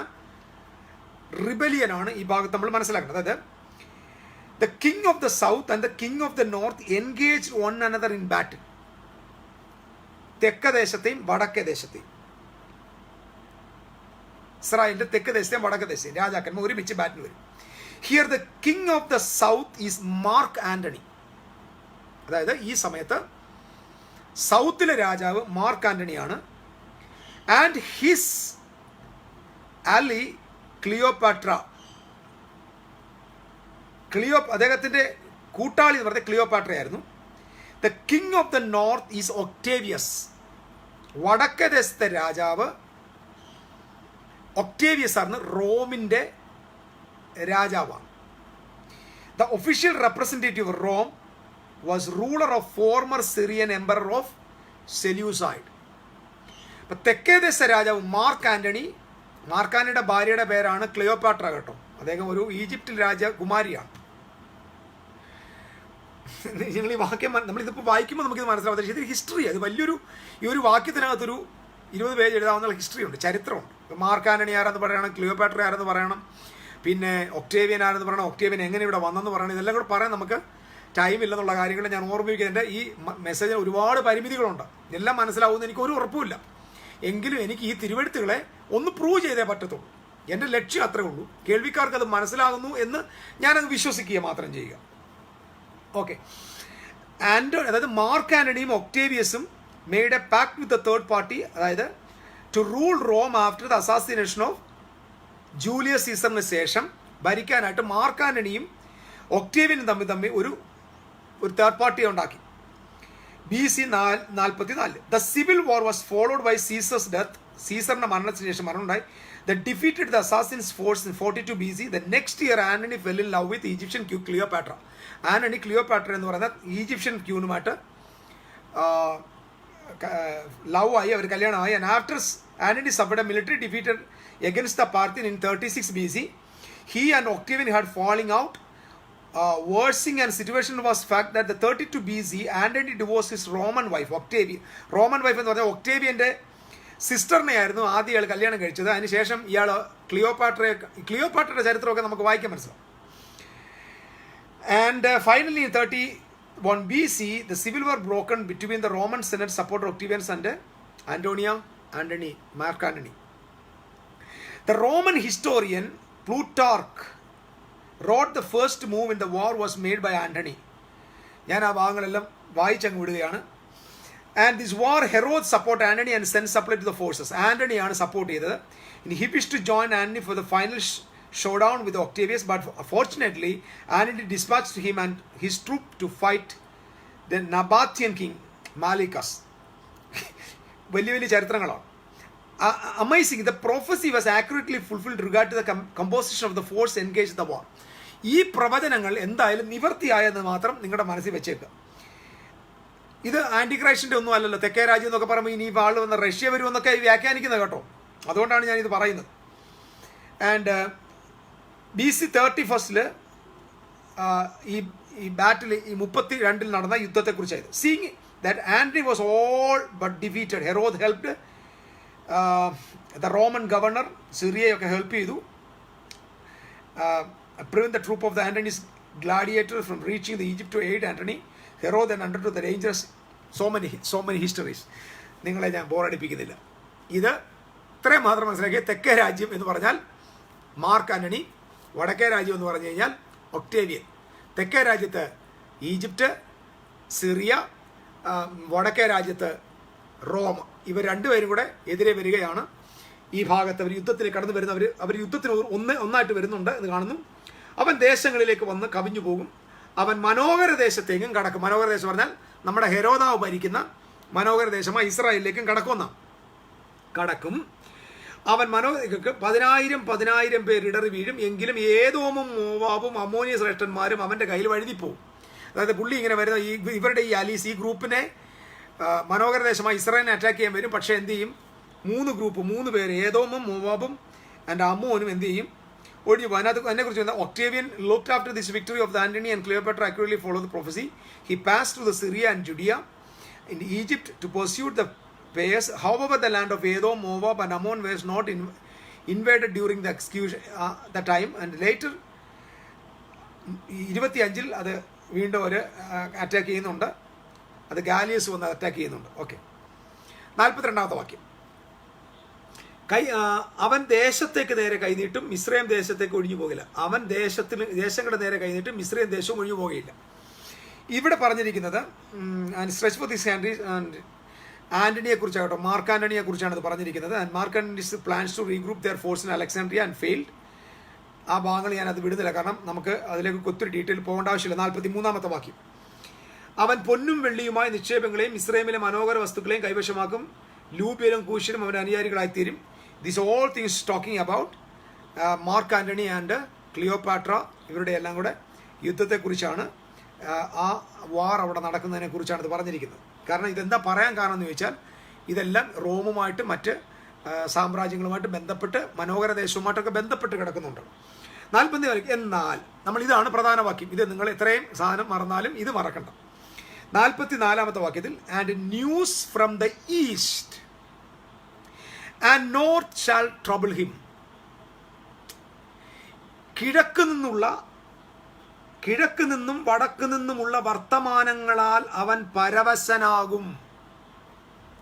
റിബലിയനാണ് ഈ ഭാഗത്ത് നമ്മൾ മനസ്സിലാക്കുന്നത്. അതായത് the king of the south and the king of the north engage one another in battle. തെക്ക് ദേശത്തെയും വടക്കേ ദേശത്തെയും, ഇസ്രായേലിന്റെ തെക്ക് ദേശത്തെയും വടക്കേ ദേശത്തെയും രാജാക്കന്മാർ ഒരുമിച്ച് ബാറ്റിൽ വരും. Here the king of the south is Mark Antony. അതായത് ഈ സമയത്ത് സൗത്തിലെ രാജാവ് മാർക്ക് ആന്റണിയാണ്. And his ally Cleopatra. അദ്ദേഹത്തിൻ്റെ കൂട്ടാളി എന്ന് പറഞ്ഞാൽ ക്ലിയോപാട്രയായിരുന്നു. The king of the north is Octavius. വടക്കേ ദേശത്തെ രാജാവ് ഒക്ടേവിയസ് ആണ്, റോമിൻ്റെ രാജാവാണ്. The official representative of Rome was ruler of former Syrian emperor of Seleucid. അപ്പം തെക്കേ ദേശ രാജാവ് മാർക്ക് ആന്റണിയുടെ ഭാര്യയുടെ പേരാണ് ക്ലിയോപാട്ര കേട്ടോ. അദ്ദേഹം ഒരു ഈജിപ്തിൽ രാജകുമാരിയാണ്. നിങ്ങൾ ഈ വാക്യം നമ്മളിതിപ്പോൾ വായിക്കുമ്പോൾ നമുക്കിത് മനസ്സിലാവും. പക്ഷേ ഇത് ഹിസ്റ്ററി, അത് വലിയൊരു ഈ ഒരു വാക്യത്തിനകത്തൊരു 20 പേജ് എഴുതാവുന്ന ഹിസ്റ്ററി ഉണ്ട്, ചരിത്രമുണ്ട്. മാർക്ക് ആന്റണി ആരെന്ന് പറയണം, ക്ലിയോപാട്ര ആരെന്ന് പറയണം, പിന്നെ ഒക്ടേവിയൻ ആരെന്ന് പറയണം, ഒക്ടേവിയൻ എങ്ങനെ ഇവിടെ വന്നെന്ന് പറയണം. ഇതെല്ലാം കൂടെ പറയാൻ നമുക്ക് ടൈം ഇല്ലെന്നുള്ള കാര്യങ്ങൾ ഞാൻ ഓർമ്മിപ്പിക്കുന്നത്. ഈ മെസ്സേജിന് ഒരുപാട് പരിമിതികളുണ്ട്, എല്ലാം മനസ്സിലാവുമെന്ന് എനിക്ക് ഒരു ഉറപ്പുമില്ല. എങ്കിലും എനിക്ക് ഈ തിരുവെഴുത്തുകളെ ഒന്ന് പ്രൂവ് ചെയ്തേ പറ്റത്തുള്ളൂ. എൻ്റെ ലക്ഷ്യം അത്രേ ഉള്ളൂ, കേൾവിക്കാർക്ക് അത് മനസ്സിലാകുന്നു എന്ന് ഞാനത് വിശ്വസിക്കുക മാത്രം ചെയ്യുക. ഓക്കെ, അതായത് മാർക്ക് ആന്റണിയും ഒക്ടേവിയസും made a pact with the third party, അതായത് to rule Rome after the assassination of Julius സീസറിന് ശേഷം ഭരിക്കാനായിട്ട് മാർക്ക് ആന്റണിയും ഒക്ടേവിയനും തമ്മിൽ ഒരു തേർഡ് പാർട്ടിയെ ഉണ്ടാക്കി. BC 44. The civil war was followed by Caesar's death. സീസറിന്റെ മരണത്തിന് ശേഷം മരണമുണ്ടായി. The defeated the assassins forces in 42 BC. The next year Antony fell in love with Egyptian queen Cleopatra. Antony Cleopatra എന്ന് പറയുന്ന ഈജിപ്ഷ്യൻ ക്യൂനുമായിട്ട് ലവ് ആയി, അവർ കല്യാണമായി. And after Antony suffered a military defeated against the Parthian in 36 BC. He and Octavian had falling out. Worsening and situation was fact that the 32 BC Antony divorced his Roman wife Octavia. Roman wife എന്ന് പറഞ്ഞാൽ ഒക്ടേവിയൻ്റെ സിസ്റ്ററിനെ ആയിരുന്നു ആദ്യം ഇയാൾ കല്യാണം കഴിച്ചത്. അതിനുശേഷം ഇയാൾ ക്ലിയോപാട്രയുടെ ചരിത്രമൊക്കെ നമുക്ക് വായിക്കാൻ മനസ്സിലാവും. And finally in 31 BC the civil war broken between the Roman Senate supporter Octavian and Mark Antony. The Roman historian Plutarch wrote the first move in the war was made by Antony. ഞാൻ ആ ഭാഗങ്ങളെല്ലാം വായിച്ചങ്ങ് വിടുകയാണ്. And this war Herod support Antony and send supply to the forces. ആന്റണിയാണ് സപ്പോർട്ട് ചെയ്തത്. He wish to join Antony for the final showdown with Octavius, but fortunately Antony dispatched him and his troop to fight the Nabataean king Malichus. വലിയ ചരിത്രങ്ങളാണ്. Amazing, the prophecy was accurately fulfilled regard to the composition of the force engaged in the war. ഈ പ്രവചനങ്ങൾ എന്തായാലും നിവർത്തിയായെന്ന് മാത്രം നിങ്ങളുടെ മനസ്സിൽ വെച്ചേക്കുക. ഇത് ആന്റി ക്രൈസ്റ്റിന്റെ ഒന്നും അല്ലല്ലോ. തെക്കേ രാജ്യം എന്നൊക്കെ പറയുമ്പോൾ ഇനി ആൾ വന്ന റഷ്യ വരുമെന്നൊക്കെ വ്യാഖ്യാനിക്കുന്നത് കേട്ടോ. അതുകൊണ്ടാണ് ഞാനിത് പറയുന്നത്. ആൻഡ് BC 31 ഈ ബാറ്റിൽ ഈ 32 നടന്ന യുദ്ധത്തെക്കുറിച്ചായിരുന്നു. Seeing that Antony was all but defeated, Herod helped the Roman governor സിറിയയൊക്കെ ഹെൽപ്പ് ചെയ്തു. prevent the troop of the Antony's gladiator from reaching the Egypt to aid Antony. Herod then undertook the dangerous so many histories. നിങ്ങളെ ഞാൻ ബോറടിപ്പിക്കുന്നില്ല. ഇത് ഇത്രയും മാത്രം മനസ്സിലാക്കിയ തെക്കേ രാജ്യം എന്ന് പറഞ്ഞാൽ മാർക്ക് ആന്റണി, വടക്കേ രാജ്യം എന്ന് പറഞ്ഞു കഴിഞ്ഞാൽ ഒക്ടേവിയൻ. തെക്കേ രാജ്യത്ത് ഈജിപ്റ്റ്, സിറിയ, വടക്കേ രാജ്യത്ത് റോം. ഇവർ രണ്ടുപേരും കൂടെ എതിരെ വരികയാണ്. ഈ ഭാഗത്ത് അവർ യുദ്ധത്തിൽ കടന്നു വരുന്നവർ യുദ്ധത്തിന് ഒന്നായിട്ട് വരുന്നുണ്ട് എന്ന് കാണുന്നു. അവൻ ദേശങ്ങളിലേക്ക് വന്ന് കവിഞ്ഞു പോകും. അവൻ മനോഹര ദേശത്തേക്കും കടക്കും. മനോഹര ദേശം പറഞ്ഞാൽ നമ്മുടെ ഹെരോദാവ് ഭരിക്കുന്ന മനോഹര ദേശമായി ഇസ്രായേലിലേക്കും കടക്കും. അവൻ 10,000 പേർ ഇടറി വീഴും. എങ്കിലും ഏദോമും മോവാബും അമ്മോനിയ ശ്രേഷ്ഠന്മാരും അവൻ്റെ കയ്യിൽ വഴുതിപ്പോവും. അതായത് പുള്ളി ഇങ്ങനെ വരുന്ന ഇവരുടെ ഈ അലീസ്, ഈ ഗ്രൂപ്പിനെ മനോഹര ദേശമായി ഇസ്രായേലിനെ അറ്റാക്ക് ചെയ്യാൻ വരും. പക്ഷേ എന്ത് ചെയ്യും? 3 പേര്, ഏദോമും മോവാബും ആൻഡ് അമ്മോനും എന്ത് ചെയ്യും? ഒഴിഞ്ഞു പോകും. അതിനെക്കുറിച്ച് Octavian looked after this victory of the Antony and Cleopatra accurately followed the prophecy. He passed through the Syria and Judea in Egypt to pursue the pairs. However, the land of Edom, Moab and Ammon was not invaded during the execution the time, and later 25 അത് വീണ്ടും ഒരു അറ്റാക്ക് ചെയ്യുന്നുണ്ട്. അത് ഗാലിയസ് വന്ന് അറ്റാക്ക് ചെയ്യുന്നുണ്ട്. ഓക്കെ, 42ാമത്തെ വാക്യം. അവൻ ദേശത്തേക്ക് നേരെ കൈനീട്ടും, മിസ്രൈം ദേശത്തേക്ക് ഒഴിഞ്ഞു പോകില്ല. അവൻ ദേശങ്ങളുടെ നേരെ കൈനീട്ടും, മിസ്രൈം ദേശവും ഒഴിഞ്ഞു പോകുകയില്ല. ഇവിടെ പറഞ്ഞിരിക്കുന്നത് സ്ട്രെച്ച് ഫോർ ദിസ് ആന്റണിയെ കുറിച്ചാകട്ടോ, മാർക്ക് ആന്റണിയെ കുറിച്ചാണ് ഇത് പറഞ്ഞിരിക്കുന്നത്. And Mark Antony's plans to regroup their force in Alexandria and failed. ആ ഭാഗങ്ങൾ ഞാനത് വിടുന്നില്ല, കാരണം നമുക്ക് അതിലേക്ക് ഒത്തിരി ഡീറ്റെയിൽ പോകേണ്ട ആവശ്യമില്ല. 43ാമത്തെ വാക്യം. അവൻ പൊന്നും വെള്ളിയുമായി നിക്ഷേപങ്ങളെയും ഇസ്രയേലിലെ മനോഹര വസ്തുക്കളെയും കൈവശമാക്കും. ലൂബിയലും കൂശിനും അവൻ്റെ അനുയായികളായിത്തീരും. This all things talking about Mark Antony and Cleopatra. ഇവരുടെ എല്ലാം കൂടെ യുദ്ധത്തെക്കുറിച്ചാണ്, ആ വാർ അവിടെ നടക്കുന്നതിനെ കുറിച്ചാണ് ഇത് പറഞ്ഞിരിക്കുന്നത്. കാരണം ഇതെന്താ പറയാൻ കാരണം എന്ന് ചോദിച്ചാൽ, ഇതെല്ലാം റോമുമായിട്ട് മറ്റ് സാമ്രാജ്യങ്ങളുമായിട്ട് ബന്ധപ്പെട്ട് മനോഹര ദേശവുമായിട്ടൊക്കെ ബന്ധപ്പെട്ട് കിടക്കുന്നുണ്ട്. 40 എന്നാൽ നമ്മൾ ഇതാണ് പ്രധാന വാക്യം. ഇത് നിങ്ങൾ എത്രയും സാധനം മറന്നാലും ഇത് മറക്കണ്ട. 44ാമത്തെ വാക്യത്തിൽ, and news from the east and north shall trouble him. കിഴക്ക് നിന്നും വടക്ക് നിന്നുമുള്ള വർത്തമാനങ്ങളാൽ അവൻ പരവശനാകും.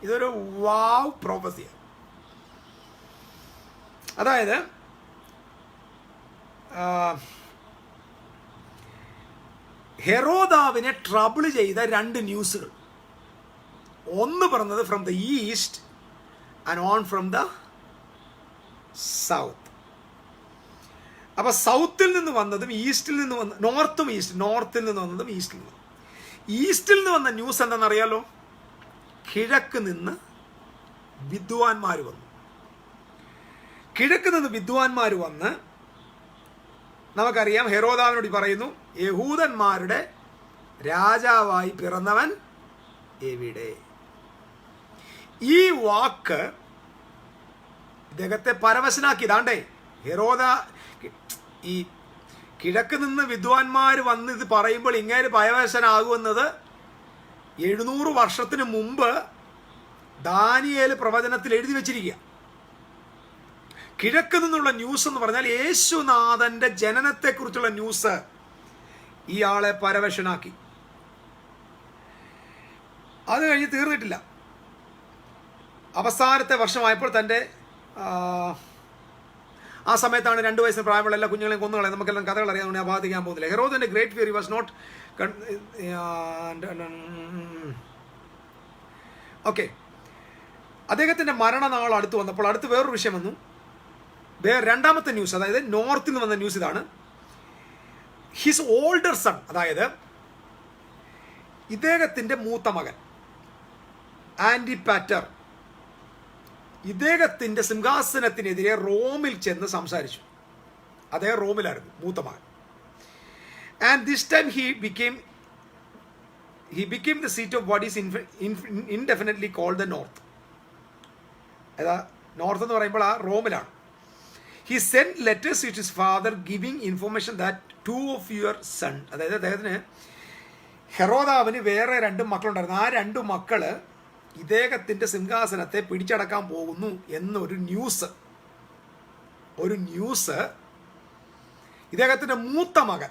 ഇതൊരു വാവ് പ്രോഫസിയാണ്. അതായത് ഹെറോദാവിനെ ട്രബിൾ ചെയ്ത 2 ന്യൂസുകൾ. ഒന്ന് പറഞ്ഞത് from the east and on from the south. അപ്പൊ സൗത്തിൽ നിന്ന് വന്നതും ഈസ്റ്റിൽ നിന്ന് വന്ന നോർത്തിൽ നിന്ന് വന്നതും ഈസ്റ്റിൽ നിന്ന് വന്ന ന്യൂസ് എന്താണെന്നറിയാലോ? കിഴക്ക് നിന്ന് വിദ്വാൻമാർ വന്ന് നമുക്കറിയാം, ഹെരോദാവിനോട് പറയുന്നു, യഹൂദന്മാരുടെ രാജാവായി പിറന്നവൻ എവിടെ? ഈ വാക്ക് ഇദ്ദേഹത്തെ പരവശനാക്കിയതാണ്ടേ. ഈ കിഴക്ക് നിന്ന് വിദ്വാൻമാർ വന്ന് ഇത് പറയുമ്പോൾ ഇങ്ങനെ പരവശനാകുമെന്നത് 700 വർഷത്തിന് മുമ്പ് ദാനിയേൽ പ്രവചനത്തിൽ എഴുതി വെച്ചിരിക്കുക. കിഴക്ക് നിന്നുള്ള ന്യൂസ് എന്ന് പറഞ്ഞാൽ യേശുനാഥന്റെ ജനനത്തെക്കുറിച്ചുള്ള ന്യൂസ് ഇയാളെ പരവശനാക്കി. അത് കഴിഞ്ഞ് തീർന്നിട്ടില്ല. അവസാനത്തെ വർഷമായപ്പോൾ തൻ്റെ ആ സമയത്താണ് 2 വയസ്സിന് പ്രായമുള്ള എല്ലാ കുഞ്ഞുങ്ങളെയും കൊന്നുകളെ. നമുക്കെല്ലാം കഥകൾ അറിയാവുന്ന ഞാൻ ബാധിക്കാൻ പോകുന്നില്ല. ഹെറോദിന്റെ great fear was not okay. അദ്ദേഹത്തിന്റെ മരണനാൾ അടുത്ത് വന്നപ്പോൾ അടുത്ത് വേറൊരു വിഷയം വന്നു. രണ്ടാമത്തെ ന്യൂസ്, അതായത് നോർത്തിൽ നിന്ന് വന്ന ന്യൂസ് ഇതാണ്. ഹിസ് ഓൾഡർ സൺ, അതായത് ഇദ്ദേഹത്തിന്റെ മൂത്ത മകൻ ആന്റിപാറ്റർ, ഇദ്ദേഹത്തിന്റെ സിംഹാസനത്തിനെതിരെ റോമിൽ ചെന്ന് സംസാരിച്ചു. അദ്ദേഹം റോമിലായിരുന്നു മൂത്ത മകൻ. And this time he became the seat of what is indefinitely called the north. അതാ നോർത്ത് എന്ന് പറയുമ്പോൾ ആ റോമിലാണ്. He sent letters to his father giving information that 2 of your son, അതായത് അദ്ദേഹത്തിന് ഹെറോദാവിന് വേറെ 2 മക്കളുണ്ടായിരുന്നു. ആ 2 മക്കള് ഇദ്ദേഹത്തിന്റെ സിംഹാസനത്തെ പിടിച്ചടക്കാൻ പോകുന്നു എന്നൊരു ന്യൂസ് ഇദ്ദേഹത്തിന്റെ മൂത്ത മകൻ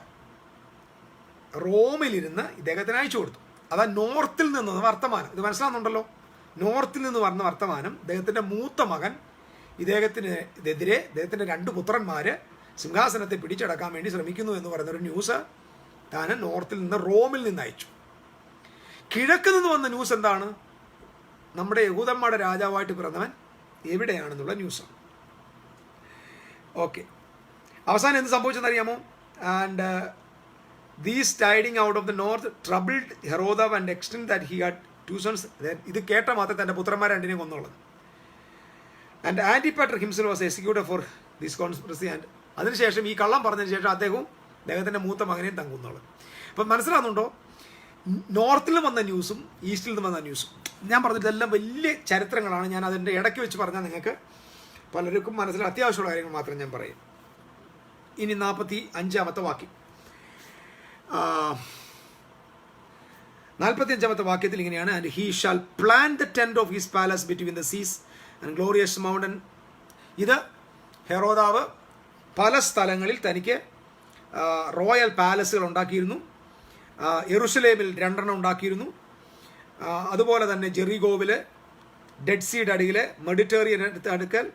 റോമിലിരുന്ന് ഇദ്ദേഹത്തിന് അയച്ചു കൊടുത്തു. അതാ നോർത്തിൽ നിന്ന് വർത്തമാനം. ഇത് മനസ്സിലാകുന്നുണ്ടല്ലോ? നോർത്തിൽ നിന്ന് വന്ന വർത്തമാനം ഇദ്ദേഹത്തിന്റെ മൂത്ത മകൻ ഇദ്ദേഹത്തിനെതിരെ ഇദ്ദേഹത്തിന്റെ 2 പുത്രന്മാര് സിംഹാസനത്തെ പിടിച്ചടക്കാൻ വേണ്ടി ശ്രമിക്കുന്നു എന്ന് പറയുന്നൊരു ന്യൂസ് താൻ നോർത്തിൽ നിന്ന് റോമിൽ നിന്ന് അയച്ചു. കിഴക്ക് നിന്ന് വന്ന ന്യൂസ് എന്താണ്? നമ്മുടെ യഹൂദന്മാരുടെ രാജാവായിട്ട് പിറന്നവൻ എവിടെയാണെന്നുള്ള ന്യൂസാണ്. ഓക്കെ, അവസാനം എന്ത് സംഭവിച്ചെന്നറിയാമോ? and these tidings out of the north troubled Herodias and extent that he had 2 sons. ഇത് കേട്ട മാത്രം തൻ്റെ പുത്രന്മാർ രണ്ടിനെയും കൊന്നുള്ളത്. And Antipater himself was executed for this conspiracy. And അതിനുശേഷം ഈ കള്ളം പറഞ്ഞതിന് ശേഷം അദ്ദേഹത്തിൻ്റെ മൂത്ത മകനെയും തങ്ങുന്നുള്ളത്. അപ്പം മനസ്സിലാകുന്നുണ്ടോ? നോർത്തിൽ വന്ന ന്യൂസും ഈസ്റ്റിൽ നിന്ന് വന്ന ന്യൂസും ഞാൻ പറഞ്ഞിട്ട് ഇതെല്ലാം വലിയ ചരിത്രങ്ങളാണ്. ഞാൻ അതിൻ്റെ ഇടയ്ക്ക് വെച്ച് പറഞ്ഞാൽ നിങ്ങൾക്ക് പലർക്കും മനസ്സിലാൻ അത്യാവശ്യമുള്ള കാര്യങ്ങൾ മാത്രം ഞാൻ പറയും. ഇനി 45-ാമത്തെ വാക്യം. 45-ാമത്തെ വാക്യത്തിൽ ഇങ്ങനെയാണ്, and he shall plan the tent of his palace between the സീസ് ആൻഡ് ഗ്ലോറിയസ് മൗണ്ടൻ. ഇത് ഹെറോദാവ് പല സ്ഥലങ്ങളിൽ തനിക്ക് റോയൽ പാലസുകൾ ഉണ്ടാക്കിയിരുന്നു. യെരുശലേമിൽ 2 ഉണ്ടാക്കിയിരുന്നു. അതുപോലെ തന്നെ ജെറിഗോവിൽ, ഡെഡ് സീയുടെ അടിയിൽ, മെഡിറ്ററേനിയൻ അടുക്കൽ,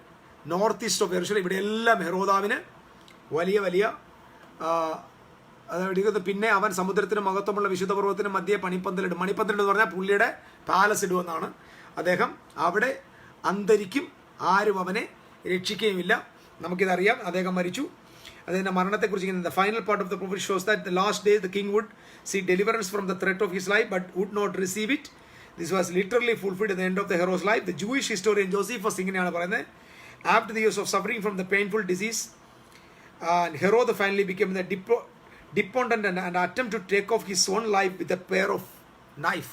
നോർത്ത് ഈസ്റ്റ് ഓഫ് യെരുശലേം, ഇവിടെയെല്ലാം ഹെറോദാവിന് വലിയ വലിയ അതെടുക്കുന്നത്. പിന്നെ അവൻ സമുദ്രത്തിന് മഹത്വമുള്ള വിശുദ്ധ പർവ്വതത്തിന് മധ്യേ മണിപ്പന്തലിടും എന്ന് പറഞ്ഞാൽ പുള്ളിയുടെ പാലസ് ഇടുമെന്നാണ്. അദ്ദേഹം അവിടെ അന്തരിക്കും, ആരും അവനെ രക്ഷിക്കുകയുമില്ല. നമുക്കിതറിയാം. അദ്ദേഹം മരിച്ചു. അതിൻ്റെ മരണത്തെക്കുറിച്ച് ഇങ്ങനെ, the final part of the prophet shows that the last day the king would see deliverance from the threat of his life but would not receive it. This was literally fulfilled at the end of the hero's life. The Jewish historian Josephus ഇങ്ങനെയാണ് പറയുന്നത്, after the years of suffering from the painful disease, Herod finally became the dependent and attempt to take off his own life with a pair of knife.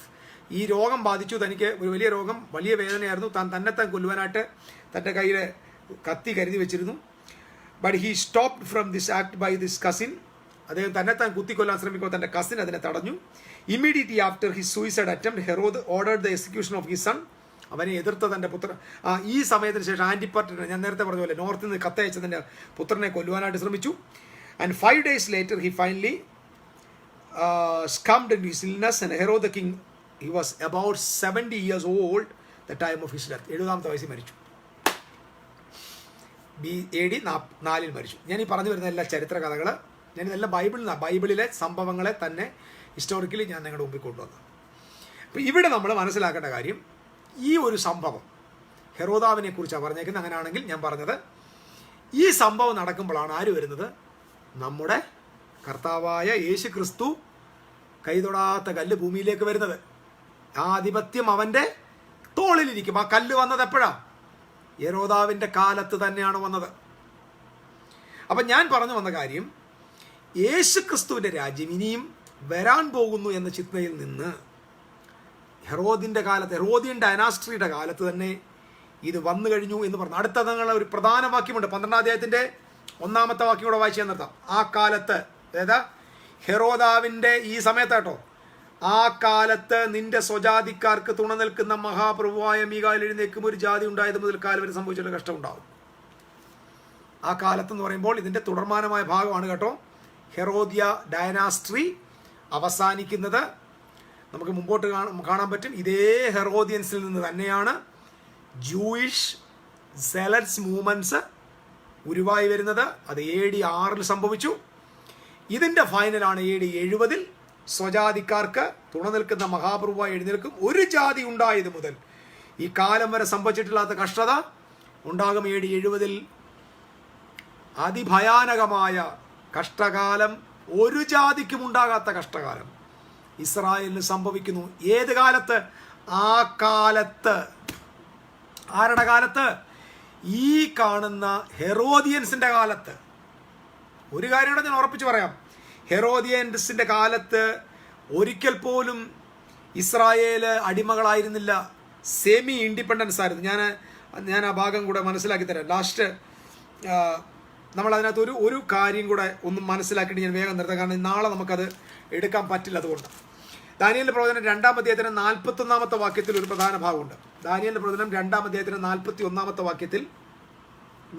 ഈ രോഗം ബാധിച്ചു, തനിക്ക് ഒരു വലിയ രോഗം, വലിയ വേദനയായിരുന്നു. തന്നെത്താൻ കൊല്ലുവാനായിട്ട് തൻ്റെ കയ്യിൽ കത്തി കരുതി വെച്ചിരുന്നു. But he stopped from this act by this cousin. അദ്ദേഹം തന്നെത്താൻ കുത്തിക്കൊല്ലാൻ ശ്രമിക്കുമ്പോൾ തൻ്റെ കസിൻ അതിനെ തടഞ്ഞു. Immediately after his suicide attempt Herod ordered the execution of his son. അവനെ എതിർത്ത തൻ്റെ പുത്രൻ. ഈ സമയത്തിന് ശേഷം ആൻറ്റിപ്പാറ്റർ, ഞാൻ നേരത്തെ പറഞ്ഞ പോലെ നോർത്തിൽ നിന്ന് കത്തയച്ച തൻ്റെ പുത്രനെ കൊല്ലുവാനായിട്ട് ശ്രമിച്ചു. And 5 days later he finally succumbed in his illness, and Herod the king, he was about 70 years old the time of his death. 70-ാമത്തെ വയസ്സിൽ മരിച്ചു. AD 4 മരിച്ചു. ഞാൻ ഈ പറഞ്ഞു വരുന്ന എല്ലാ ചരിത്ര കഥകൾ, ഞാനിതെല്ലാം ബൈബിളിലെ സംഭവങ്ങളെ തന്നെ ഹിസ്റ്റോറിക്കലി ഞാൻ നിങ്ങളുടെ മുമ്പിൽ കൊണ്ടുവന്നു. അപ്പോൾ ഇവിടെ നമ്മൾ മനസ്സിലാക്കേണ്ട കാര്യം, ഈ ഒരു സംഭവം ഹെറോദാവിനെ കുറിച്ചാണ് പറഞ്ഞേക്കുന്നത്. അങ്ങനെയാണെങ്കിൽ ഞാൻ പറഞ്ഞത്, ഈ സംഭവം നടക്കുമ്പോഴാണ് ആര് വരുന്നത്? നമ്മുടെ കർത്താവായ യേശു ക്രിസ്തു കൈതൊടാത്ത കല്ല് ഭൂമിയിലേക്ക് വരുന്നത്. ആധിപത്യം അവൻ്റെ തോളിലിരിക്കും. ആ കല്ല് വന്നത് എപ്പോഴാണ്? ഹെരോദാവിൻ്റെ കാലത്ത് തന്നെയാണ് വന്നത്. അപ്പം ഞാൻ പറഞ്ഞു വന്ന കാര്യം, യേശു ക്രിസ്തുവിൻ്റെ രാജ്യം ഇനിയും വരാൻ പോകുന്നു എന്ന ചിന്തയിൽ നിന്ന് ഹെറോദിൻ്റെ കാലത്ത്, ഹെറോദിയൻ ഡൈനാസ്ട്രിയുടെ കാലത്ത് തന്നെ ഇത് വന്നു കഴിഞ്ഞു എന്ന് പറഞ്ഞു. അടുത്ത നിങ്ങളുടെ ഒരു പ്രധാന വാക്യമുണ്ട്, 12-ാം അധ്യായത്തിൻ്റെ 1-ാമത്തെ വാക്യം കൂടെ വായിച്ചു നിർത്താം. ആ കാലത്ത്, അതായത് ഹെറോദാവിൻ്റെ ഈ സമയത്താട്ടോ, ആ കാലത്ത് നിന്റെ സ്വജാതിക്കാർക്ക് തുണ നിൽക്കുന്ന മഹാപ്രഭുവായ മീഖായേൽ എഴുന്നേൽക്കും. ഒരു ജാതി ഉണ്ടായത് മുതൽ കാലം വരെ സംഭവിച്ചുള്ള കഷ്ടമുണ്ടാകും. ആ കാലത്തെന്ന് പറയുമ്പോൾ ഇതിൻ്റെ തുടർമാനമായ ഭാഗമാണ് കേട്ടോ. ഹെറോദിയ ഡൈനാസ്ട്രി അവസാനിക്കുന്നത് നമുക്ക് മുമ്പോട്ട് കാണാൻ പറ്റും. ഇതേ ഹെറോദിയൻസിൽ നിന്ന് തന്നെയാണ് ജൂയിഷ് സെലറ്റ്സ് മൂവ്മെൻറ്റ്സ് ഉരുവായി വരുന്നത്. അത് AD 6 സംഭവിച്ചു. ഇതിൻ്റെ ഫൈനലാണ് AD 70 സ്വജാതിക്കാർക്ക് തുണ നിൽക്കുന്ന മഹാപ്രഭുവായി എഴുന്നേൽക്കും. ഒരു ജാതി ഉണ്ടായത് മുതൽ ഈ കാലം വരെ സംഭവിച്ചിട്ടില്ലാത്ത കഷ്ടത ഉണ്ടാകും. AD 70 അതിഭയാനകമായ കഷ്ടകാലം, ഒരു ജാതിക്കും ഉണ്ടാകാത്ത കഷ്ടകാലം ഇസ്രായേലിന് സംഭവിക്കുന്നു. ഏത് കാലത്ത്? ആ കാലത്ത്. ആരുടെ കാലത്ത്? ഈ കാണുന്ന ഹെറോദിയൻസിൻ്റെ കാലത്ത്. ഒരു കാര്യം കൂടെ ഞാൻ ഉറപ്പിച്ച് പറയാം, ഹെറോദിയൻസിൻ്റെ കാലത്ത് ഒരിക്കൽ പോലും ഇസ്രായേൽ അടിമകളായിരുന്നില്ല, സെമി ഇൻഡിപെൻഡൻസ് ആയിരുന്നു. ഞാൻ ആ ഭാഗം കൂടെ മനസ്സിലാക്കി തരാം. ലാസ്റ്റ് നമ്മളതിനകത്ത് ഒരു കാര്യം കൂടെ ഒന്ന് മനസ്സിലാക്കിയിട്ട് ഞാൻ വേഗം നിർത്താം, കാരണം നാളെ നമുക്കത് എടുക്കാൻ പറ്റില്ല. അതുകൊണ്ട് ദാനിയേലിന്റെ പ്രവചനം 2-ാം അധ്യായത്തിന് 41-ാമത്തെ വാക്യത്തിൽ ഒരു പ്രധാന ഭാഗമുണ്ട്. ദാനിയേലിന്റെ പ്രവചനം 2-ാം അധ്യായത്തിന് 41-ാമത്തെ വാക്യത്തിൽ,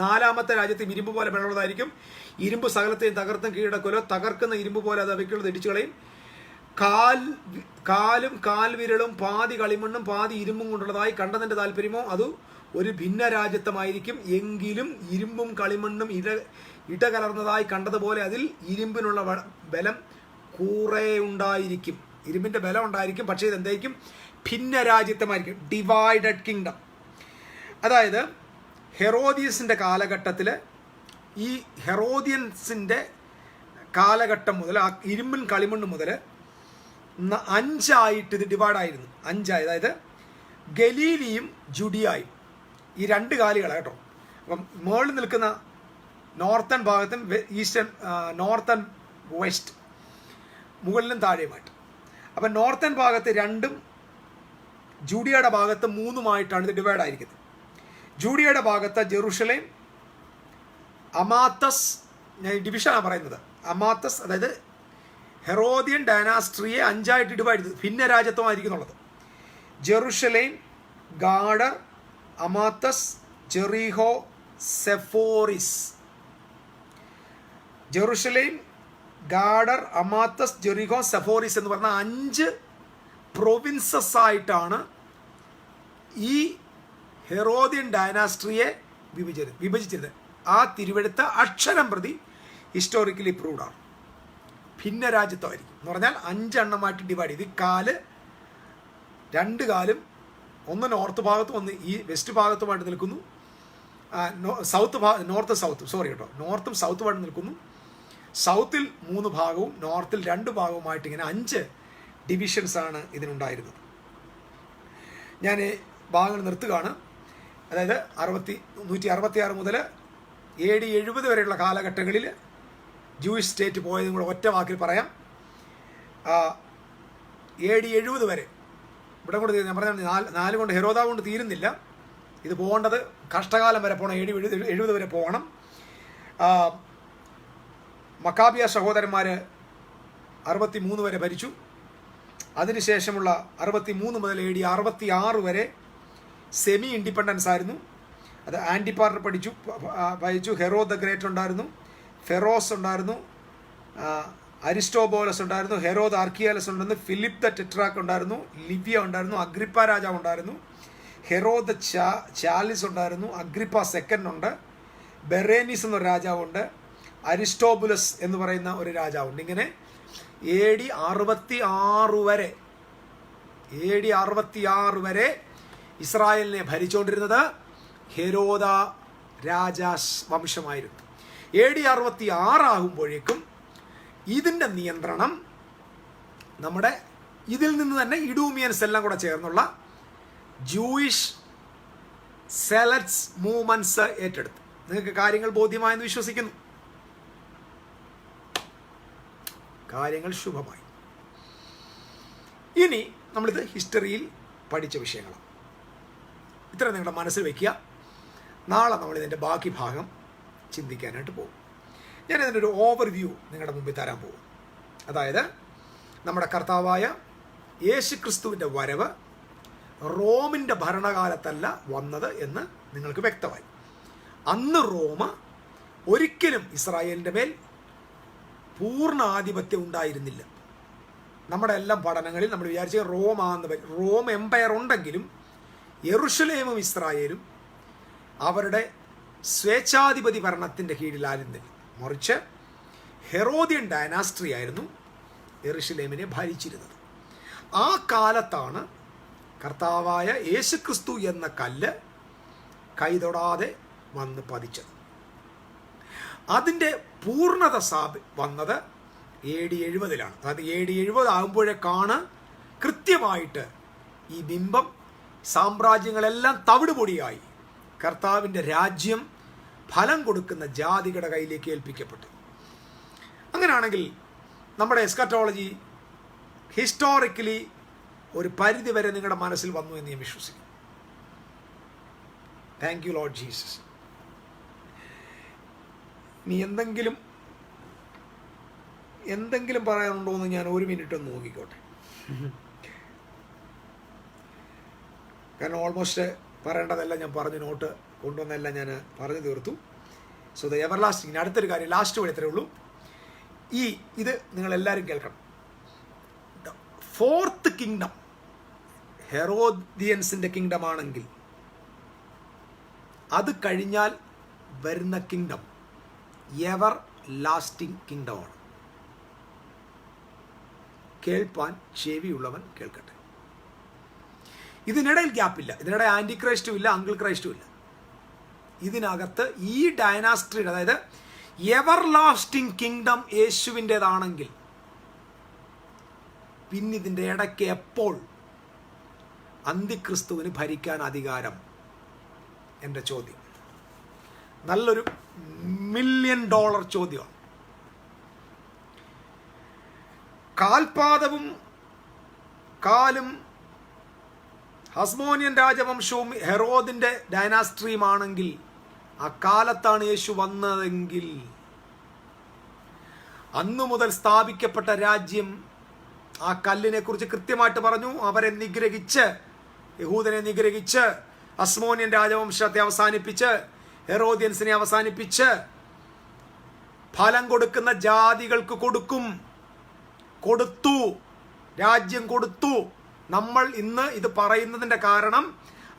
4-ാമത്തെ രാജ്യത്തും ഇരുമ്പ് പോലെ ബലമുള്ളതായിരിക്കും, ഇരുമ്പ് സകലത്തെയും തകർത്തും കീഴടക്കുമല്ലോ, തകർക്കുന്ന ഇരുമ്പ് പോലെ അത് അവയ്ക്കുള്ളത് ഇടിച്ചു കളയും. കാലും കാൽവിരലും പാതി കളിമണ്ണും പാതി ഇരുമ്പും കൊണ്ടുള്ളതായി കണ്ടതിൻ്റെ താല്പര്യമോ അത് ഒരു ഭിന്ന രാജ്യത്വമായിരിക്കും. എങ്കിലും ഇരുമ്പും കളിമണ്ണും ഇടകലർന്നതായി കണ്ടതുപോലെ അതിൽ ഇരുമ്പിനുള്ള ബലം കൂറെ ഉണ്ടായിരിക്കും. ഇരുമ്പിൻ്റെ ബലം ഉണ്ടായിരിക്കും, പക്ഷേ ഇത് എന്തായിരിക്കും? ഭിന്ന രാജ്യത്വമായിരിക്കും, ഡിവൈഡഡ് കിങ്ഡം. അതായത് ഹെറോദിയസിൻ്റെ കാലഘട്ടത്തിൽ ഈ ഹെറോദിയൻസിൻ്റെ കാലഘട്ടം മുതൽ, ആ ഇരുമ്പിൻ കളിമണ്ണ് മുതൽ 5 ഇത് ഡിവൈഡായിരുന്നു. 5, അതായത് ഗലീലിയും ജുഡിയായും, ഈ 2 കാലുകളാണ് കേട്ടോ. അപ്പം മുകളിൽ നിൽക്കുന്ന നോർത്തേൺ ഭാഗത്തും ഈസ്റ്റേൺ, നോർത്ത് ആൻഡ് വെസ്റ്റ്, മുകളിലും താഴെയുമായിട്ട്. അപ്പം നോർത്തേൺ ഭാഗത്ത് 2ഉം ജൂഡിയയുടെ ഭാഗത്ത് 3ഉമായിട്ടാണ് ഇത് ഡിവൈഡായിരിക്കുന്നത്. ജൂഡിയയുടെ ഭാഗത്ത് ജെറുസലേം, അമാത്തസ്, ഞാൻ ഡിവിഷനാണ് പറയുന്നത്, അമാത്തസ് അതായത് ഹെറോദിയൻ ഡൈനാസ്ട്രിയെ 5ആയിട്ട് ഡിവൈഡ് ചെയ്തു, ഭിന്ന രാജ്യത്വമായിരിക്കുന്നുള്ളത്. Jerusalem, Gadara, Amathus, Jericho, Sepphoris. Jerusalem, Gadara, Amathus, Jericho, Sepphoris എന്ന് പറഞ്ഞ 5 പ്രൊവിൻസസ് ആയിട്ടാണ് ഈ ഹെറോദിയൻ ഡൈനാസ്ട്രിയെ വിഭജിച്ചിരുന്നത്. ആ തിരുവെടുത്ത അക്ഷരം പ്രതി ഹിസ്റ്റോറിക്കലി പ്രൂവ്ഡാണ്. ഭിന്ന രാജ്യത്വമായിരിക്കും എന്ന് പറഞ്ഞാൽ 5 എണ്ണമായിട്ട് ഡിവൈഡ് ചെയ്ത്, 2 കാലും ഒന്ന് നോർത്ത് ഭാഗത്തും ഒന്ന് ഈ വെസ്റ്റ് ഭാഗത്തുമായിട്ട് നിൽക്കുന്നു. നോർത്തും സൗത്തുമായിട്ട് നിൽക്കുന്നു. സൗത്തിൽ 3 ഭാഗവും നോർത്തിൽ 2 ഭാഗവുമായിട്ട് ഇങ്ങനെ 5 ഡിവിഷൻസാണ് ഇതിനുണ്ടായിരുന്നത്. ഞാൻ ഭാഗങ്ങൾ നിർത്തുകയാണ്. അതായത് 166 മുതൽ AD 70 വരെയുള്ള കാലഘട്ടങ്ങളിൽ ജൂയിഷ് സ്റ്റേറ്റ് പോയതും കൂടെ ഒറ്റ വാക്കിൽ പറയാം. AD 70 വരെ ഇവിടെ കൊണ്ട് ഞാൻ പറഞ്ഞാൽ 4 കൊണ്ട് ഹെരോദാവ് കൊണ്ട് തീരുന്നില്ല. ഇത് പോകേണ്ടത് കഷ്ടകാലം വരെ പോകണം, AD 70 വരെ പോകണം. മക്കാബിയ സഹോദരന്മാർ 63 വരെ ഭരിച്ചു. അതിനുശേഷമുള്ള 63 മുതൽ AD 66 വരെ സെമി ഇൻഡിപെൻഡൻസ് ആയിരുന്നു. അത് ആൻറ്റിപ്പാർ ഭരിച്ചു. ഹെറോദ് ദ ഗ്രേറ്റ് ഉണ്ടായിരുന്നു, ഫെറോസ് ഉണ്ടായിരുന്നു, അരിസ്റ്റോബോലസ് ഉണ്ടായിരുന്നു, ഹെറോദ് ആർക്കിയാലസ് ഉണ്ടായിരുന്നു, ഫിലിപ്പ് ദ ടെട്രാക്ക് ഉണ്ടായിരുന്നു, ലിബിയ ഉണ്ടായിരുന്നു, അഗ്രിപ്പ രാജാവ് ഉണ്ടായിരുന്നു, ഹെറോദ് ചാലിസ് ഉണ്ടായിരുന്നു, അഗ്രിപ്പ സെക്കൻഡ് ഉണ്ട്, ബെറേനീസ് എന്നൊരു രാജാവുണ്ട്, അരിസ്റ്റോബുലസ് എന്ന് പറയുന്ന ഒരു രാജാവുണ്ട്. ഇങ്ങനെ AD 66 വരെ ഇസ്രായേലിനെ ഭരിച്ചുകൊണ്ടിരുന്നത് ഹെരോദ രാജവംശമായിരുന്നു. AD 66 ആകുമ്പോഴേക്കും ഇതിൻ്റെ നിയന്ത്രണം നമ്മുടെ ഇതിൽ നിന്ന് തന്നെ ഇഡൂമിയൻസ് എല്ലാം കൂടെ ചേർന്നുള്ള ജൂയിഷ് സെലറ്റ്സ് മൂവ്മെൻറ്റ്സ് ഏറ്റെടുത്തു. നിങ്ങൾക്ക് കാര്യങ്ങൾ ബോധ്യമായെന്ന് വിശ്വസിക്കുന്നു. കാര്യങ്ങൾ ശുഭമായി. ഇനി നമ്മളിത് ഹിസ്റ്ററിയിൽ പഠിച്ച വിഷയങ്ങളാണ്. ഇത്ര നിങ്ങളുടെ മനസ്സിൽ വയ്ക്കുക. നാളെ നമ്മളിതിൻ്റെ ബാക്കി ഭാഗം ചിന്തിക്കാനായിട്ട് പോകും. ഞാനിതിൻ്റെ ഒരു ഓവർവ്യൂ നിങ്ങളുടെ മുമ്പിൽ തരാൻ പോകും. അതായത് നമ്മുടെ കർത്താവായ യേശു ക്രിസ്തുവിൻ്റെ വരവ് റോമിൻ്റെ ഭരണകാലത്തല്ല വന്നത് എന്ന് നിങ്ങൾക്ക് വ്യക്തമായി. അന്ന് റോമ ഒരിക്കലും ഇസ്രായേലിൻ്റെ മേൽ പൂർണ്ണ ആധിപത്യം ഉണ്ടായിരുന്നില്ല. നമ്മുടെ എല്ലാം പഠനങ്ങളിൽ നമ്മൾ വിചാരിച്ച റോം എംപയർ ഉണ്ടെങ്കിലും യെറുശലേമും ഇസ്രായേലും അവരുടെ സ്വേച്ഛാധിപതി ഭരണത്തിൻ്റെ കീഴിലായിരുന്നില്ല. മറിച്ച് ഹെറോദിയൻ ഡൈനാസ്ട്രി ആയിരുന്നു യെറുശലേമിനെ ഭരിച്ചിരുന്നത്. ആ കാലത്താണ് കർത്താവായ യേശുക്രിസ്തു എന്ന കല്ല് കൈതൊടാതെ വന്ന് പതിച്ചത്. അതിൻ്റെ പൂർണ്ണത വന്നത് AD 70 അതായത് AD 70 ആകുമ്പോഴേക്കാണ് കൃത്യമായിട്ട് ഈ ബിംബം സാമ്രാജ്യങ്ങളെല്ലാം തവിടുപൊടിയായി കർത്താവിൻ്റെ രാജ്യം ഫലം കൊടുക്കുന്ന ജാതികളുടെ കയ്യിലേക്ക് ഏൽപ്പിക്കപ്പെട്ടു. അങ്ങനെയാണെങ്കിൽ നമ്മുടെ എസ്കറ്റോളജി ഹിസ്റ്റോറിക്കലി ഒരു പരിധി വരെ നിങ്ങളുടെ മനസ്സിൽ വന്നു എന്ന് ഞാൻ വിശ്വസിക്കുന്നു. Thank you Lord Jesus. ഇനി എന്തെങ്കിലും പറയാനുണ്ടോ എന്ന് ഞാൻ 1 മിനിറ്റ് ഒന്ന് നോക്കിക്കോട്ടെ. കാരണം ഓൾമോസ്റ്റ് പറയേണ്ടതെല്ലാം ഞാൻ പറഞ്ഞു, നോട്ട് കൊണ്ടുവന്നെല്ലാം ഞാൻ പറഞ്ഞു തീർത്തു. So the ever lasting. അടുത്തൊരു കാര്യം, ലാസ്റ്റ് വഴി ഇത്രയേ ഉള്ളൂ. ഇത് നിങ്ങളെല്ലാവരും കേൾക്കണം. ദ 4th കിങ്ഡം ഹെറോദിയൻസിൻ്റെ കിങ്ഡം ആണെങ്കിൽ അത് കഴിഞ്ഞാൽ വരുന്ന കിങ്ഡം എവർ ലാസ്റ്റിംഗ് കിങ്ഡമാണ്. കേൾപ്പാൻ ചെവിയുള്ളവൻ കേൾക്കട്ടെ. ഇതിനിടയിൽ ഗ്യാപ്പില്ല. ഇതിനിടെ ആൻറ്റി ക്രൈസ്റ്റും ഇല്ല, അങ്കിൾ ക്രൈസ്റ്റും ഇല്ല. ഇതിനകത്ത് ഈ ഡൈനാസ്ട്രിയുടെ, അതായത് എവർലാസ്റ്റിംഗ് കിങ്ഡം യേശുവിൻ്റെതാണെങ്കിൽ പിന്നിതിൻ്റെ ഇടയ്ക്ക് എപ്പോൾ അന്തിക്രിസ്തുവിന് ഭരിക്കാൻ അധികാരം? എൻ്റെ ചോദ്യം നല്ലൊരു $1 മില്യൺ ചോദ്യമാണ്. കാൽപാദവും കാലും ഹസ്മോനിയൻ രാജവംശവും ഹെറോദിൻ്റെ ഡൈനാസ്ട്രിയുമാണെങ്കിൽ അക്കാലത്താണ് യേശു വന്നതെങ്കിൽ അന്നു മുതൽ സ്ഥാപിക്കപ്പെട്ട രാജ്യം ആ കല്ലിനെ കുറിച്ച് കൃത്യമായിട്ട് പറഞ്ഞു. അവരെ നിഗ്രഹിച്ച്, യഹൂദനെ നിഗ്രഹിച്ച്, ഹസ്മോനിയൻ രാജവംശത്തെ അവസാനിപ്പിച്ച്, ഹെറോദ്യൻസിനെ അവസാനിപ്പിച്ച്, ഫലം കൊടുക്കുന്ന ജാതികൾക്ക് കൊടുത്തു, രാജ്യം കൊടുത്തു. നമ്മൾ ഇന്ന് ഇത് പറയുന്നതിൻ്റെ കാരണം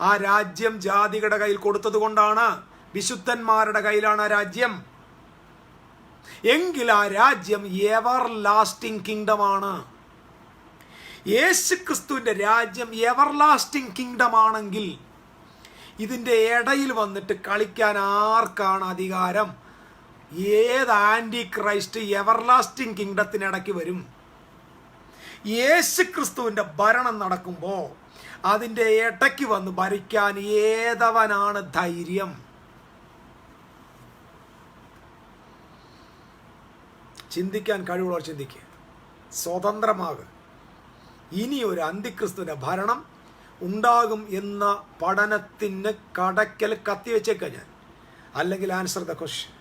ആ രാജ്യം ജാതികളുടെ കയ്യിൽ കൊടുത്തത് കൊണ്ടാണ്. വിശുദ്ധന്മാരുടെ കയ്യിലാണ് ആ രാജ്യം. എങ്കിൽ ആ രാജ്യം എവർ ലാസ്റ്റിംഗ് കിങ്ഡമാണ്. യേശുക്രിസ്തുവിൻ്റെ രാജ്യം എവർ ലാസ്റ്റിംഗ് കിങ്ഡം ആണെങ്കിൽ ഇതിൻ്റെ ഇടയിൽ വന്നിട്ട് കളിക്കാൻ ആർക്കാണ് അധികാരം? ഏത് ആൻറ്റി ക്രൈസ്റ്റ് എവർലാസ്റ്റിംഗ് കിങ്ഡത്തിനിടയ്ക്ക് വരും? യേശുക്രിസ്തുവിൻ്റെ ഭരണം നടക്കുമ്പോൾ അതിൻ്റെ ഇടയ്ക്ക് വന്ന് ഭരിക്കാൻ ഏതവനാണ് ധൈര്യം? ചിന്തിക്കാൻ കഴിവുള്ളവർ ചിന്തിക്കുക, സ്വതന്ത്രമാകുക. ഇനി ഒരു അന്തിക്രിസ്തുവിൻ്റെ ഭരണം ഉണ്ടാകും എന്ന പഠനത്തിന് കടക്കൽ കത്തിവെച്ചേക്കാം ഞാൻ. അല്ലെങ്കിൽ answer the question.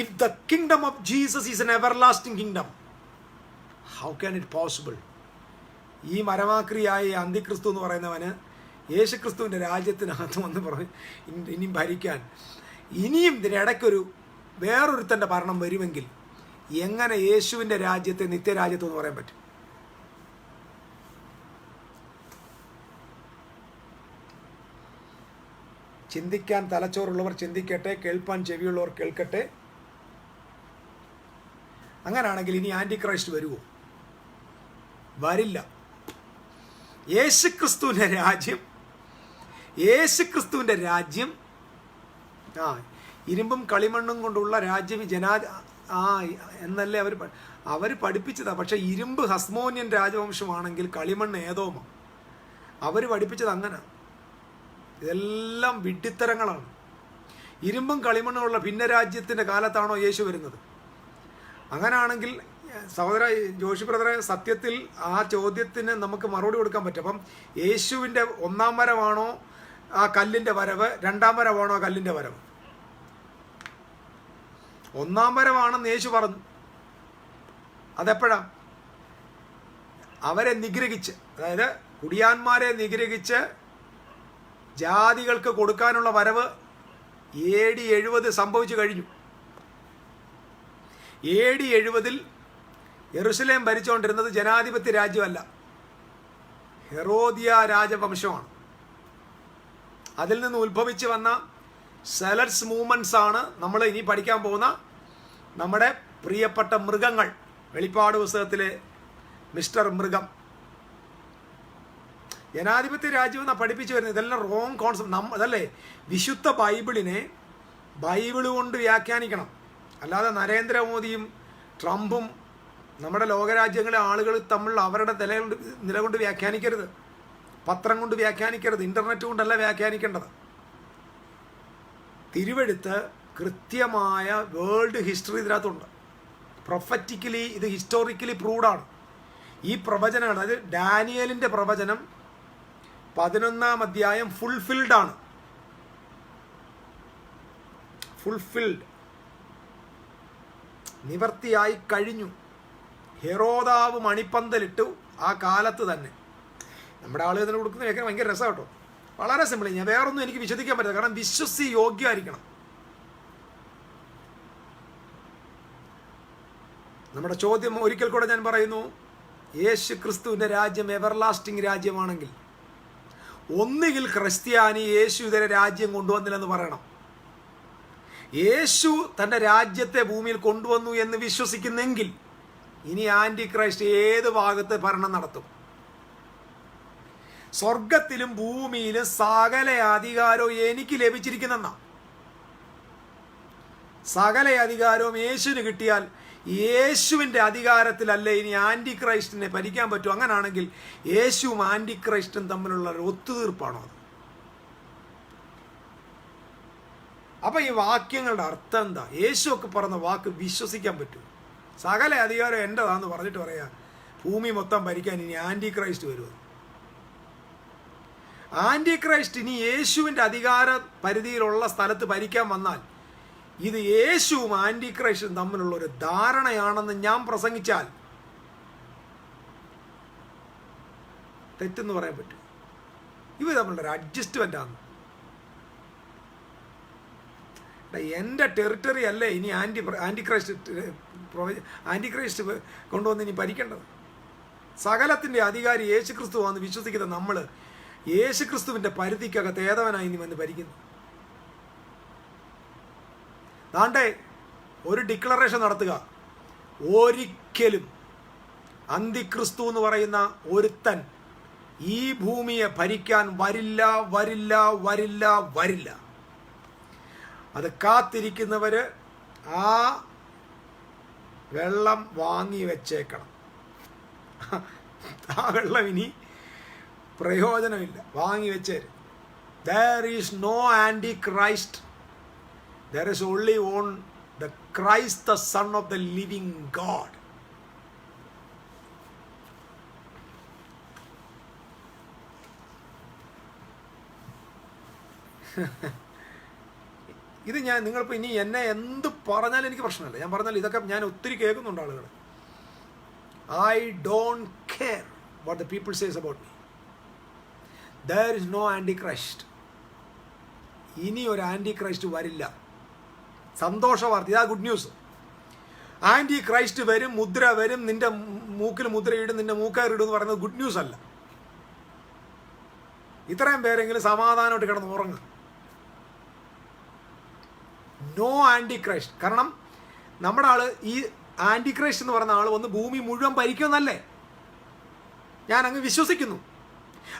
If the kingdom of Jesus is N everlasting kingdom, how can it possible? ഈ മരമാക്രിയായ അന്തിക്രിസ്തു എന്ന് പറയുന്നവന് യേശുക്രിസ്തുവിൻ്റെ രാജ്യത്തിനകത്ത് വന്ന് പറഞ്ഞു ഇനിയും ഭരിക്കാൻ, ഇനിയും ഇതിനിടയ്ക്കൊരു വേറൊരുത്തൻ്റെ ഭരണം വരുമെങ്കിൽ എങ്ങനെ യേശുവിൻ്റെ രാജ്യത്തെ നിത്യരാജ്യത്വം എന്ന് പറയാൻ പറ്റും? ചിന്തിക്കാൻ തലച്ചോറുള്ളവർ ചിന്തിക്കട്ടെ, കേൾപ്പാൻ ചെവിയുള്ളവർ കേൾക്കട്ടെ. അങ്ങനാണെങ്കിൽ ഇനി ആൻറ്റി ക്രൈസ്റ്റ് വരുമോ? വരില്ല. യേശുക്രിസ്തുവിൻ്റെ രാജ്യം ഇരുമ്പും കളിമണ്ണും കൊണ്ടുള്ള രാജ്യം എന്നല്ലേ അവർ പഠിപ്പിച്ചതാണ്. പക്ഷെ ഇരുമ്പ് ഹസ്മോനിയൻ രാജവംശമാണെങ്കിൽ കളിമണ്ണ് ഏതോമോ. അവർ പഠിപ്പിച്ചത് അങ്ങനെ. ഇതെല്ലാം വിഡ്ഢിത്തരങ്ങളാണ്. ഇരുമ്പും കളിമണ്ണുമുള്ള ഭിന്നരാജ്യത്തിൻ്റെ കാലത്താണോ യേശു വരുന്നത്? അങ്ങനാണെങ്കിൽ സഹോദര ജോഷി ബ്രദറെ, സത്യത്തിൽ ആ ചോദ്യത്തിന് നമുക്ക് മറുപടി കൊടുക്കാൻ പറ്റും. അപ്പം യേശുവിൻ്റെ ഒന്നാം വരവാണോ ആ കല്ലിൻ്റെ വരവ്, രണ്ടാം വരവാണോ ആ കല്ലിൻ്റെ വരവ്? ഒന്നാം വരവാണെന്ന് യേശു പറഞ്ഞു. അതെപ്പോഴാ? അവരെ നിഗ്രഹിച്ച്, അതായത് കുടിയാന്മാരെ നിഗ്രഹിച്ച് ജാതികൾക്ക് കൊടുക്കാനുള്ള വരവ് AD 70 സംഭവിച്ചു കഴിഞ്ഞു. AD 70 യെരുശലേം ഭരിച്ചുകൊണ്ടിരുന്നത് ജനാധിപത്യ രാജ്യമല്ല, ഹെറോദിയ രാജവംശമാണ്. അതിൽ നിന്ന് ഉത്ഭവിച്ച് വന്ന സെലറ്റ്സ് മൂവ്മെൻറ്റ്സ് ആണ് നമ്മൾ ഇനി പഠിക്കാൻ പോകുന്ന നമ്മുടെ പ്രിയപ്പെട്ട മൃഗങ്ങൾ. വെളിപ്പാട് പുസ്തകത്തിലെ മിസ്റ്റർ മൃഗം. ജനാധിപത്യ രാജ്യം എന്നാണ് പഠിപ്പിച്ചു വരുന്നത്. ഇതെല്ലാം റോങ് കോൺസെപ്റ്റ്. അതല്ലേ വിശുദ്ധ ബൈബിളിനെ ബൈബിള് കൊണ്ട് വ്യാഖ്യാനിക്കണം. അല്ലാതെ നരേന്ദ്രമോദിയും ട്രംപും നമ്മുടെ ലോകരാജ്യങ്ങളെ ആളുകൾ തമ്മിൽ അവരുടെ നിലകൊണ്ട് വ്യാഖ്യാനിക്കരുത്. പത്രം കൊണ്ട് വ്യാഖ്യാനിക്കരുത്. ഇൻ്റർനെറ്റ് കൊണ്ടല്ല വ്യാഖ്യാനിക്കേണ്ടത്. തിരുവെഴുത്ത് കൃത്യമായ വേൾഡ് ഹിസ്റ്ററി ഇതിനകത്തുണ്ട്. പ്രൊഫറ്റിക്കലി ഇത് ഹിസ്റ്റോറിക്കലി പ്രൂവ്ഡാണ്. ഈ പ്രവചനങ്ങൾ, അതായത് ഡാനിയേലിൻ്റെ പ്രവചനം 11-ാം അധ്യായം ഫുൾഫിൽഡ് ആണ്. ഫുൾഫിൽഡ്, നിവർത്തിയായി കഴിഞ്ഞു. ഹെറോദാവ് മണിപ്പന്തലിട്ടു ആ കാലത്ത് തന്നെ. നമ്മുടെ ആളുകൾ ഇതിന് കൊടുക്കുന്ന കേൾക്കാൻ ഭയങ്കര രസമാണ് കേട്ടോ. വളരെ സിമ്പിൾ. ഞാൻ വേറൊന്നും എനിക്ക് വിശ്വസിക്കാൻ പറ്റില്ല. കാരണം വിശ്വസി യോഗ്യമായിരിക്കണം. നമ്മുടെ ചോദ്യം ഒരിക്കൽ കൂടെ ഞാൻ പറയുന്നു. യേശു ക്രിസ്തുവിൻ്റെ രാജ്യം എവർലാസ്റ്റിംഗ് രാജ്യമാണെങ്കിൽ ഒന്നുകിൽ ക്രിസ്ത്യാനി യേശു ഇതര രാജ്യം കൊണ്ടുവന്നില്ലെന്ന് പറയണം. യേശു തൻ്റെ രാജ്യത്തെ ഭൂമിയിൽ കൊണ്ടുവന്നു എന്ന് വിശ്വസിക്കുന്നെങ്കിൽ ഇനി ആൻറ്റി ക്രൈസ്റ്റ് ഏത് ഭാഗത്ത് ഭരണം നടത്തും? സ്വർഗത്തിലും ഭൂമിയിലും സകല അധികാരവും എനിക്ക് ലഭിച്ചിരിക്കുന്നെന്നാ. സകല അധികാരവും യേശുവിന് കിട്ടിയാൽ യേശുവിൻ്റെ അധികാരത്തിലല്ലേ ഇനി ആൻറ്റി ക്രൈസ്റ്റിനെ ഭരിക്കാൻ പറ്റും? അങ്ങനാണെങ്കിൽ യേശുവും ആൻറ്റി ക്രൈസ്റ്റും തമ്മിലുള്ള ഒരു ഒത്തുതീർപ്പാണോ അത്? അപ്പം ഈ വാക്യങ്ങളുടെ അർത്ഥം എന്താ? യേശു ഒക്കെ പറഞ്ഞ വാക്ക് വിശ്വസിക്കാൻ പറ്റും? സകല അധികാരം എൻ്റെതാന്ന് പറഞ്ഞിട്ട് പറയാ ഭൂമി മൊത്തം ഭരിക്കാൻ ഇനി ആൻറ്റി ക്രൈസ്റ്റ് വരുമോ? ആൻറ്റി ക്രൈസ്റ്റ് ഇനി യേശുവിൻ്റെ അധികാര പരിധിയിലുള്ള സ്ഥലത്ത് ഭരിക്കാൻ വന്നാൽ ഇത് യേശുവും ആൻറ്റി ക്രൈസ്റ്റും തമ്മിലുള്ള ഒരു ധാരണയാണെന്ന് ഞാൻ പ്രസംഗിച്ചാൽ തെറ്റെന്ന് പറയാൻ പറ്റും? ഇവർ തമ്മിലുള്ള ഒരു അഡ്ജസ്റ്റ്മെൻ്റ് ആണ്. എൻ്റെ ടെറിട്ടറി അല്ലേ ഇനി ആൻറ്റി ക്രൈസ്റ്റ് കൊണ്ടുവന്ന് ഇനി ഭരിക്കേണ്ടത്? സകലത്തിൻ്റെ അധികാരി യേശു ക്രിസ്തുവാണെന്ന് വിശ്വസിക്കുന്ന നമ്മൾ യേശു ക്രിസ്തുവിൻ്റെ പരിധിക്കകത്ത് ഏതവനായി ഇനി വന്ന് ഭരിക്കുന്നു? ദാണ്ടേ ഒരു ഡിക്ലറേഷൻ നടത്തുക, ഒരിക്കലും അന്തിക്രിസ്തു എന്ന് പറയുന്ന ഒരുത്തൻ ഈ ഭൂമിയെ ഭരിക്കാൻ വരില്ല, വരില്ല, വരില്ല, വരില്ല. അത് കാത്തിരിക്കുന്നവര് ആ വെള്ളം വാങ്ങി വെച്ചേക്കണം. ആ വെള്ളം ഇനി പ്രയോജനമില്ല, വാങ്ങി വെച്ചേര്. There is no antichrist. There is only one, the Christ, the Son of the living God. ഇത് നിങ്ങളിപ്പോൾ ഇനി എന്നെ എന്ത് പറഞ്ഞാലും എനിക്ക് പ്രശ്നമില്ല. ഞാൻ പറഞ്ഞാൽ ഇതൊക്കെ ഞാൻ ഒത്തിരി കേൾക്കുന്നുണ്ട് ആളുകൾ. I don't care what the people says about me. There is no antichrist. ഇനി ഒരു ആൻറ്റി ക്രൈസ്റ്റ് വരില്ല. സന്തോഷ വാർത്ത, ഇതാ ഗുഡ് ന്യൂസ്. ആൻറ്റി ക്രൈസ്റ്റ് വരും, മുദ്ര വരും, നിന്റെ മൂക്കിൽ മുദ്രയിടും, നിന്റെ മൂക്കയറിടും എന്ന് പറയുന്നത് ഗുഡ് ന്യൂസ് അല്ല. ഇത്രയും പേരെങ്കിലും സമാധാനമായിട്ട് കിടന്ന് ഉറങ്ങുക. No antichrist. കാരണം നമ്മുടെ ആള് ഈ ആൻറ്റി ക്രൈസ്റ്റ് എന്ന് പറയുന്ന ആൾ വന്ന് ഭൂമി മുഴുവൻ ഭരിക്കുമെന്നല്ലേ ഞാൻ അങ്ങ് വിശ്വസിക്കുന്നു.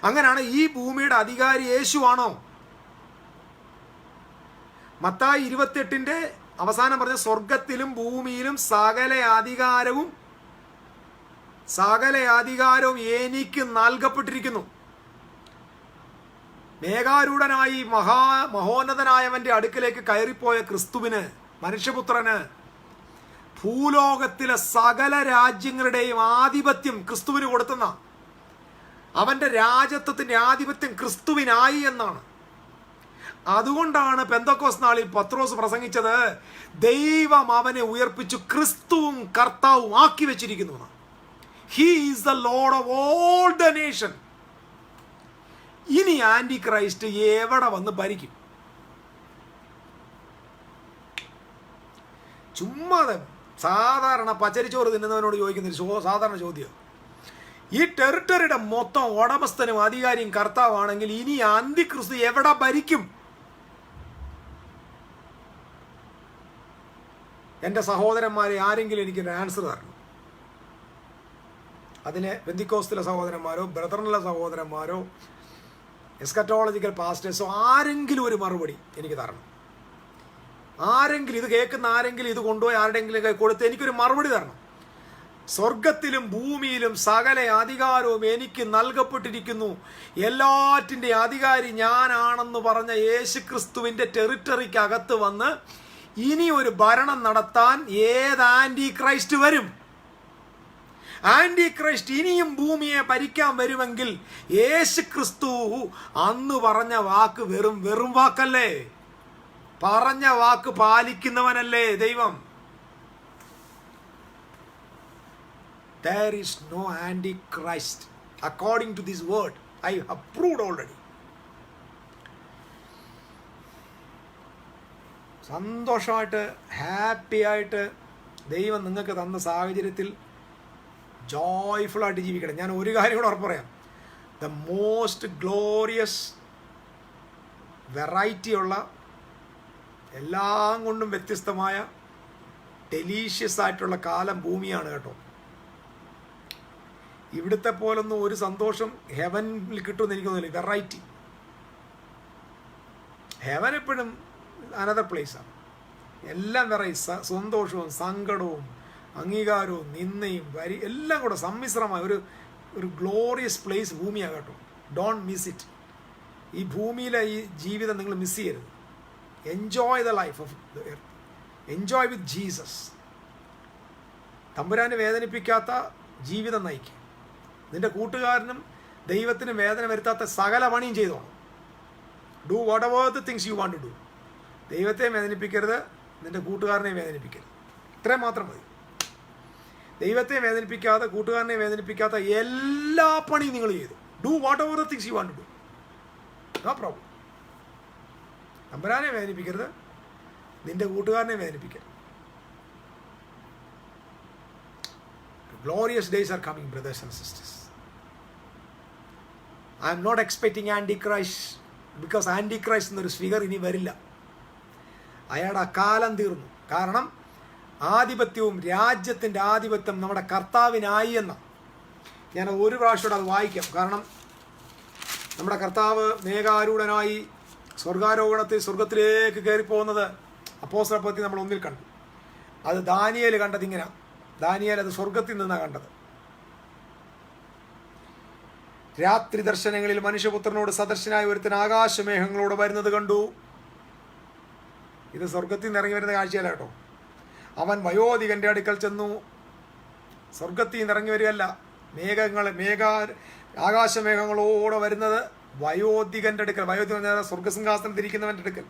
അങ്ങനെയാണ് ഈ ഭൂമിയുടെ അധികാരി യേശുവാണോ? മത്തായി 28 അവസാനം പറഞ്ഞ സ്വർഗത്തിലും ഭൂമിയിലും സകല അധികാരവും എനിക്ക് നൽകപ്പെട്ടിരിക്കുന്നു. മേഘാരൂഢനായി മഹോന്നതനായവന്റെ അടുക്കിലേക്ക് കയറിപ്പോയ ക്രിസ്തുവിന്, മനുഷ്യപുത്രന്, ഭൂലോകത്തിലെ സകല രാജ്യങ്ങളുടെയും ആധിപത്യം ക്രിസ്തുവിന് കൊടുത്തുന്ന അവന്റെ രാജത്വത്തിന്റെ ആധിപത്യം ക്രിസ്തുവിനായി എന്നാണ്. അതുകൊണ്ടാണ് പെന്തക്കോസ്ത് നാളിൽ പത്രോസ് പ്രസംഗിച്ചത്, ദൈവം അവനെ ഉയർപ്പിച്ചു ക്രിസ്തുവും കർത്താവും ആക്കി വെച്ചിരിക്കുന്നു. He is the Lord of all the nation. ഇനി ആന്റി ക്രൈസ്റ്റ് എവിടെ വന്ന് ഭരിക്കും? ചുമ്മാതെ സാധാരണ പച്ചരിച്ചോറ് തിന്നുന്നവനോട് ചോദിക്കുന്നൊരു സാധാരണ ചോദ്യം. ഈ ടെറിട്ടറിയുടെ മൊത്തം ഉടമസ്ഥനും അധികാരിയും കർത്താവാണെങ്കിൽ ഇനി അന്തിക്രിസ്തു എവിടെ ഭരിക്കും? എൻ്റെ സഹോദരന്മാരെ ആരെങ്കിലും എനിക്കൊരു ആൻസർ തരണം. അതിന് പെന്തിക്കോസ്തിലെ സഹോദരന്മാരോ ബ്രദറിനുള്ള സഹോദരന്മാരോ എസ്കറ്റോളജിക്കൽ പാസ്റ്റേഴ്സോ ആരെങ്കിലും ഒരു മറുപടി എനിക്ക് തരണം. ആരെങ്കിലും ഇത് കേൾക്കുന്ന ആരെങ്കിലും ഇത് കൊണ്ടുപോയി ആരുടെയെങ്കിലും കൊടുത്ത് എനിക്കൊരു മറുപടി തരണം. സ്വർഗത്തിലും ഭൂമിയിലും സകല അധികാരവും എനിക്ക് നൽകപ്പെട്ടിരിക്കുന്നു, എല്ലാറ്റിൻ്റെ അധികാരി ഞാനാണെന്ന് പറഞ്ഞ യേശുക്രിസ്തുവിൻ്റെ ടെറിട്ടറിക്കകത്ത് വന്ന് ഇനി ഒരു ഭരണം നടത്താൻ ഏത് ആന്റി ക്രൈസ്റ്റ് വരും? ആന്റി ക്രൈസ്റ്റ് ഇനിയും ഭൂമിയെ ഭരിക്കാൻ വരുമെങ്കിൽ യേശുക്രിസ്തു അന്ന് പറഞ്ഞ വാക്ക് വെറും വാക്കല്ലേ? പറഞ്ഞ വാക്ക് പാലിക്കുന്നവനല്ലേ ദൈവം? There is no antichrist according to this word. I have proved already. സന്തോഷമായിട്ട് ഹാപ്പി ആയിട്ട് ദൈവം നിങ്ങൾക്ക് തന്ന സാഹചര്യത്തിൽ ജോയ്ഫുള്ളായിട്ട് ജീവിക്കണം. ഞാൻ ഒരു കാര്യം കൂടെ ഉറപ്പ് പറയാം. ദ മോസ്റ്റ് ഗ്ലോറിയസ് വെറൈറ്റിയുള്ള, എല്ലാം കൊണ്ടും വ്യത്യസ്തമായ, ഡെലീഷ്യസ് ആയിട്ടുള്ള കാലം ഭൂമിയാണ് കേട്ടോ. ഇവിടുത്തെ പോലൊന്നും ഒരു സന്തോഷം ഹെവനിൽ കിട്ടുമെന്ന് എനിക്ക് തോന്നില്ല. വെറൈറ്റി. ഹെവൻ എപ്പോഴും അനദർ പ്ലേസാണ്. എല്ലാം വിറയും, സന്തോഷവും സങ്കടവും അംഗീകാരവും നിന്ദയും എല്ലാം കൂടെ സമ്മിശ്രമായ ഒരു ഗ്ലോറിയസ് പ്ലേസ് ഭൂമിയാകട്ടോ. Don't miss it. ഈ ഭൂമിയിലെ ഈ ജീവിതം നിങ്ങൾ മിസ് ചെയ്യരുത്. Enjoy the life of the earth. Enjoy with Jesus. തമ്പുരാനെ വേദനിപ്പിക്കാത്ത ജീവിതം നയിക്കുക. നിന്റെ കൂട്ടുകാരനും ദൈവത്തിനും വേദന വരുത്താത്ത സകല പണിയും ചെയ്തോണം. Do whatever the things you want to do. ദൈവത്തെ വേദനിപ്പിക്കരുത്, നിന്റെ കൂട്ടുകാരനെ വേദനിപ്പിക്കരുത്. ഇത്രയും മാത്രം മതി. ദൈവത്തെ വേദനിപ്പിക്കാതെ കൂട്ടുകാരനെ വേദനിപ്പിക്കാത്ത എല്ലാ പണിയും നിങ്ങൾ ചെയ്തു. Do whatever the things you want to do. No problem. തമ്പുരാനെ വേദനിപ്പിക്കരുത്, നിന്റെ കൂട്ടുകാരനെ വേദനിപ്പിക്കരുത്. Glorious days are coming, brothers and sisters. I am not expecting Antichrist, because Antichrist എന്നൊരു ഫിഗർ ഇനി വരില്ല. അയാളുടെ കാലം തീർന്നു. കാരണം ആധിപത്യവും രാജ്യത്തിൻ്റെ ആധിപത്യം നമ്മുടെ കർത്താവിനായി എന്ന. ഞാൻ ഒരു പ്രാവശ്യം അത് വായിക്കാം. കാരണം നമ്മുടെ കർത്താവ് മേഘാരൂഢനായി സ്വർഗത്തിലേക്ക് കയറിപ്പോകുന്നത് അപ്പോസ്തലപ്രവൃത്തി നമ്മൾ ഒന്നിൽ കണ്ടു. അത് ദാനിയേൽ കണ്ടത് ഇങ്ങനെ. ദാനിയേൽ അത് സ്വർഗത്തിൽ നിന്നാണ് കണ്ടത്. രാത്രി ദർശനങ്ങളിൽ മനുഷ്യപുത്രനോട് സദർശനായ ഒരുത്തൻ ആകാശമേഘങ്ങളോട് വരുന്നത് കണ്ടു. ഇത് സ്വർഗത്തിൽ നിന്ന് ഇറങ്ങി വരുന്ന കാഴ്ചയല്ല കേട്ടോ. അവൻ വയോധികന്റെ അടുക്കൽ ചെന്നു. സ്വർഗത്തിൽ നിന്ന് ഇറങ്ങി വരികയല്ല. ആകാശമേഘങ്ങളോടെ വരുന്നത് വയോധികന്റെ അടുക്കൽ. വയോധികൻ സ്വർഗസിംഹാസനത്തിൽ ഇരിക്കുന്നവൻ്റെ അടുക്കൽ.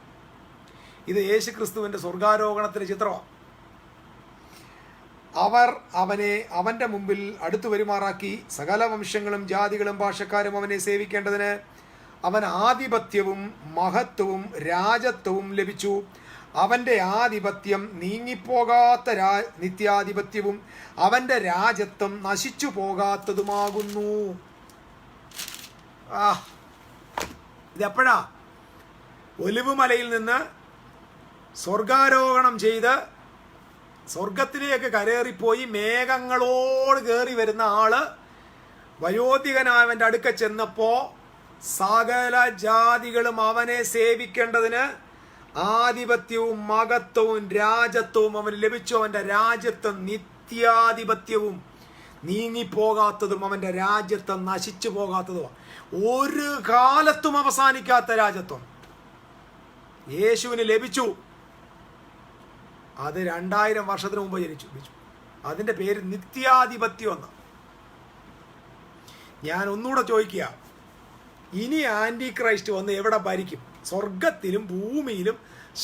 ഇത് യേശു ക്രിസ്തുവിൻ്റെ സ്വർഗാരോഹണത്തിൻ്റെ ചിത്രമാണ്. അവർ അവനെ അവൻ്റെ മുമ്പിൽ അടുത്തു വരുമാറാക്കി. സകല വംശങ്ങളും ജാതികളും ഭാഷക്കാരും അവനെ സേവിക്കേണ്ടതിന് അവൻ ആധിപത്യവും മഹത്വവും രാജത്വവും ലഭിച്ചു. അവൻ്റെ ആധിപത്യം നീങ്ങിപ്പോകാത്ത നിത്യാധിപത്യവും അവൻ്റെ രാജത്വം നശിച്ചു പോകാത്തതുമാകുന്നു. ഇതെപ്പോഴാ? ഒലിവുമലയിൽ നിന്ന് സ്വർഗാരോഹണം ചെയ്ത് സ്വർഗത്തിലേക്ക് കരേറിപ്പോയി മേഘങ്ങളോട് കയറി വരുന്ന ആള് വയോധികനായവൻ്റെ അടുക്ക ചെന്നപ്പോൾ സകല ജാതികളും അവനെ സേവിക്കേണ്ടതിന് ആധിപത്യവും മഹത്വവും രാജത്വവും അവന് ലഭിച്ചു. അവൻ്റെ രാജ്യത്വം നിത്യാധിപത്യവും നീങ്ങിപ്പോകാത്തതും അവൻ്റെ രാജ്യത്വം നശിച്ചു പോകാത്തതും ഒരു കാലത്തും അവസാനിക്കാത്ത രാജ്യത്വം യേശുവിന് ലഭിച്ചു. അത് 2000 വർഷത്തിന് മുമ്പ് ജനിച്ചു. അതിൻ്റെ പേര് നിത്യാധിപത്യം എന്ന്. ഞാൻ ഒന്നുകൂടെ ചോദിക്കുക, ഇനി ആൻറ്റി ക്രൈസ്റ്റ് വന്ന് എവിടെ ഭരിക്കും? സ്വർഗത്തിലും ഭൂമിയിലും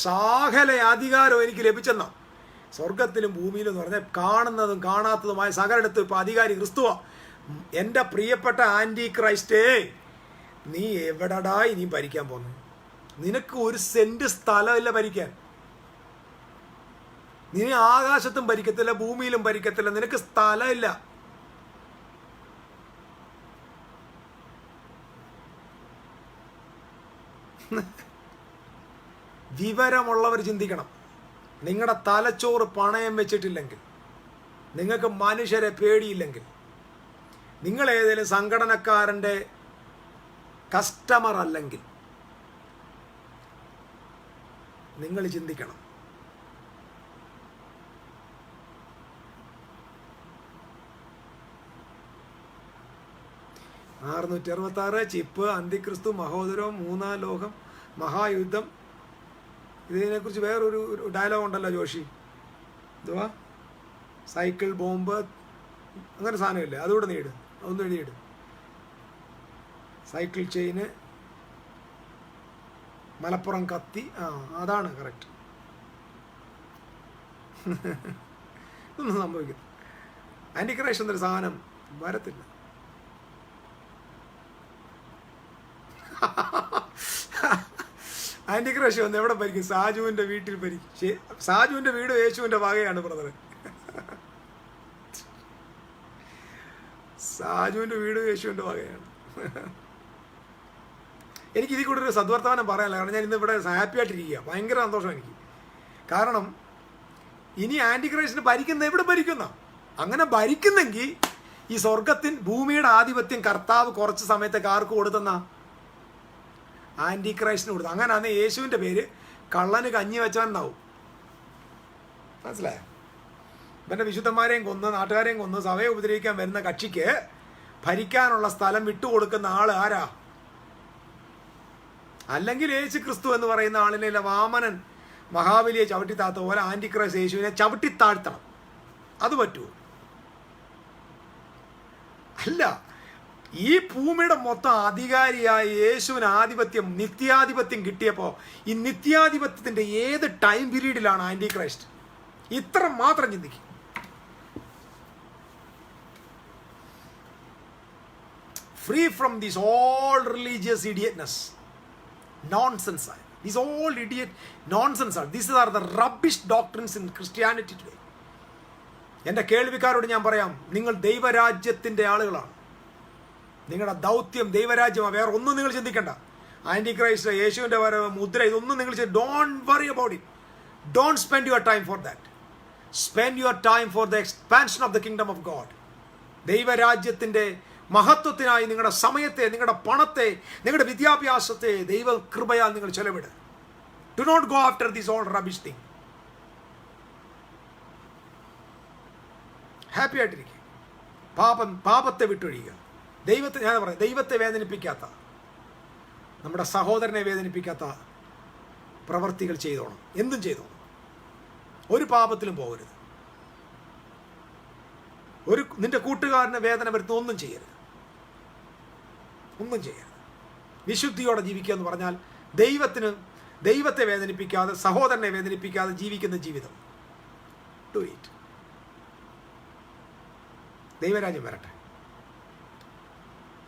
സകല അധികാരം എനിക്ക് ലഭിച്ചെന്നാ. സ്വർഗത്തിലും ഭൂമിയിലും എന്ന് പറഞ്ഞാൽ കാണുന്നതും കാണാത്തതുമായ സകലയിടത്തും ഇപ്പം അധികാരി ക്രിസ്തുവാ. എൻ്റെ പ്രിയപ്പെട്ട ആൻറ്റി ക്രൈസ്റ്റേ, നീ എവിടെടാ ഇനിയും ഭരിക്കാൻ പോകുന്നു? നിനക്ക് ഒരു സെന്റ് സ്ഥലമില്ല ഭരിക്കാൻ. നീ ആകാശത്തും ഭരിക്കത്തില്ല, ഭൂമിയിലും ഭരിക്കത്തില്ല. നിനക്ക് സ്ഥലമില്ല. വിവരമുള്ളവർ ചിന്തിക്കണം. നിങ്ങളുടെ തലച്ചോറ് പണയം വെച്ചിട്ടില്ലെങ്കിൽ, നിങ്ങൾക്ക് മനുഷ്യരെ പേടിയില്ലെങ്കിൽ, നിങ്ങൾ ഏതെങ്കിലും സംഘടനക്കാരൻ്റെ കസ്റ്റമർ അല്ലെങ്കിൽ നിങ്ങൾ ചിന്തിക്കണം. $666 ചിപ്പ്, അന്തിക്രിസ്തു, മഹോദരം, 3-ാം ലോകം, മഹായുദ്ധം. ഇതിനെക്കുറിച്ച് വേറൊരു ഡയലോഗ് ഉണ്ടല്ലോ ജോഷി. എന്തുവാ? സൈക്കിൾ ബോംബ്, അങ്ങനെ സാധനമില്ലേ? അതുകൂടെ നീട്, അതൊന്നും എഴുതിയിട്. സൈക്കിൾ ചെയിന്, മലപ്പുറം കത്തി. അതാണ് കറക്റ്റ്. ഇതൊന്നും സംഭവിക്കും. ആൻറ്റിക്രൈസ്റ്റ് എന്നൊരു സാധനം വരത്തില്ല. ആൻറ്റിക്രൈസ്റ്റ് വന്ന് എവിടെ ഭരിക്കും? സാജുവിൻ്റെ വീട്ടിൽ ഭരിക്കും. സാജുവിൻ്റെ വീട് യേശുവിൻ്റെ വകയാണ് ബ്രദർ. സാജുവിൻ്റെ വീട് യേശുവിൻ്റെ വകയാണ്. എനിക്ക് ഇതിൽ കൂടെ ഒരു സദ്വർത്തമാനം പറയാനില്ല. കാരണം ഞാൻ ഇന്ന് ഇവിടെ ഹാപ്പി ആയിട്ടിരിക്കുക. ഭയങ്കര സന്തോഷം എനിക്ക്. കാരണം ഇനി ആൻറ്റിക്രൈസ്റ്റിന് ഭരിക്കുന്ന എവിടെ ഭരിക്കുന്ന? അങ്ങനെ ഭരിക്കുന്നെങ്കിൽ ഈ ഭൂമിയുടെ ആധിപത്യം കർത്താവ് കുറച്ച് സമയത്തേക്ക് ആർക്ക് കൊടുത്തെന്നാ? ആൻറ്റിക്രൈസ്റ്റിന് കൊടുത്തു. അങ്ങനെയാണെങ്കിൽ യേശുവിൻ്റെ പേര് കള്ളന് കഞ്ഞി വെച്ചവനാവും. മനസ്സിലായോ? ഇവൻ്റെ വിശുദ്ധന്മാരെയും കൊന്ന് നാട്ടുകാരെയും കൊന്ന് സഭയെ ഉപദ്രവിക്കാൻ വരുന്ന കക്ഷിക്ക് ഭരിക്കാനുള്ള സ്ഥലം വിട്ടുകൊടുക്കുന്ന ആൾ ആരാ? അല്ലെങ്കിൽ യേശു ക്രിസ്തു എന്ന് പറയുന്ന ആളിനെ വാമനൻ മഹാബലിയെ ചവിട്ടിത്താത്ത പോലെ ആന്റിക്രൈസ്റ്റ് യേശുവിനെ ചവിട്ടിത്താഴ്ത്തണം. അത് പറ്റുമോ? അല്ല. ഈ ഭൂമിയുടെ മൊത്തം അധികാരിയായ യേശുവിന് നിത്യാധിപത്യം കിട്ടിയപ്പോൾ ഈ നിത്യാധിപത്യത്തിന്റെ ഏത് ടൈം പീരീഡിലാണ് ആന്റിക്രൈസ്റ്റ്? ഇത്ര മാത്രം ചിന്തിക്കും. Free from this all religious idiotness, nonsense. These all idiot nonsense are. These are the rubbish doctrines in Christianity today. എൻ്റെ കേൾവിക്കാരോട് ഞാൻ പറയാം, നിങ്ങൾ ദൈവരാജ്യത്തിൻ്റെ ആളുകളാണ്. നിങ്ങളുടെ ദൗത്യം ദൈവരാജ്യമാണ്. വേറെ ഒന്നും നിങ്ങൾ ചിന്തിക്കണ്ട. ആന്റിക്രൈസ്റ്റ്, യേശുവിൻ്റെ മുദ്ര, ഇതൊന്നും നിങ്ങൾ don't worry about it. Don't spend your time for that. Spend your time for the expansion of the kingdom of God. ദൈവരാജ്യത്തിൻ്റെ മഹത്വത്തിനായി നിങ്ങളുടെ സമയത്തെ, നിങ്ങളുടെ പണത്തെ, നിങ്ങളുടെ വിദ്യാഭ്യാസത്തെ ദൈവ കൃപയാൽ നിങ്ങൾ ചെലവിടുക. Do not go after this all rubbish thing. Happy ആയിട്ടിരിക്കുക. പാപത്തെ വിട്ടൊഴിയുക. ഞാൻ പറയാം, ദൈവത്തെ വേദനിപ്പിക്കാത്ത, നമ്മുടെ സഹോദരനെ വേദനിപ്പിക്കാത്ത പ്രവർത്തികൾ ചെയ്തോണം. എന്തും ചെയ്തോണം. ഒരു പാപത്തിലും പോകരുത്. നിന്റെ കൂട്ടുകാരന് വേദന വരുത്തുന്ന ഒന്നും ചെയ്യരുത്. വിശുദ്ധിയോടെ ജീവിക്കുക എന്ന് പറഞ്ഞാൽ ദൈവത്തെ വേദനിപ്പിക്കാതെ, സഹോദരനെ വേദനിപ്പിക്കാതെ ജീവിക്കുന്ന ജീവിതം. Do it. ദൈവരാജ്യം വരട്ടെ.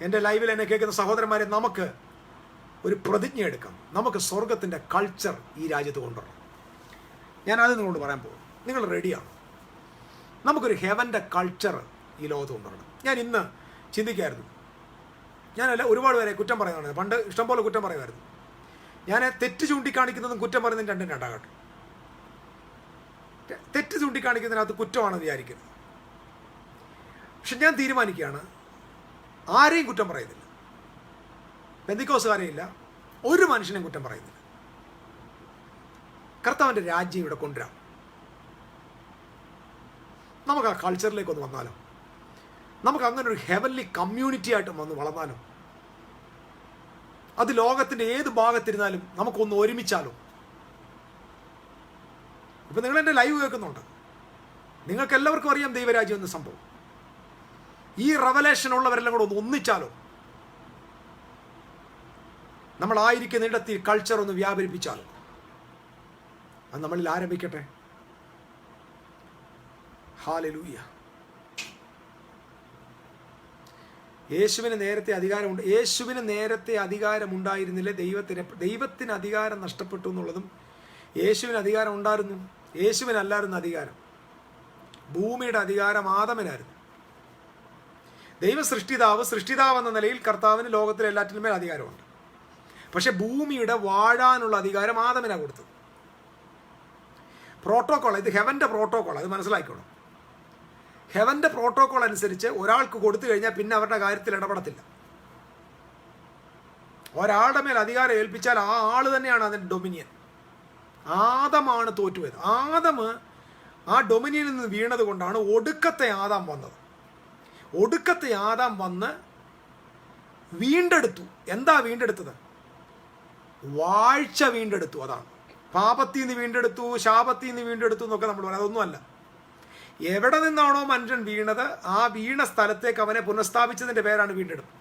എൻ്റെ ലൈവിൽ എന്നെ കേൾക്കുന്ന സഹോദരന്മാരെ, നമുക്ക് ഒരു പ്രതിജ്ഞ എടുക്കാം. നമുക്ക് സ്വർഗത്തിൻ്റെ കൾച്ചർ ഈ രാജ്യത്ത് കൊണ്ടുവരണം. ഞാനത് നിങ്ങളോട് പറയാൻ പോകും. നിങ്ങൾ റെഡിയാണ്? നമുക്കൊരു ഹെവൻ്റെ കൾച്ചർ ഈ ലോകത്ത് കൊണ്ടുവരണം. ഞാൻ ഇന്ന് ചിന്തിക്കായിരുന്നു. ഞാനല്ല, ഒരുപാട് പേരെ കുറ്റം പറയുന്നതാണ്. പണ്ട് ഇഷ്ടംപോലെ കുറ്റം പറയുമായിരുന്നു. ഞാൻ തെറ്റ് ചൂണ്ടിക്കാണിക്കുന്നതും കുറ്റം പറയുന്നതും രണ്ടും രണ്ടാകട്ടെ. തെറ്റ് ചൂണ്ടിക്കാണിക്കുന്നതിനകത്ത് കുറ്റമാണെന്ന് വിചാരിക്കരുത്. പക്ഷെ ഞാൻ തീരുമാനിക്കുകയാണ്, ആരെയും കുറ്റം പറയുന്നില്ല. പെന്തിക്കോസുകാരെയില്ല, ഒരു മനുഷ്യനെയും കുറ്റം പറയുന്നില്ല. കർത്താവിൻ്റെ രാജ്യം ഇവിടെ കൊണ്ടുവരാം. നമുക്ക് ആ കൾച്ചറിലേക്ക് ഒന്ന് വന്നാലോ? നമുക്ക് അങ്ങനെ ഒരു ഹെവൻലി കമ്മ്യൂണിറ്റി ആയിട്ട് വന്ന് വളർന്നാലോ? അത് ലോകത്തിൻ്റെ ഏത് ഭാഗത്തിരുന്നാലും നമുക്കൊന്ന് ഒരുമിച്ചാലോ? ഇപ്പം നിങ്ങളെൻ്റെ ലൈവ് കേൾക്കുന്നുണ്ട്. നിങ്ങൾക്ക് എല്ലാവർക്കും അറിയാം ദൈവരാജ്യം എന്ന സംഭവം. ഈ റെവലേഷൻ ഉള്ളവരെല്ലാം കൂടെ ഒന്ന് ഒന്നിച്ചാലോ? നമ്മളായിരിക്കുന്നിടത്ത് ഈ കൾച്ചർ ഒന്ന് വ്യാപരിപ്പിച്ചാലോ? അത് നമ്മളിൽ ആരംഭിക്കട്ടെ. ഹല്ലേലൂയ. യേശുവിന് നേരത്തെ അധികാരമുണ്ടായിരുന്നില്ല. ദൈവത്തിന് അധികാരം നഷ്ടപ്പെട്ടു എന്നുള്ളതും, യേശുവിന് അധികാരം ഉണ്ടായിരുന്നു. യേശുവിനല്ലായിരുന്നു അധികാരം. ഭൂമിയുടെ അധികാരം ആദമിനായിരുന്നു. സൃഷ്ടിതാവ് എന്ന നിലയിൽ കർത്താവിന് ലോകത്തിലെ എല്ലാറ്റിനും മേൽ അധികാരമുണ്ട്. പക്ഷെ ഭൂമിയുടെ വാഴാനുള്ള അധികാരം ആദമിനാണ് കൊടുത്തത്. പ്രോട്ടോകോൾ, ഇത് ഹെവൻ്റെ പ്രോട്ടോകോൾ, അത് മനസ്സിലാക്കണം. ഹെവൻ്റെ പ്രോട്ടോകോൾ അനുസരിച്ച് ഒരാൾക്ക് കൊടുത്തു കഴിഞ്ഞാൽ പിന്നെ അവരുടെ കാര്യത്തിൽ ഇടപെടത്തില്ല. ഒരാളുടെ മേൽ അധികാരം ഏൽപ്പിച്ചാൽ ആ ആൾ തന്നെയാണ് അതിൻ്റെ ഡൊമിനിയൻ. ആദമാണ് തോറ്റുപോയത്. ആ ഡൊമിനിയനിൽ നിന്ന് വീണത് കൊണ്ടാണ് ഒടുക്കത്തെ ആദാം വന്നത്. ഒടുക്കത്തെ ആദാം വന്ന് വീണ്ടെടുത്തു. എന്താ വീണ്ടെടുത്തത്? വാഴ്ച വീണ്ടെടുത്തു. അതാണ്. പാപത്തിൽ നിന്ന് വീണ്ടെടുത്തു, ശാപത്തിൽ നിന്ന് വീണ്ടെടുത്തു എന്നൊക്കെ നമ്മൾ പറയാം. അതൊന്നുമല്ല. എവിടെ നിന്നാണോ മനുഷ്യൻ വീണത്, ആ വീണ സ്ഥലത്തേക്ക് അവനെ പുനഃസ്ഥാപിച്ചതിൻ്റെ പേരാണ് വീണ്ടെടുപ്പ്.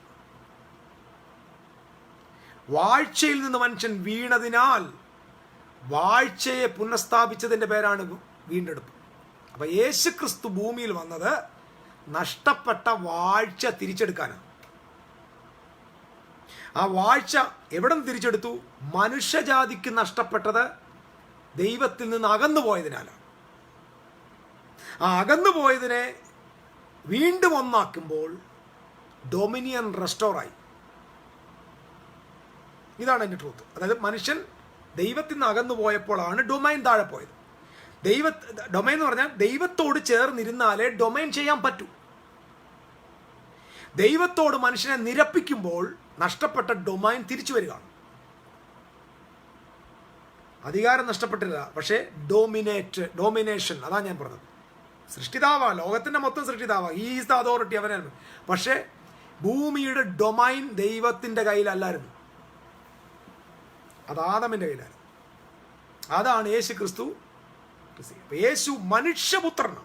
വാഴ്ചയിൽ നിന്ന് മനുഷ്യൻ വീണതിനാൽ വാഴ്ചയെ പുനഃസ്ഥാപിച്ചതിൻ്റെ പേരാണ് വീണ്ടെടുപ്പ്. അപ്പൊ യേശു ക്രിസ്തു ഭൂമിയിൽ വന്നത് നഷ്ടപ്പെട്ട വാഴ്ച തിരിച്ചെടുക്കാനാണ്. ആ വാഴ്ച എവിടെ നിന്ന് തിരിച്ചെടുത്തു? മനുഷ്യജാതിക്ക് നഷ്ടപ്പെട്ടത് ദൈവത്തിൽ നിന്ന് അകന്നു പോയതിനാലാണ്. ആ അകന്നു പോയതിനെ വീണ്ടും ഒന്നാക്കുമ്പോൾ ഡൊമിനിയൻ റെസ്റ്റോറായി. ഇതാണ് എൻ്റെ ട്രൂത്ത്. അതായത് മനുഷ്യൻ ദൈവത്തിൽ നിന്ന് അകന്നു പോയപ്പോഴാണ് ഡൊമൈൻ താഴെ പോയത്. ഡൊമൈൻ എന്ന് പറഞ്ഞാൽ ദൈവത്തോട് ചേർന്നിരുന്നാലേ ഡൊമൈൻ ചെയ്യാൻ പറ്റൂ. ദൈവത്തോട് മനുഷ്യനെ നിരപ്പിക്കുമ്പോൾ നഷ്ടപ്പെട്ട ഡൊമൈൻ തിരിച്ചു വരികയാണ്. അധികാരം നഷ്ടപ്പെട്ടില്ല, പക്ഷേ ഡോമിനേഷൻ, അതാണ് ഞാൻ പറഞ്ഞത്. സൃഷ്ടിതാവാ, ലോകത്തിൻ്റെ മൊത്തം സൃഷ്ടിതാവാ, ഈ ഈസ് ദ അതോറിറ്റി, അവനായിരുന്നു. പക്ഷേ ഭൂമിയുടെ ഡൊമൈൻ ദൈവത്തിൻ്റെ കയ്യിലല്ലായിരുന്നു, അത് ആദമിൻ്റെ കയ്യിലായിരുന്നു. അതാണ് യേശു ക്രിസ്തു. യേശു മനുഷ്യപുത്രനാണ്.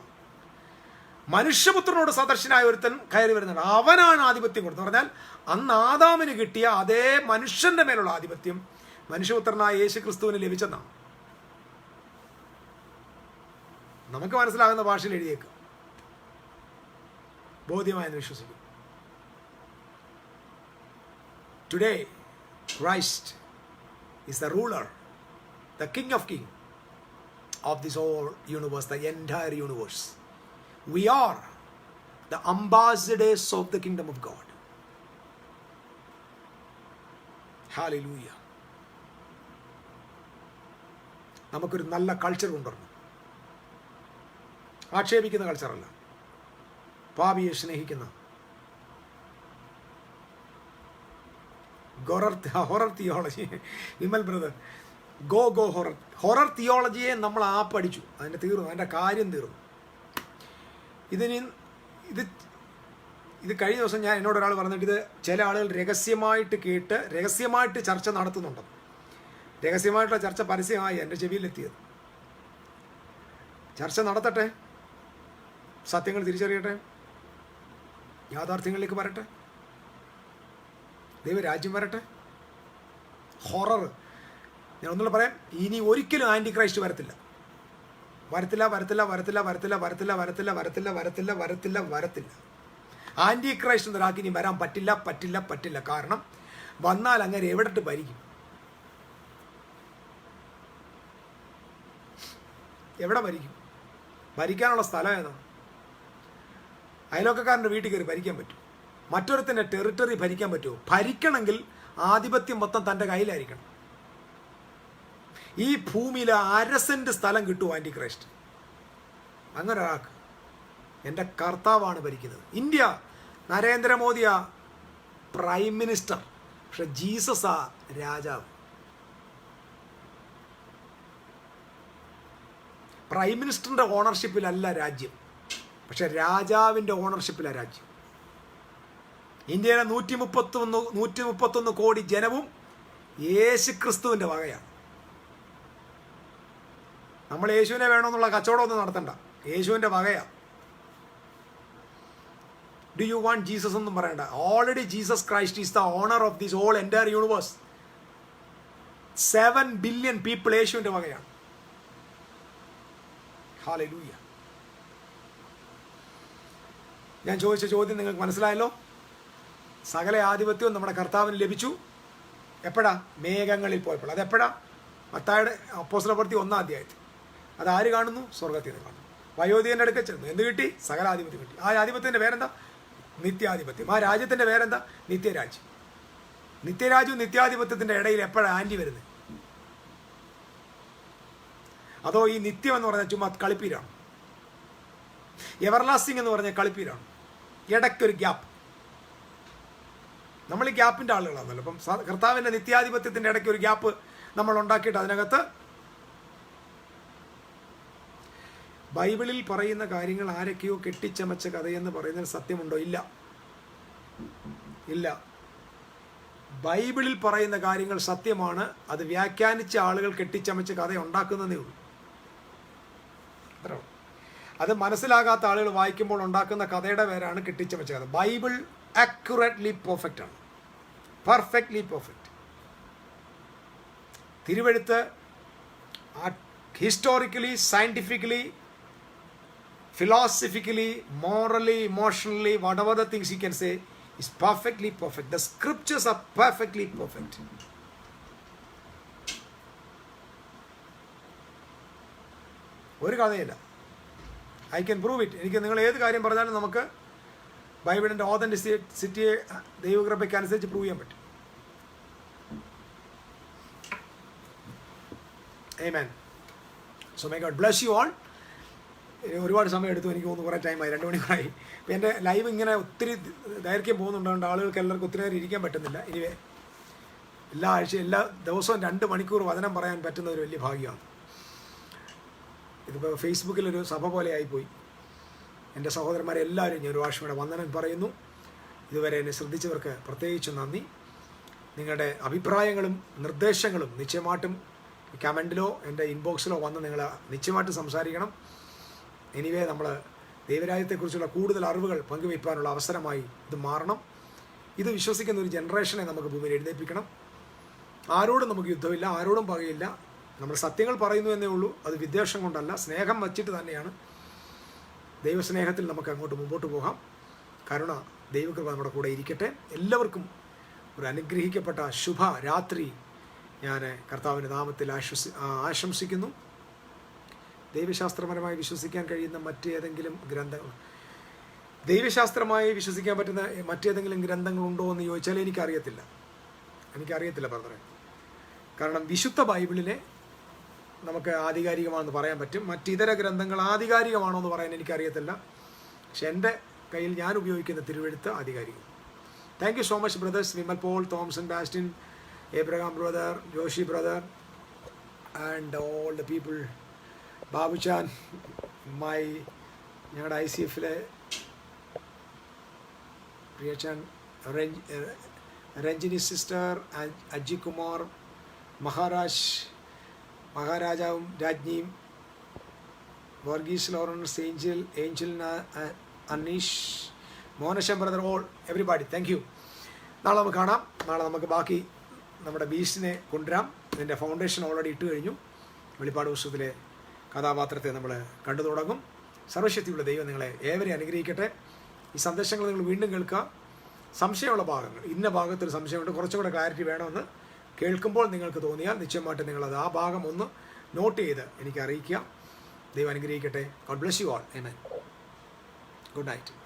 മനുഷ്യപുത്രനോട് സദർശനായ ഒരുത്തൻ കയറി വരുന്നുണ്ട്, അവനാണ് ആധിപത്യം കൊടുത്തത്. പറഞ്ഞാൽ അന്ന് ആദാമിന് കിട്ടിയ അതേ മനുഷ്യന്റെ മേലുള്ള ആധിപത്യം മനുഷ്യപുത്രനായ യേശു ക്രിസ്തുവിന് ലഭിച്ചെന്നാണ്. നമുക്ക് മനസ്സിലാകുന്ന ഭാഷയിൽ എഴുതിയേക്കും, ബോധ്യമായെന്ന് വിശ്വസിക്കും. Today Christ is the ruler, the king of kings of this whole universe, the entire universe. We are the ambassadors of the kingdom of God. Hallelujah. നമുക്കൊരു നല്ല കൾച്ചർ കൊണ്ടുവരണം. ആക്ഷേപിക്കുന്ന കൾച്ചറല്ല, പാപിയെ സ്നേഹിക്കുന്ന horror theology. Vimal brother, go horror തിയോളജിയെ നമ്മൾ പഠിച്ചു, അതിൻ്റെ തീർന്നു, അതിൻ്റെ കാര്യം തീർന്നു. ഇത് കഴിഞ്ഞ ദിവസം ഞാൻ എന്നോട് ഒരാൾ പറഞ്ഞിട്ട്, ഇത് ചില ആളുകൾ രഹസ്യമായിട്ട് കേട്ട് രഹസ്യമായിട്ട് ചർച്ച നടത്തുന്നുണ്ട്. രഹസ്യമായിട്ടുള്ള ചർച്ച പരസ്യമായി എൻ്റെ ചെവിയിലെത്തിയത്. ചർച്ച നടത്തട്ടെ, സത്യങ്ങൾ തിരിച്ചറിയട്ടെ, യാഥാർത്ഥ്യങ്ങളിലേക്ക് വരട്ടെ, ദൈവരാജ്യം വരട്ടെ. ഹൊറർ, ഞാൻ ഒന്നുകൂടെ പറയാം, ഇനി ഒരിക്കലും ആൻറ്റി ക്രൈസ്റ്റ് വരത്തില്ല. ആൻറ്റി ക്രൈസ്റ്റ് എന്നൊരാൾക്ക് ഇനി വരാൻ പറ്റില്ല. കാരണം വന്നാൽ അങ്ങനെ എവിടെട്ട് ഭരിക്കും? എവിടെ ഭരിക്കും? ഭരിക്കാനുള്ള സ്ഥലം ഏതാണ്? അയലോക്കക്കാരൻ്റെ വീട്ടിൽ കയറി ഭരിക്കാൻ പറ്റും? മറ്റൊരുത്തിൻ്റെ ടെറിട്ടറി ഭരിക്കാൻ പറ്റുമോ? ഭരിക്കണമെങ്കിൽ ആധിപത്യം മൊത്തം തൻ്റെ കയ്യിലായിരിക്കണം. ഈ ഭൂമിയിൽ 1/2 സെന്റ് സ്ഥലം കിട്ടുമോ ആൻറ്റി ക്രൈസ്റ്റ്? അങ്ങനെ ഒരാൾക്ക്. എൻ്റെ കർത്താവാണ് ഭരിക്കുന്നത്. ഇന്ത്യ നരേന്ദ്രമോദിയാ പ്രൈം മിനിസ്റ്റർ, പക്ഷെ ജീസസാ രാജാവ്. പ്രൈം മിനിസ്റ്ററിൻ്റെ ഓണർഷിപ്പിലല്ല രാജ്യം, പക്ഷെ രാജാവിൻ്റെ ഓണർഷിപ്പിലാണ് രാജ്യം. ഇന്ത്യയിലെ 131 കോടി ജനവും യേശു ക്രിസ്തുവിൻ്റെ വകയാണ്. നമ്മൾ യേശുവിനെ വേണമെന്നുള്ള കച്ചവടമൊന്നും നടത്തണ്ട, യേശുവിൻ്റെ വകയാണ്. ഡു യു വാണ്ട് ജീസസ് ഒന്നും പറയണ്ട. Already Jesus Christ is the owner of this whole entire universe. 7 billion people യേശുവിൻ്റെ വകയാണ്. ഹല്ലേലൂയ. ഞാൻ ചോദിച്ച ചോദ്യം നിങ്ങൾക്ക് മനസ്സിലായല്ലോ. സകല ആധിപത്യവും നമ്മുടെ കർത്താവിന് ലഭിച്ചു. എപ്പോഴാ? മേഘങ്ങളിൽ പോയപ്പോൾ. അതെപ്പോഴാ? മത്തായിയുടെ അപ്പോസ്തല പ്രവൃത്തി 1-ാം അധ്യായത്തിൽ. അതാര് കാണുന്നു? സ്വർഗത്തിൽ നിന്ന് കാണുന്നു. വയോധികൻ്റെ അടുക്കൽ ചെന്നു. എന്ത് കിട്ടി? സകല ആധിപത്യം കിട്ടി. ആ ആധിപത്യത്തിൻ്റെ പേരെന്താ? നിത്യാധിപത്യം. ആ രാജ്യത്തിൻ്റെ പേരെന്താ? നിത്യരാജ്യം. നിത്യരാജ്യവും നിത്യാധിപത്യത്തിൻ്റെ ഇടയിൽ എപ്പോഴാണ് ആൻറ്റി വരുന്നത്? അതോ ഈ നിത്യം എന്ന് പറഞ്ഞാൽ ചുമ്മാ കളിപ്പീരാണ്? എവർലാസ്റ്റിംഗ് എന്ന് പറഞ്ഞാൽ കളിപ്പീരാണ്. ഇടയ്ക്കൊരു ഗ്യാപ്പ്. നമ്മൾ ഈ ഗ്യാപ്പിൻ്റെ ആളുകളാണല്ലോ. അപ്പം കർത്താവിൻ്റെ നിത്യാധിപത്യത്തിൻ്റെ ഇടയ്ക്ക് ഒരു ഗ്യാപ്പ് നമ്മൾ ഉണ്ടാക്കിയിട്ട് അതിനകത്ത് ബൈബിളിൽ പറയുന്ന കാര്യങ്ങൾ ആരൊക്കെയോ കെട്ടിച്ചമച്ച കഥയെന്ന് പറയുന്നതിൽ സത്യമുണ്ടോ? ഇല്ല. ബൈബിളിൽ പറയുന്ന കാര്യങ്ങൾ സത്യമാണ്. അത് വ്യാഖ്യാനിച്ച ആളുകൾ കെട്ടിച്ചമച്ച കഥ ഉണ്ടാക്കുന്നതേ ഉള്ളൂ. അത് മനസ്സിലാകാത്ത ആളുകൾ വായിക്കുമ്പോൾ ഉണ്ടാക്കുന്ന കഥയുടെ പേരാണ് കെട്ടിച്ചമച്ച കഥ. ബൈബിൾ ആക്യുറേറ്റ്ലി പെർഫെക്റ്റ് ആണ്. Perfectly perfect. തിരുവെഴുത്ത് historically, scientifically, philosophically, morally, emotionally, whatever the things you can say, is perfectly perfect. The scriptures are perfectly perfect. ഒരു കഥയില്ല. I can prove it. എനിക്ക് നിങ്ങൾ ഏത് കാര്യം പറഞ്ഞാലും നമുക്ക് ബൈബിളിൻ്റെ ഓതൻറ്റിസിറ്റിയെ ദൈവകൃപയ്ക്ക് അനുസരിച്ച് പ്രൂവ് ചെയ്യാൻ പറ്റും. Amen. So may God bless you all. ഒരുപാട് സമയം എടുത്തു, എനിക്ക് തോന്നുന്നു കുറേ ടൈമായി, 2 മണിക്കൂറായി. അപ്പോൾ എൻ്റെ ലൈവ് ഇങ്ങനെ ഒത്തിരി ദൈർഘ്യം പോകുന്നുണ്ടാകുകൊണ്ട് ആളുകൾക്ക് എല്ലാവർക്കും ഒത്തിരി നേരം ഇരിക്കാൻ പറ്റുന്നില്ല. എനിവേ എല്ലാ ദിവസവും 2 മണിക്കൂർ വചനം പറയാൻ പറ്റുന്ന ഒരു വലിയ ഭാഗ്യമാണ്. ഇതിപ്പോൾ ഫേസ്ബുക്കിലൊരു സഭ പോലെ ആയിപ്പോയി. എൻ്റെ സഹോദരന്മാരെ എല്ലാവരും ഞാൻ ഒരു വാഴ്ചയുടെ വന്ദനം പറയുന്നു. ഇതുവരെ എന്നെ ശ്രദ്ധിച്ചവർക്ക് പ്രത്യേകിച്ച് നന്ദി. നിങ്ങളുടെ അഭിപ്രായങ്ങളും നിർദ്ദേശങ്ങളും നിശ്ചയമായിട്ടും കമൻറ്റിലോ എൻ്റെ ഇൻബോക്സിലോ വന്ന് നിങ്ങൾ നിശ്ചയമായിട്ടും സംസാരിക്കണം. എനിവേ നമ്മൾ ദൈവരാജ്യത്തെക്കുറിച്ചുള്ള കൂടുതൽ അറിവുകൾ പങ്കുവയ്ക്കാനുള്ള അവസരമായി ഇത് മാറണം. ഇത് വിശ്വസിക്കുന്ന ഒരു ജനറേഷനെ നമുക്ക് ഭൂമിയിൽ എഴുന്നേൽപ്പിക്കണം. ആരോടും നമുക്ക് യുദ്ധമില്ല, ആരോടും പകയില്ല. നമ്മൾ സത്യങ്ങൾ പറയുന്നു എന്നേ ഉള്ളൂ. അത് വിദ്വേഷം കൊണ്ടല്ല, സ്നേഹം വച്ചിട്ട് തന്നെയാണ്. ദൈവസ്നേഹത്തിൽ നമുക്ക് അങ്ങോട്ട് മുമ്പോട്ട് പോകാം. കരുണ, ദൈവകൃപ നമ്മുടെ കൂടെ ഇരിക്കട്ടെ. എല്ലാവർക്കും ഒരു അനുഗ്രഹിക്കപ്പെട്ട ശുഭ രാത്രി ഞാൻ കർത്താവിൻ്റെ നാമത്തിൽ ആശംസിക്കുന്നു. ദൈവശാസ്ത്രപരമായി വിശ്വസിക്കാൻ കഴിയുന്ന മറ്റേതെങ്കിലും ഗ്രന്ഥങ്ങൾ, ദൈവശാസ്ത്രമായി വിശ്വസിക്കാൻ പറ്റുന്ന മറ്റേതെങ്കിലും ഗ്രന്ഥങ്ങളുണ്ടോ എന്ന് ചോദിച്ചാൽ എനിക്കറിയത്തില്ല ബ്രദറെ. കാരണം വിശുദ്ധ ബൈബിളിനെ നമുക്ക് ആധികാരികമാണെന്ന് പറയാൻ പറ്റും. മറ്റിതര ഗ്രന്ഥങ്ങൾ ആധികാരികമാണോ എന്ന് പറയാൻ എനിക്കറിയത്തില്ല. പക്ഷെ എൻ്റെ കയ്യിൽ ഞാൻ ഉപയോഗിക്കുന്ന തിരുവെഴുത്ത് ആധികാരികം. Thank you so much brothers. Vimal Paul, Thomson Bastin, Abraham brother, Joshi brother and all the people. Babuchan, ഞങ്ങളുടെ ICFലെ പ്രിയച്ചാൻ, രഞ്ജിനി സിസ്റ്റർ, അജി കുമാർ, മഹാരാജാവും രാജ്ഞിയും, വർഗീസ് ലോറൻസ്, ഏഞ്ചൽ അനീഷ്, മോനശം brother, all everybody thank you. നാളെ നമുക്ക് കാണാം. നാളെ നമുക്ക് ബാക്കി നമ്മുടെ ബീസ്റ്റിനെ കൊണ്ടുവരാം. ഇതിൻ്റെ ഫൗണ്ടേഷൻ ഓൾറെഡി ഇട്ട് കഴിഞ്ഞു. വെളിപ്പാട് പുസ്തകത്തിലെ കഥാപാത്രത്തെ നമ്മൾ കണ്ടു തുടങ്ങും. സർവശക്തിയുള്ള ദൈവം നിങ്ങളെ ഏവരെയും അനുഗ്രഹിക്കട്ടെ. ഈ സന്ദേശങ്ങൾ നിങ്ങൾ വീണ്ടും കേൾക്കുക. സംശയമുള്ള ഭാഗങ്ങൾ, ഇന്ന ഭാഗത്തൊരു സംശയമുണ്ട്, കുറച്ചും കൂടെ ക്ലാരിറ്റി വേണമെന്ന് കേൾക്കുമ്പോൾ നിങ്ങൾക്ക് തോന്നിയാൽ നിശ്ചയമായിട്ട് നിങ്ങളത് ആ ഭാഗം ഒന്ന് നോട്ട് ചെയ്ത് എനിക്ക് അറിയിക്കുക. ദൈവം അനുഗ്രഹിക്കട്ടെ. God bless you all. Amen. Good night.